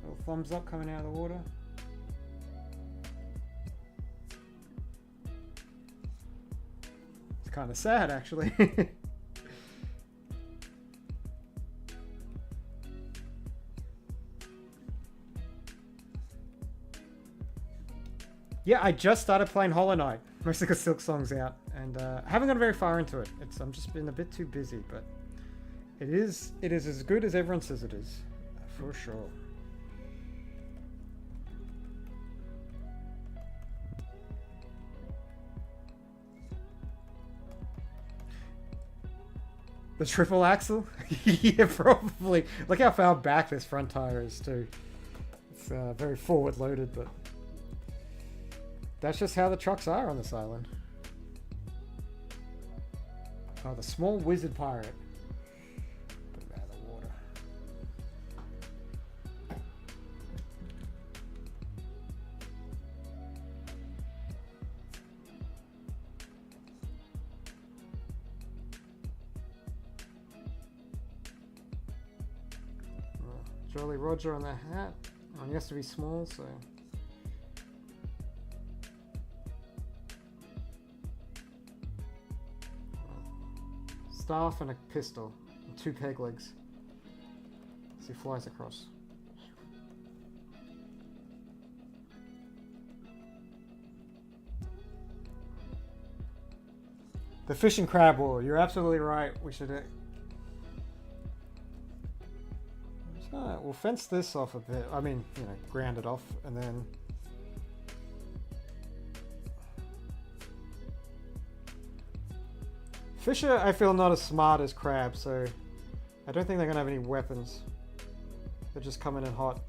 Little thumbs up coming out of the water. It's kind of sad, actually. Yeah, I just started playing Hollow Knight. Mostly because Silk Song's out, and I haven't gone very far into it. I'm just been a bit too busy, but it is as good as everyone says it is, for sure. The triple axle? Yeah, probably. Look how far back this front tire is too. It's very forward loaded, but that's just how the trucks are on this island. Oh, the small wizard pirate. Put him out of the water. Oh, Jolly Roger on the hat. Oh, he has to be small, so. Staff and a pistol, and 2 peg legs. As he flies across. The fish and crab war. You're absolutely right. We should. We'll fence this off a bit. I mean, you know, ground it off, and then. Fish are, I feel, not as smart as crabs, so I don't think they're gonna have any weapons. They're just coming in hot.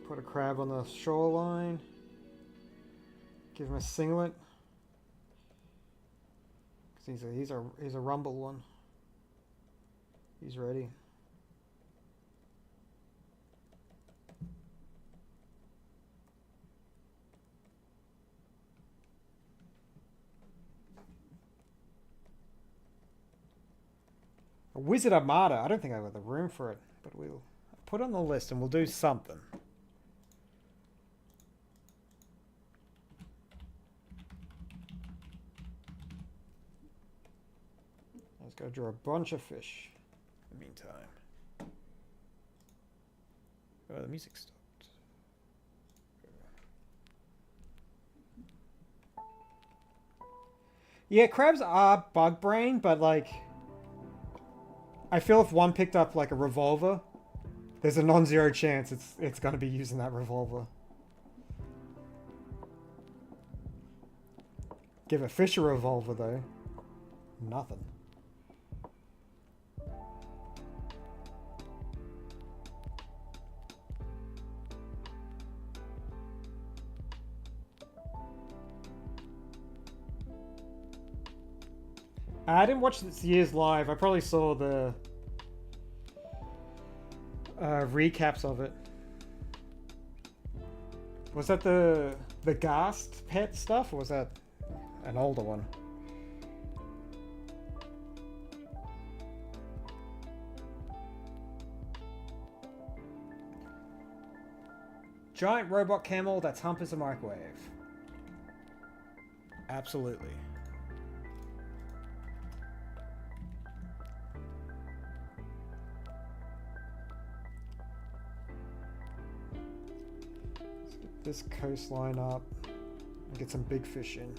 Put a crab on the shoreline. Give him a singlet. 'Cause he's a rumble one. He's ready. A Wizard Armada. I don't think I've got the room for it, but we'll put it on the list and we'll do something. Let's go draw a bunch of fish in the meantime. Oh, the music stopped. Yeah, crabs are bug brain, but like, I feel if one picked up like a revolver, there's a non-zero chance it's gonna be using that revolver. Give a fish a revolver though. Nothing. I didn't watch this year's live. I probably saw the recaps of it. Was that the Ghast pet stuff, or was that an older one? Giant robot camel that's hump as a microwave. Absolutely. Let's get this coastline up and get some big fish in.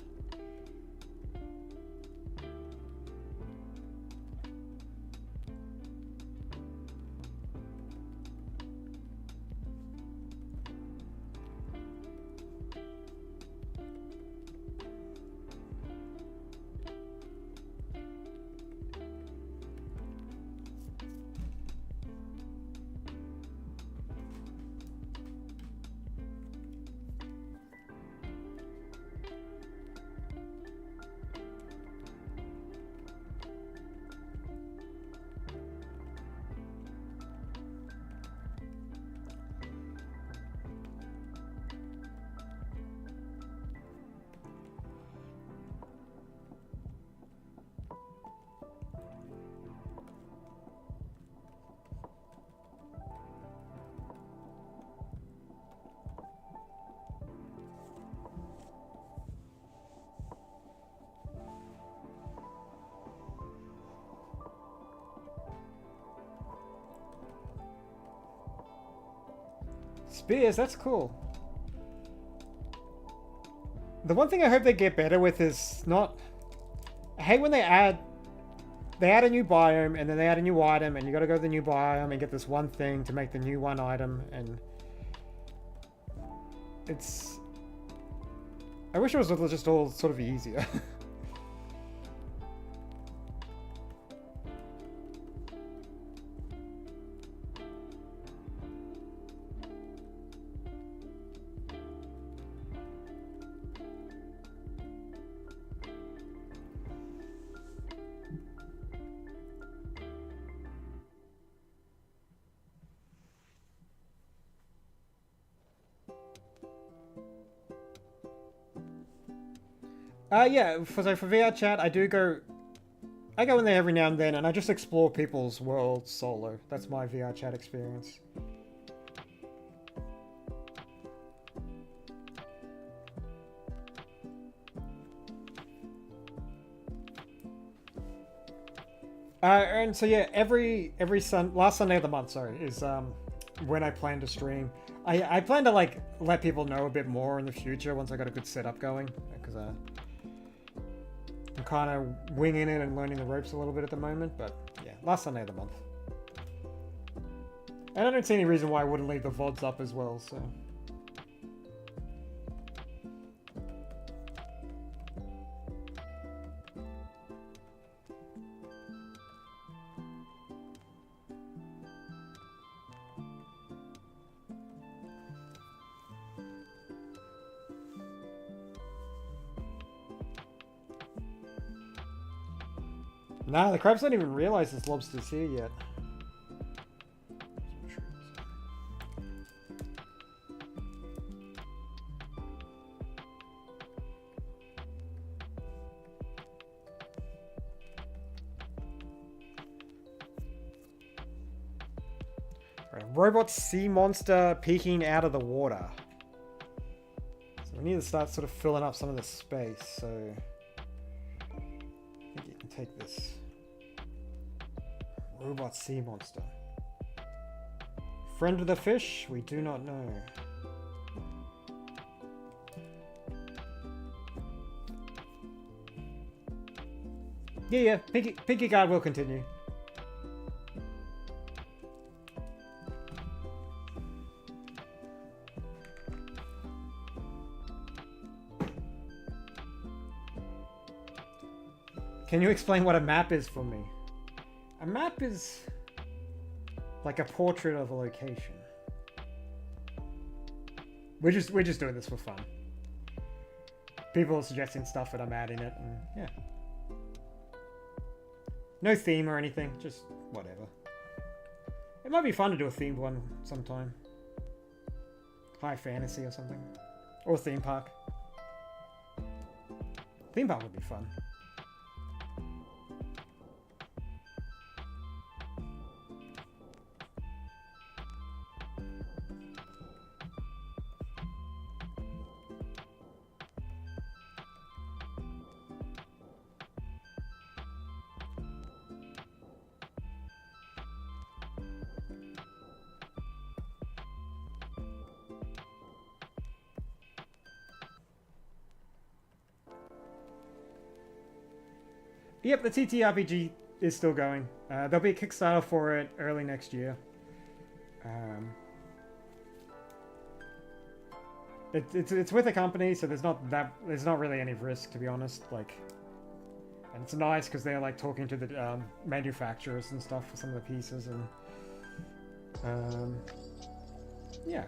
Spears, that's cool. The one thing I hope they get better with is not... I hate when they add a new biome and then they add a new item and you gotta go to the new biome and get this one thing to make the new one item, and it's... I wish it was just all sort of easier. Yeah, for VR chat, I go in there every now and then, and I just explore people's worlds solo. That's my VR chat experience. And so yeah, last Sunday of the month, sorry, is when I plan to stream. I plan to like let people know a bit more in the future once I got a good setup going, because I'm kind of winging it and learning the ropes a little bit at the moment. But yeah, last Sunday of the month. And I don't see any reason why I wouldn't leave the VODs up as well, so. Nah, the crabs don't even realize this lobster's here yet. Right, robot sea monster peeking out of the water. So we need to start sort of filling up some of the space, so I think you can take this. Robot sea monster. Friend of the fish? We do not know. Yeah, Pinky Guard will continue. Can you explain what a map is for me? A map is like a portrait of a location. We're just doing this for fun. People are suggesting stuff and I'm adding it, and yeah. No theme or anything, just whatever. It might be fun to do a themed one sometime. High fantasy or something. Or theme park. Theme park would be fun. Yep, the TTRPG is still going. There'll be a Kickstarter for it early next year. It's with a company, so there's not really any risk, to be honest. Like, and it's nice because they're like talking to the manufacturers and stuff for some of the pieces, and yeah.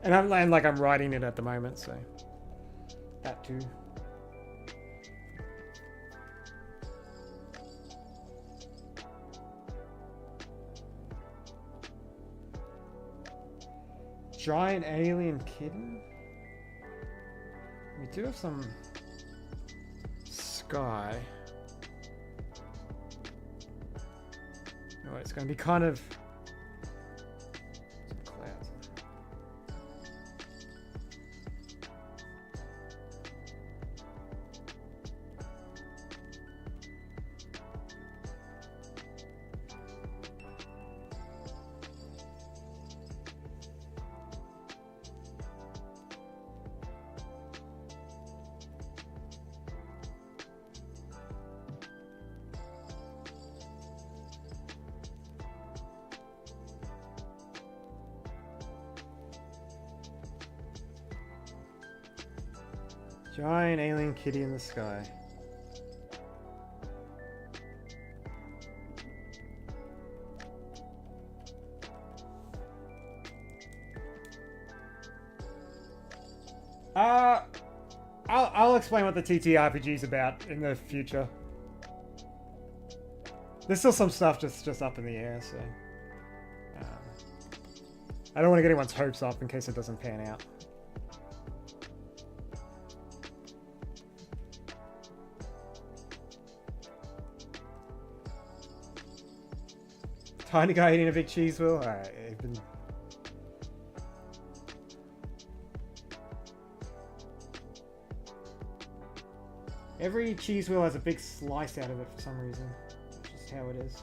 And I'm writing it at the moment, so that too. Giant alien kitten? We do have some sky. Oh, it's going to be kind of some clouds. Giant alien kitty in the sky. I'll explain what the TTRPG is about in the future. There's still some stuff just up in the air, so I don't want to get anyone's hopes up in case it doesn't pan out. Tiny guy eating a big cheese wheel. Alright, every cheese wheel has a big slice out of it for some reason. That's just how it is.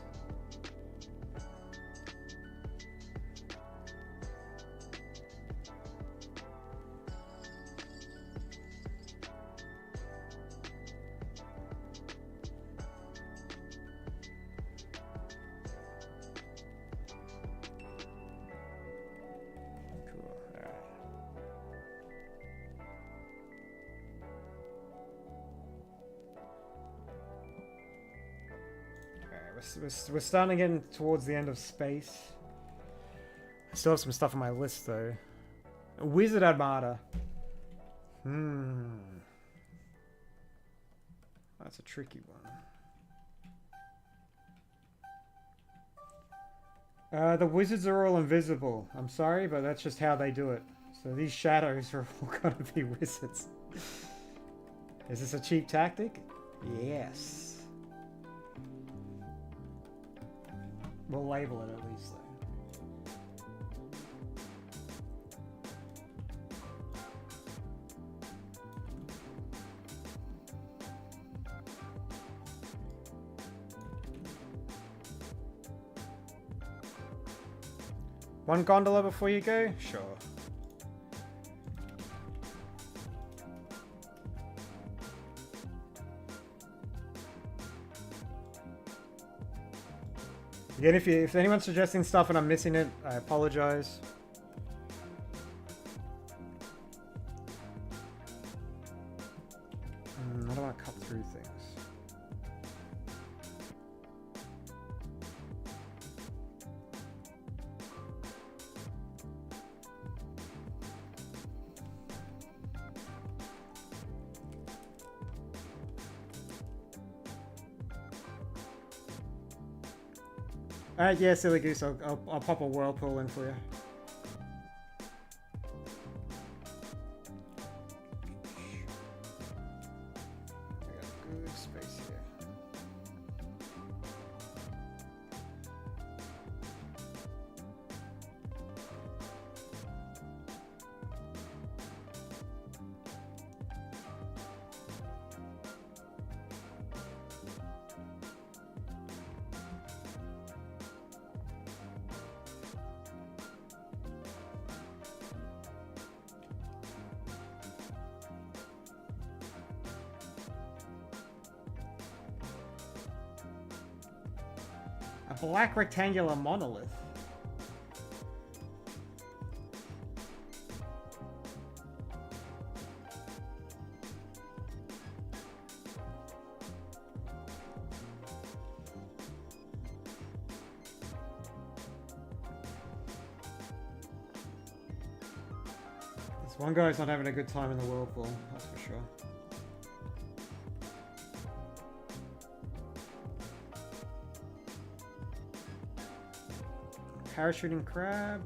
We're starting to get towards the end of space. I still have some stuff on my list though. Wizard Armada. That's a tricky one. The wizards are all invisible. I'm sorry, but that's just how they do it. So these shadows are all gonna be wizards. Is this a cheap tactic? Yes. We'll label it at least, though. One gondola before you go? Sure. Again, if anyone's suggesting stuff and I'm missing it, I apologize. I don't want to cut through things. Alright, yeah, Silly Goose, I'll pop a whirlpool in for you. I got good space here. A black rectangular monolith. This one guy's not having a good time in the whirlpool, that's for sure. Parachuting crab.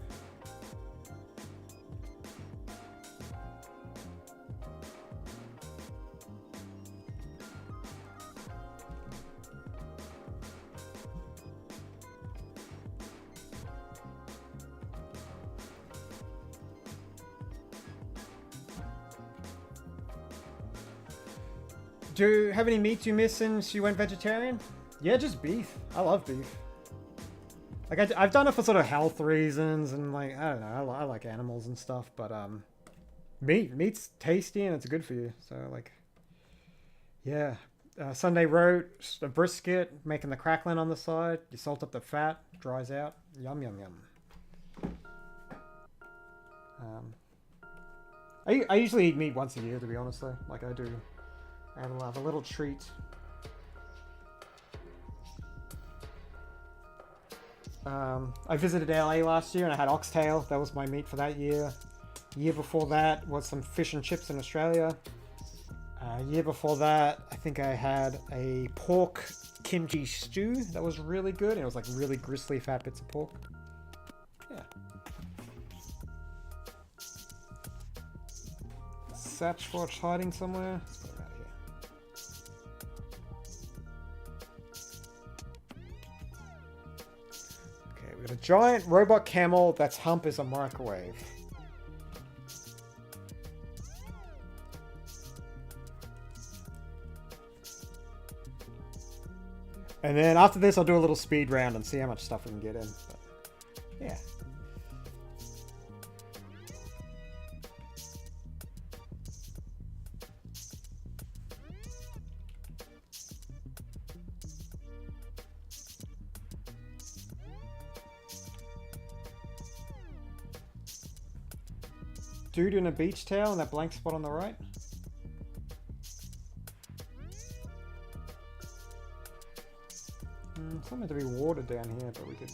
Do you have any meats you miss since you went vegetarian? Yeah, just beef. I love beef. Like, I've done it for sort of health reasons, and like, I don't know, I like animals and stuff, but meat's tasty and it's good for you, so like, yeah. Sunday roast, a brisket, making the crackling on the side, you salt up the fat, dries out, yum yum yum. I usually eat meat once a year, to be honest, though. Like, I do. I'll have a little treat. I visited LA last year and I had oxtail. That was my meat for that year. Year before that was some fish and chips in Australia. Year before that, I think I had a pork kimchi stew that was really good. And it was like really gristly fat bits of pork. Yeah. Sasquatch hiding somewhere. Let's put him out here. Okay, we got a giant robot camel that's hump is a microwave. And then after this, I'll do a little speed round and see how much stuff we can get in. But, yeah. Dude in a beach towel in that blank spot on the right. It's not meant to be water down here, but we could...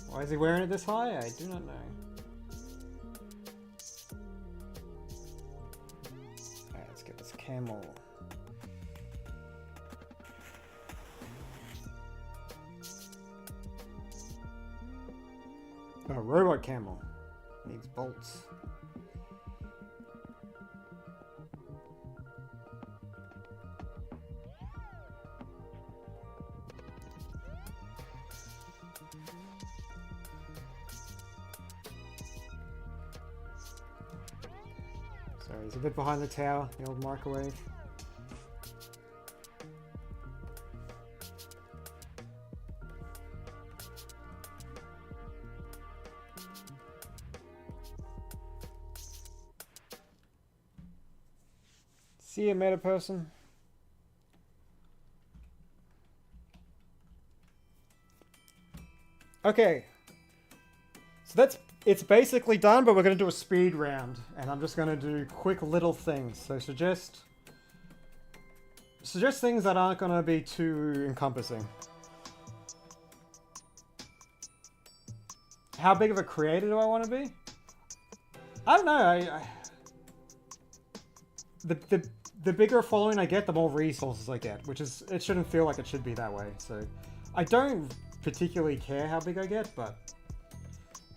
Why is he wearing it this high? I do not know. Alright, let's get this camel. Oh, robot camel. Needs bolts. Sorry, he's a bit behind the tower, the old microwave. See a meta person. Okay. So it's basically done, but we're going to do a speed round. And I'm just going to do quick little things. So suggest things that aren't going to be too encompassing. How big of a creator do I want to be? I don't know. The bigger following I get, the more resources I get, which is, it shouldn't feel like it should be that way. So I don't particularly care how big I get, but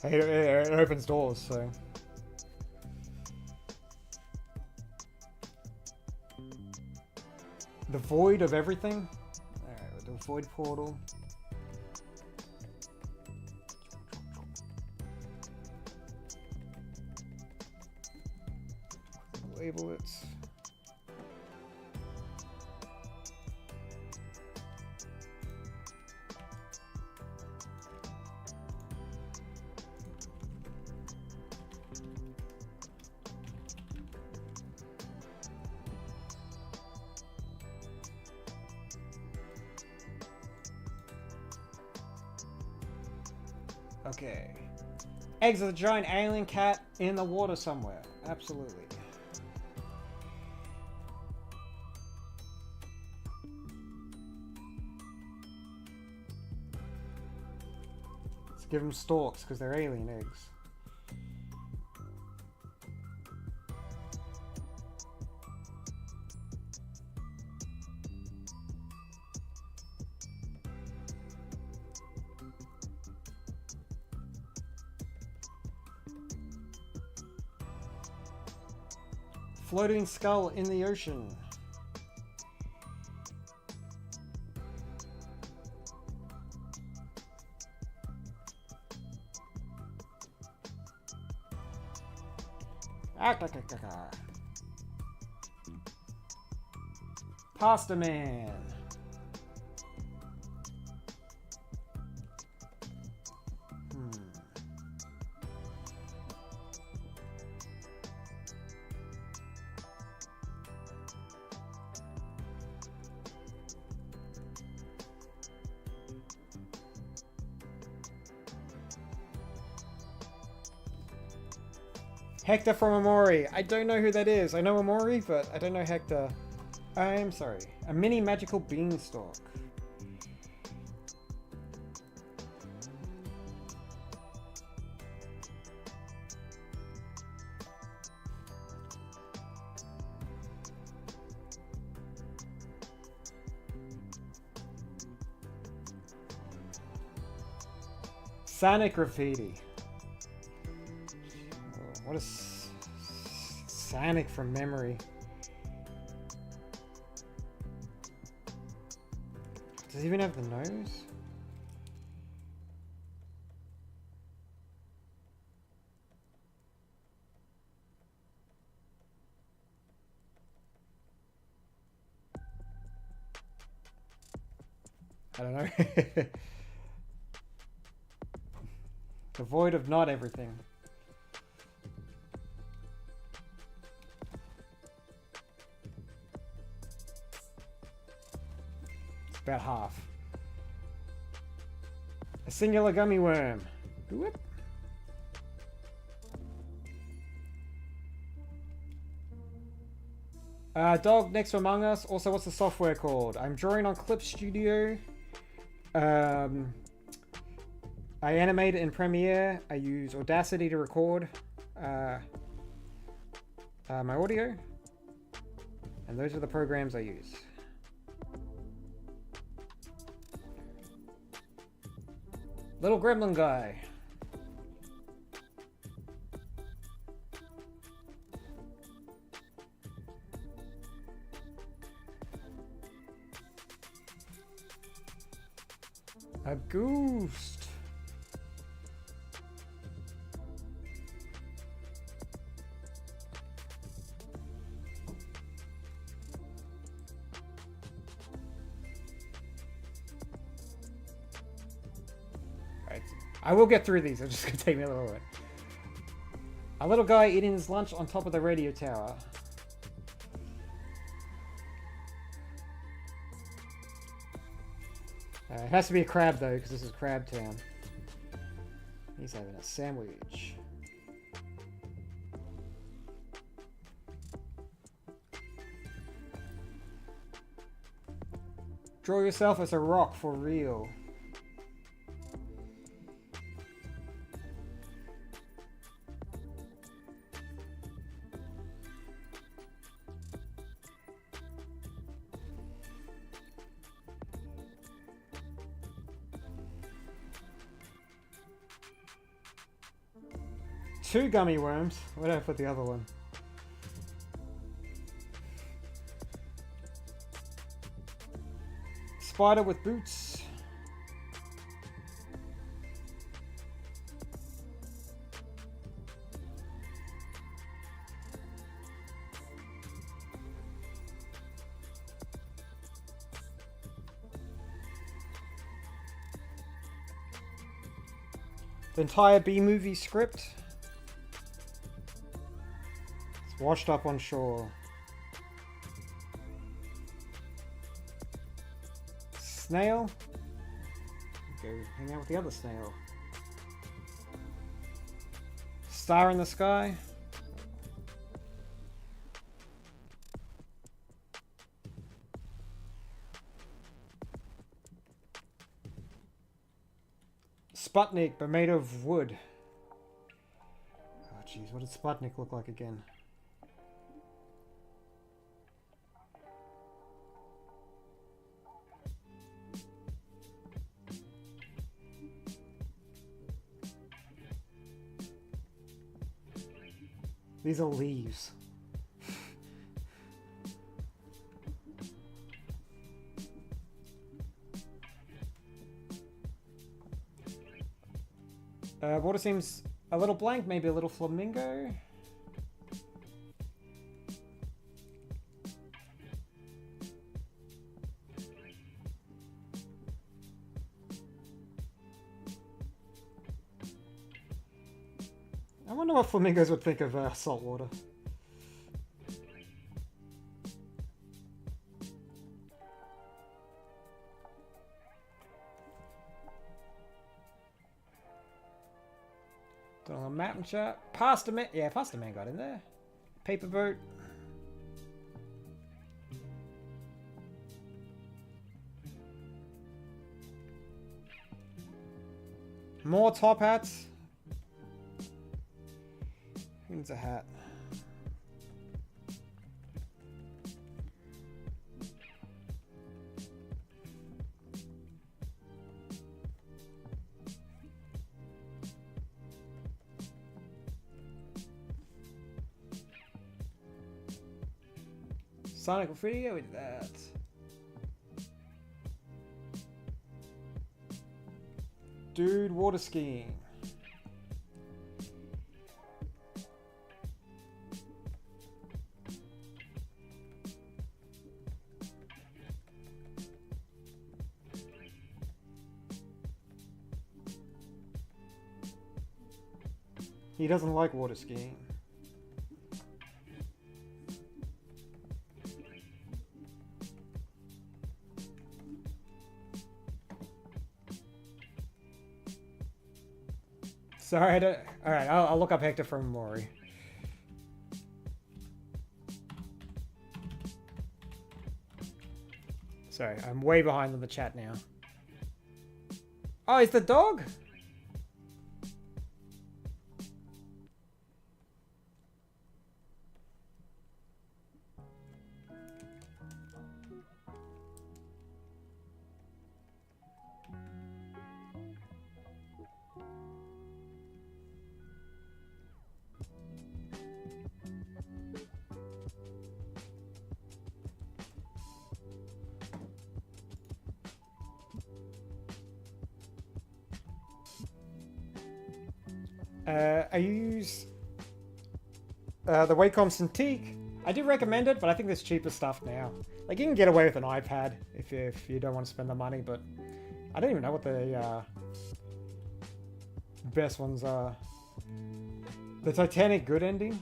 hey, it opens doors, so. The void of everything. Alright, we'll do a void portal. Label it. Okay. Eggs of the giant alien cat in the water somewhere. Absolutely. Let's give them stalks because they're alien eggs. Floating skull in the ocean. Pasta Man. Hector from Amori. I don't know who that is. I know Amori, but I don't know Hector. I'm sorry. A mini magical beanstalk. Sonic graffiti. Oh, what is Sonic from memory? Does he even have the nose? I don't know. Devoid of not everything. It's about half. A singular gummy worm. Whoop. Dog next to Among Us. Also, what's the software called? I'm drawing on Clip Studio. I animate in Premiere. I use Audacity to record my audio. And those are the programs I use. Little gremlin guy. A ghost. Right. I will get through these. It's just gonna take me a little bit. A little guy eating his lunch on top of the radio tower. It has to be a crab though, because this is Crab Town. He's having a sandwich. Draw yourself as a rock for real. Two gummy worms. Where did I put the other one? Spider with boots. The entire B-movie script. Washed up on shore. Snail. Go hang out with the other snail. Star in the sky. Sputnik, but made of wood. Oh jeez, what did Sputnik look like again? These are leaves. Water seems a little blank, maybe a little flamingo. I wonder what flamingos would think of salt water. Don't on the map and chat. Pasta Man. Yeah, Pasta Man got in there. Paper boat. More top hats. Who needs a hat? Sonic Graffiti, yeah, we did that. Dude, water skiing. He doesn't like water skiing. Sorry, I don't... Alright, I'll look up Hector from Mori. Sorry, I'm way behind on the chat now. Oh, is the dog? I use the Wacom Cintiq. I do recommend it, but I think there's cheaper stuff now. Like, you can get away with an iPad if you don't want to spend the money, but I don't even know what the best ones are. The Titanic Good ending.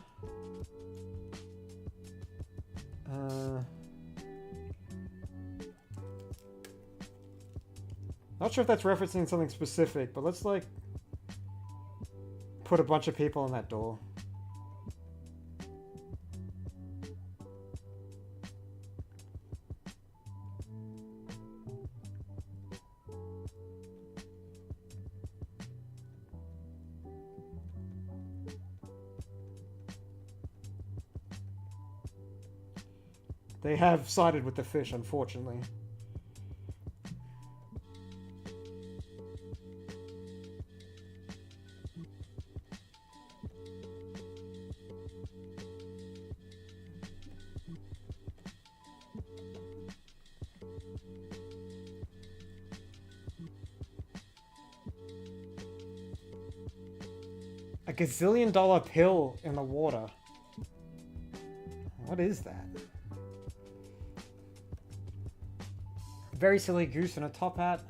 Not sure if that's referencing something specific, but let's like put a bunch of people in that door. They have sided with the fish, unfortunately. A gazillion-dollar pill in the water. What is that? Very silly goose in a top hat.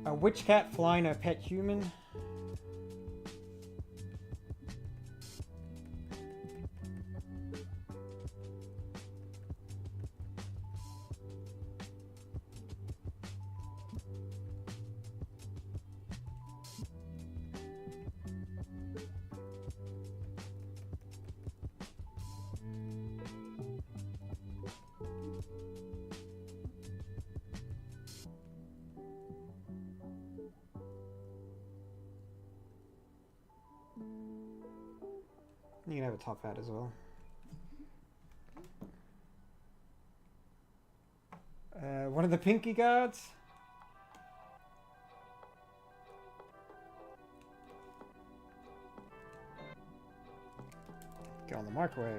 A witch cat flying a pet human. You can have a top hat as well. One of the pinky guards. Go on the microwave.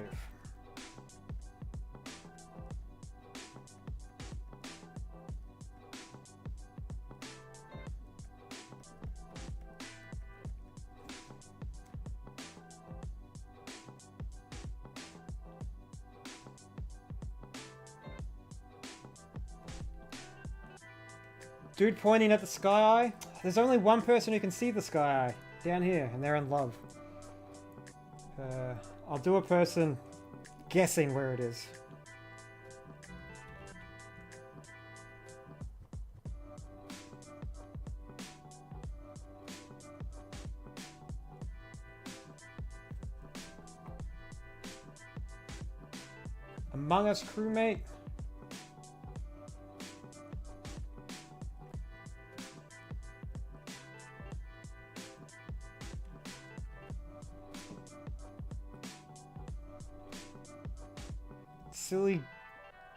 Dude pointing at the sky eye. There's only one person who can see the sky eye. Down here, and they're in love. I'll do a person guessing where it is. Among Us crewmate.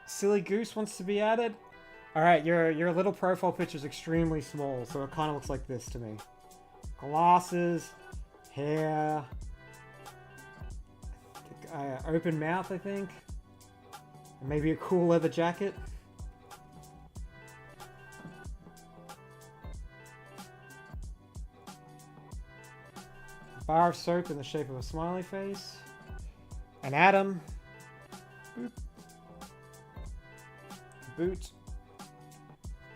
Silly Goose wants to be added. All right, your little profile picture is extremely small, so it kind of looks like this to me. Glasses, hair, open mouth, I think, and maybe a cool leather jacket. Bar of soap in the shape of a smiley face. An atom. Boop. Boot.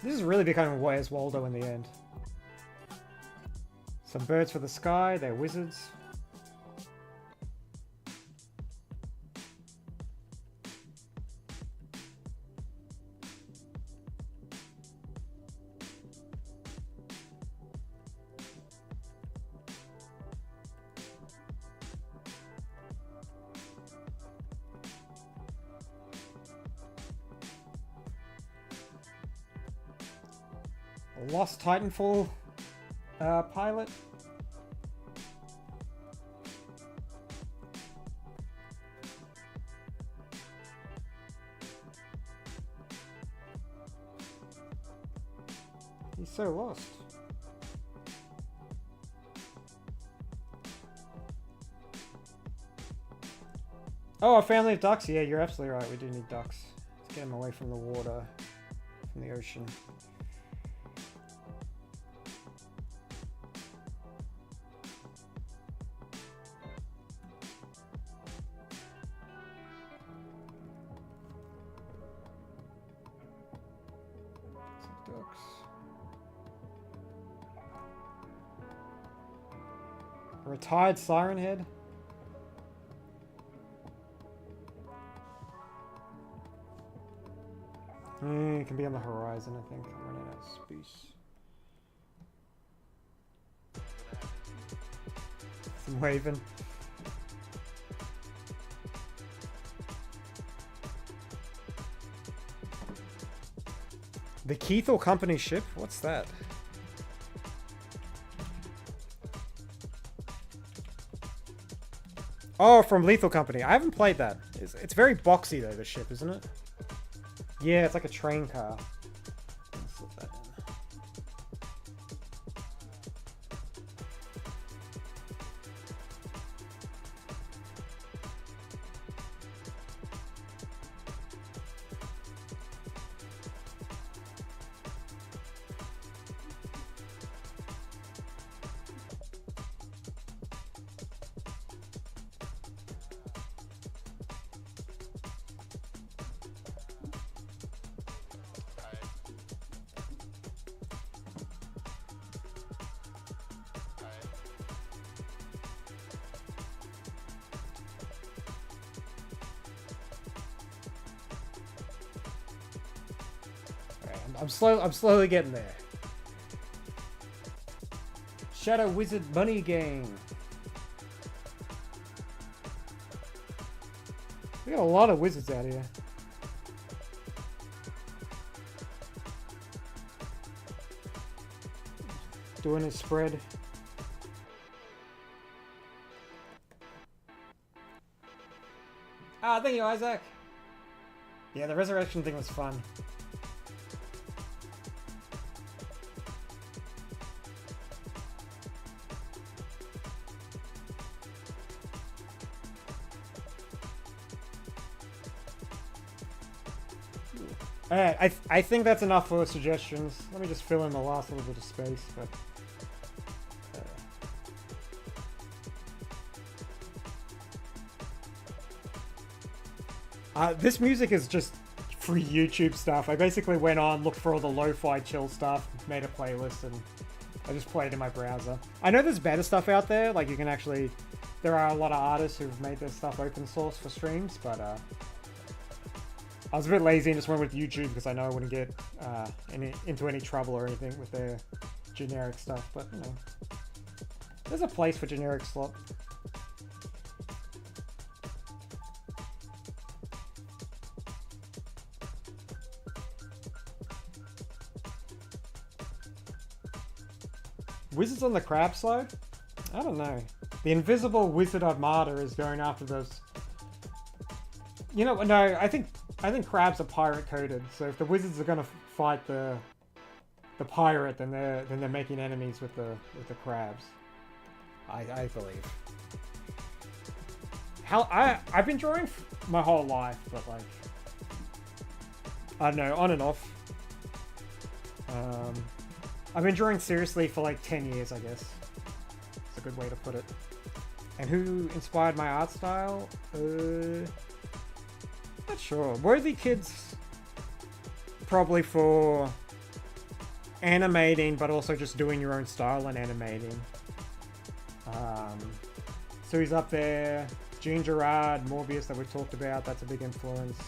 This is really becoming Where's Waldo in the end. Some birds for the sky, they're wizards. Lost Titanfall pilot. He's so lost. Oh, a family of ducks. Yeah, you're absolutely right. We do need ducks. Let's get them away from the water, from the ocean. Retired Siren Head. It can be on the horizon, I think. I'm running out of space. Some waving. The Keithel Company ship? What's that? Oh, from Lethal Company. I haven't played that. It's very boxy though, the ship, isn't it? Yeah, it's like a train car. Let's slip that in. I'm slowly getting there. Shadow Wizard Bunny Game. We got a lot of wizards out here. Doing his spread. Ah, thank you, Isaac. Yeah, the resurrection thing was fun. Alright, I think that's enough for suggestions. Let me just fill in the last little bit of space, but... this music is just free YouTube stuff. I basically went on, looked for all the lo-fi chill stuff, made a playlist, and I just played it in my browser. I know there's better stuff out there, like you can actually... There are a lot of artists who've made their stuff open source for streams, but I was a bit lazy and just went with YouTube because I know I wouldn't get into any trouble or anything with their generic stuff, but you know. There's a place for generic slop. Wizards on the crab side? I don't know. The invisible wizard armada is going after those. You know, no, I think crabs are pirate coded. So if the wizards are gonna fight the pirate, then they're making enemies with the crabs. I believe. I've been drawing my whole life, but like I don't know, on and off. I've been drawing seriously for like 10 years, I guess. It's a good way to put it. And who inspired my art style? Not sure. Worthy Kids, probably for animating, but also just doing your own style and animating. So he's up there. Gene Gerard, Morbius that we've talked about, that's a big influence.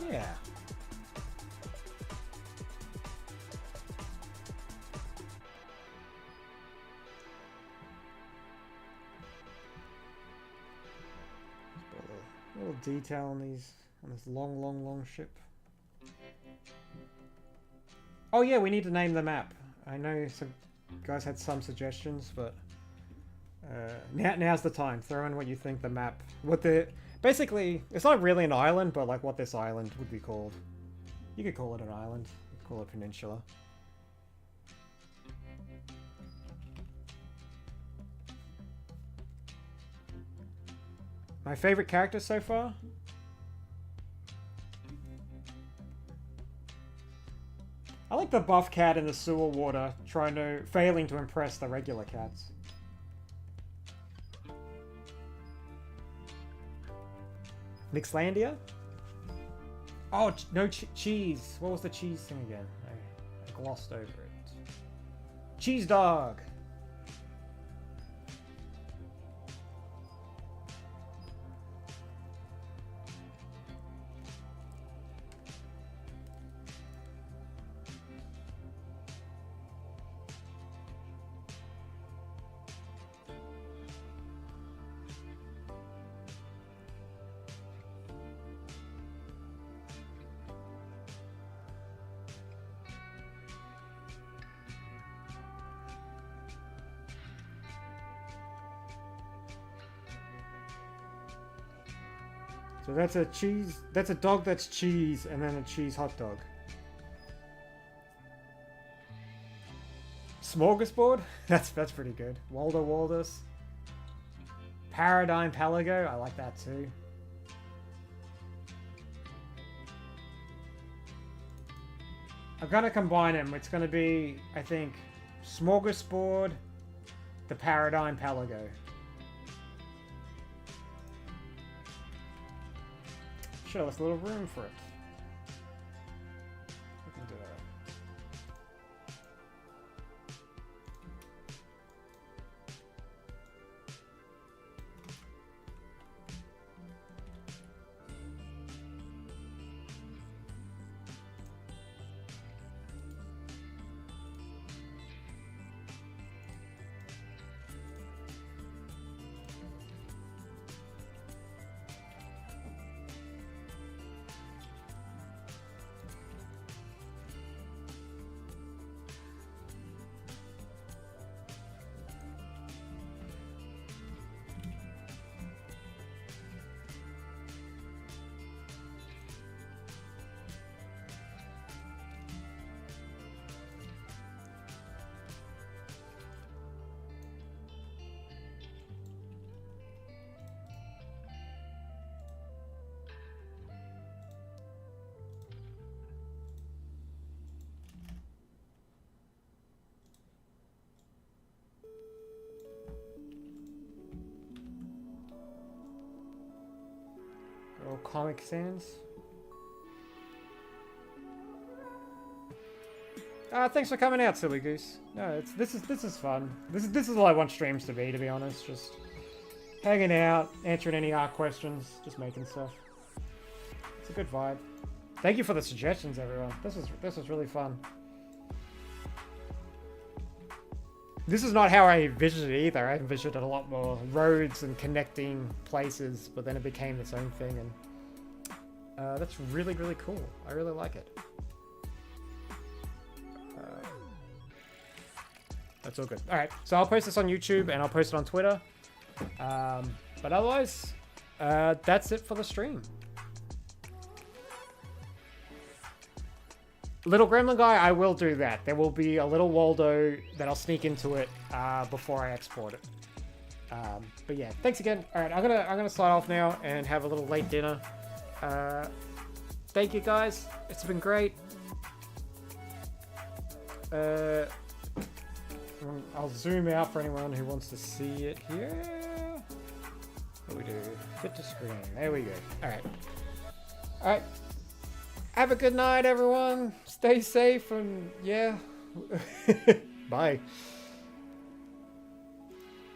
Yeah. A little detail on this long ship. Oh yeah, we need to name the map. I know some guys had some suggestions, but now's the time. Throw in what you think the map. Basically, it's not really an island, but like what this island would be called. You could call it an island. You could call it peninsula. My favorite character so far? I like the buff cat in the sewer water failing to impress the regular cats. Nixlandia? Oh, no cheese. What was the cheese thing again? I glossed over it. Cheese dog. So that's a dog that's cheese, and then a cheese hot dog. Smorgasbord? That's pretty good. Waldo Waldus. Paradigm Pelago, I like that too. I'm gonna combine them. It's gonna be, I think, Smorgasbord, the Paradigm Pelago. Sure, there's a little room for it. We can do that. Comic Sans. Thanks for coming out, Silly Goose. No, this is fun. This is all I want streams to be honest. Just hanging out, answering any art questions, just making stuff. It's a good vibe. Thank you for the suggestions, everyone. This was really fun. This is not how I envisioned it either. I envisioned it a lot more roads and connecting places, but then it became its own thing, and that's really, really cool. I really like it. That's all good. All right, so I'll post this on YouTube and I'll post it on Twitter. But otherwise, that's it for the stream. Little Gremlin guy, I will do that. There will be a little Waldo that I'll sneak into it before I export it. But yeah, thanks again. All right, I'm gonna slide off now and have a little late dinner. Thank you guys. It's been great. I'll zoom out for anyone who wants to see it here. What do we do? Fit to screen. There we go. All right. All right. Have a good night, everyone. Stay safe and yeah. Bye.